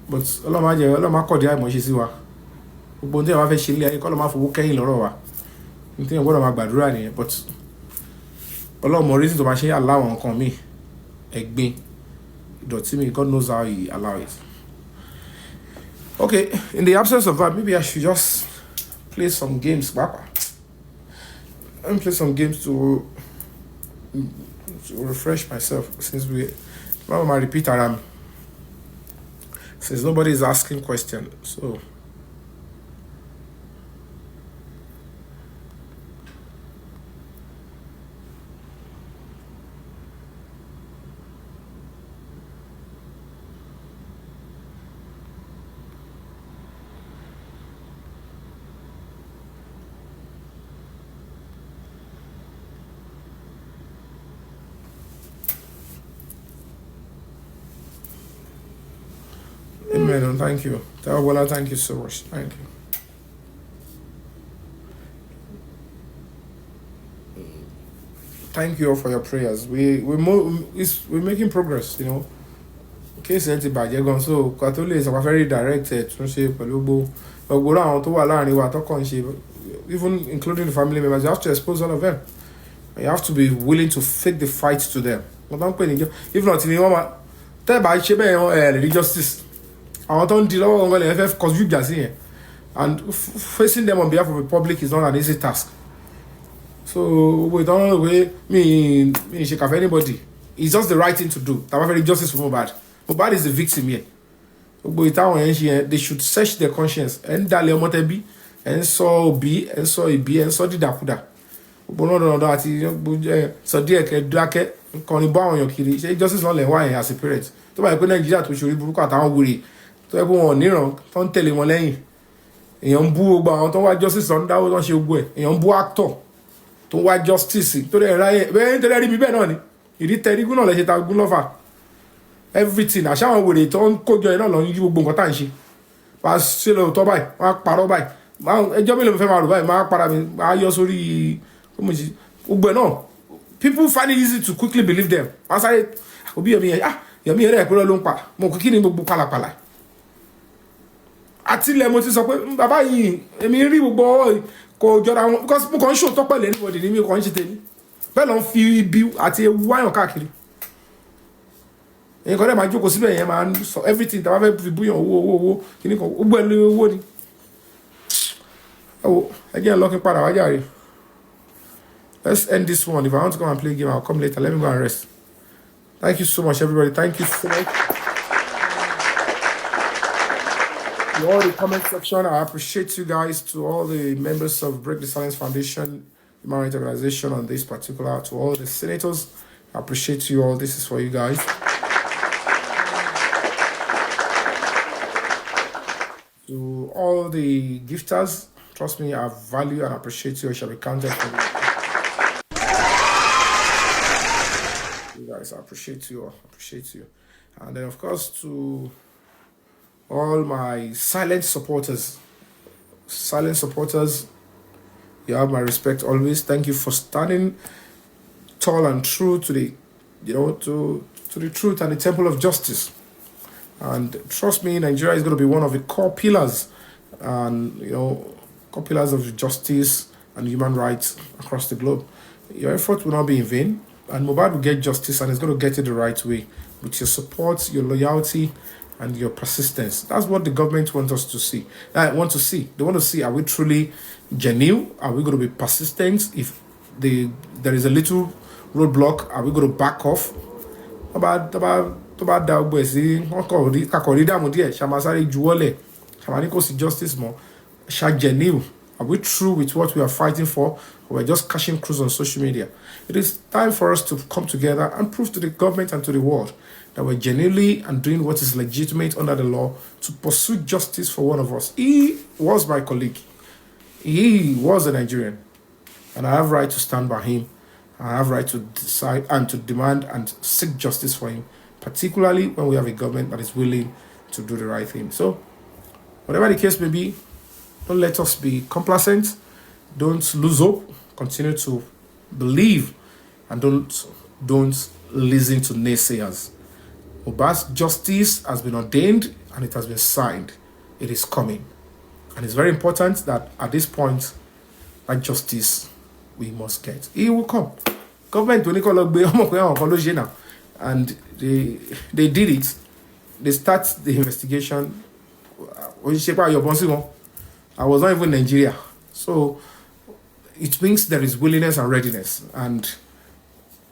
Speaker 1: but ọlọ́mọ akọ̀dé àìmọ̀ ṣe sí wa gbogbo ohun tí wọ́n fẹ́ ṣe ilé ayé kọ́ ló máa fowó kẹ́yìn lọ́rọ̀ wa ní tí wọ́n gbọ́dọ̀ máa gbàdúrà nìyẹn but ọlọ́mọ reason tó máa ṣe aláwọ̀ nǹkan mi ẹ̀gbin ìdọ̀tí mi God knows how he allow it. Okay, in the absence of that, maybe I should just play some games. Let me play some games to refresh myself since my repeat alarm. Since nobody is asking questions, so amen. Thank you. Tawala, thank you so much. Thank you. Thank you all for your prayers. We're making progress, you know. Case ẹ̀ ti bàjẹ́ gan, so ká tó lè sọ pé very direct ẹ̀ tún ṣe pẹ̀lú gbogbo àwọn tó wà láàrin wa tó kàn ṣe, even including the family members. You have to expose all of them. You have to be willing to take the fight to them. Wọ́n bá ń pè ní if not ni wọ́n máa tẹ́ ẹ̀ bá ṣe bẹ́ẹ̀ rí justice. Àwọn tó ń di lọ́wọ́ wọn lè fẹ́ cause jùjà sí yẹn, and facing them on behalf of the public is not an easy task. So we don't know way me she can anybody. It's just the right thing to do. That very justice for Mohbad. Mohbad is the victim here. They should search their conscience. And dale omotebi, and so be, and so it be, and so did Dakuda. So dear Drake, calling bound your kiddy. Justice only why as a parent. To my good Nigeria to show you book at our worry. To everyone near, don't tell him one lane. Èèyàn bú gbogbo àwọn tó wá justice on dáwọ́ tó ń ṣe gbogbo ẹ̀. Èèyàn bú actor tó wá justice tó dẹ̀ ráyè bẹ́ẹ̀ nítorí ẹ̀rí mi bẹ́ẹ̀ náà ni ìdí tẹ̀rígún náà lè ṣe ta gún lọ́fà everything àṣà àwọn wèrè tó ń kójọ ẹ̀ náà lọ yí gbogbo nǹkan tá à ń ṣe wá ṣe lọ tọ́ báyìí wọ́n á parọ́ báyìí ẹjọ́ mélòó mi fẹ́ máa rò báyìí máa para mi máa yọ sórí gbogbo ẹ̀ náà people find it easy to quickly believe them wọ́n sáré òbí Yomi yẹn Yomi yẹn rẹ̀ pé ló ń pa mo kí ni gbogbo pàlàpàlà àti ilẹ̀ mo ti sọ pé bàbá yìí èmi rí gbogbo kò jọra wọn because mo kàn ń ṣòótọ́ pẹ̀lú anybody ní mi kàn ń ṣe tèmi bẹ́ẹ̀ lọ ń fi ibi àti ewu wáyàn káàkiri èyí kan dẹ̀ máa jókòó síbẹ̀ yẹn máa ń sọ everything tàbá fẹ́ fi búyàn owó kìíní kan gbogbo ẹ̀ lé owó ni ẹ jẹ́ ẹ lọ́kí padà wájà rè. Let's end this one. If I want to come and play a game, I'll come later. Let me go and rest. Thank you so much, everybody. Thank you so much. To all the comment section, I appreciate you guys. To all the members of Break the Silence Foundation, human rights organization on this particular, to all the senators, I appreciate you all. This is for you guys. To all the gifters, trust me, I value and appreciate you. I shall be counted for you. You guys, I appreciate you. I appreciate you. And then, of course, to all my silent supporters, you have my respect always. Thank you for standing tall and true to the, to the truth and the temple of justice. And trust me, Nigeria is going to be one of the core pillars, and core pillars of justice and human rights across the globe. Your effort will not be in vain, and Mohbad will get justice, and it's going to get it the right way with your support, your loyalty, and your persistence. That's what the government wants us to see. They want to see, are we truly genuine? Are we going to be persistent? If there is a little roadblock, are we going to back off? About justice more. Genuine. Are we true with what we are fighting for? Or we're just cashing crews on social media? It is time for us to come together and prove to the government and to the world that we're genuinely and doing what is legitimate under the law to pursue justice for one of us. He was my colleague. He was a Nigerian. And I have right to stand by him. I have right to decide and to demand and seek justice for him, particularly when we have a government that is willing to do the right thing. So, whatever the case may be, don't let us be complacent. Don't lose hope. Continue to believe, and don't listen to naysayers. Mohbad's justice has been ordained and it has been signed. It is coming. And it's very important that at this point, that justice we must get. It will come. Government will now. And they did it. They start the investigation. I was not even in Nigeria. So it means there is willingness and readiness. And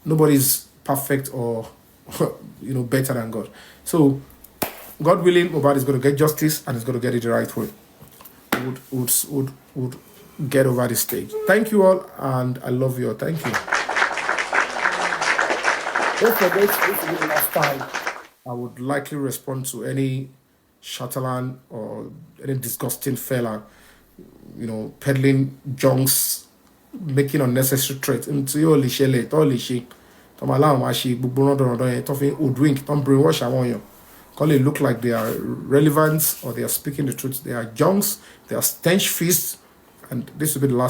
Speaker 1: nobody's perfect or better than God. So, God willing, Mohbad is going to get justice and is going to get it the right way. Would get over this stage. Thank you all, and I love you all. Thank you. Don't forget, this will be the last time I would likely respond to any Shatalan or any disgusting fella, peddling junks, making unnecessary threats. Don't brainwash àwọn call it look like they are relevant or they are speaking the truth. They are junks, they are stench fists, and this will be the last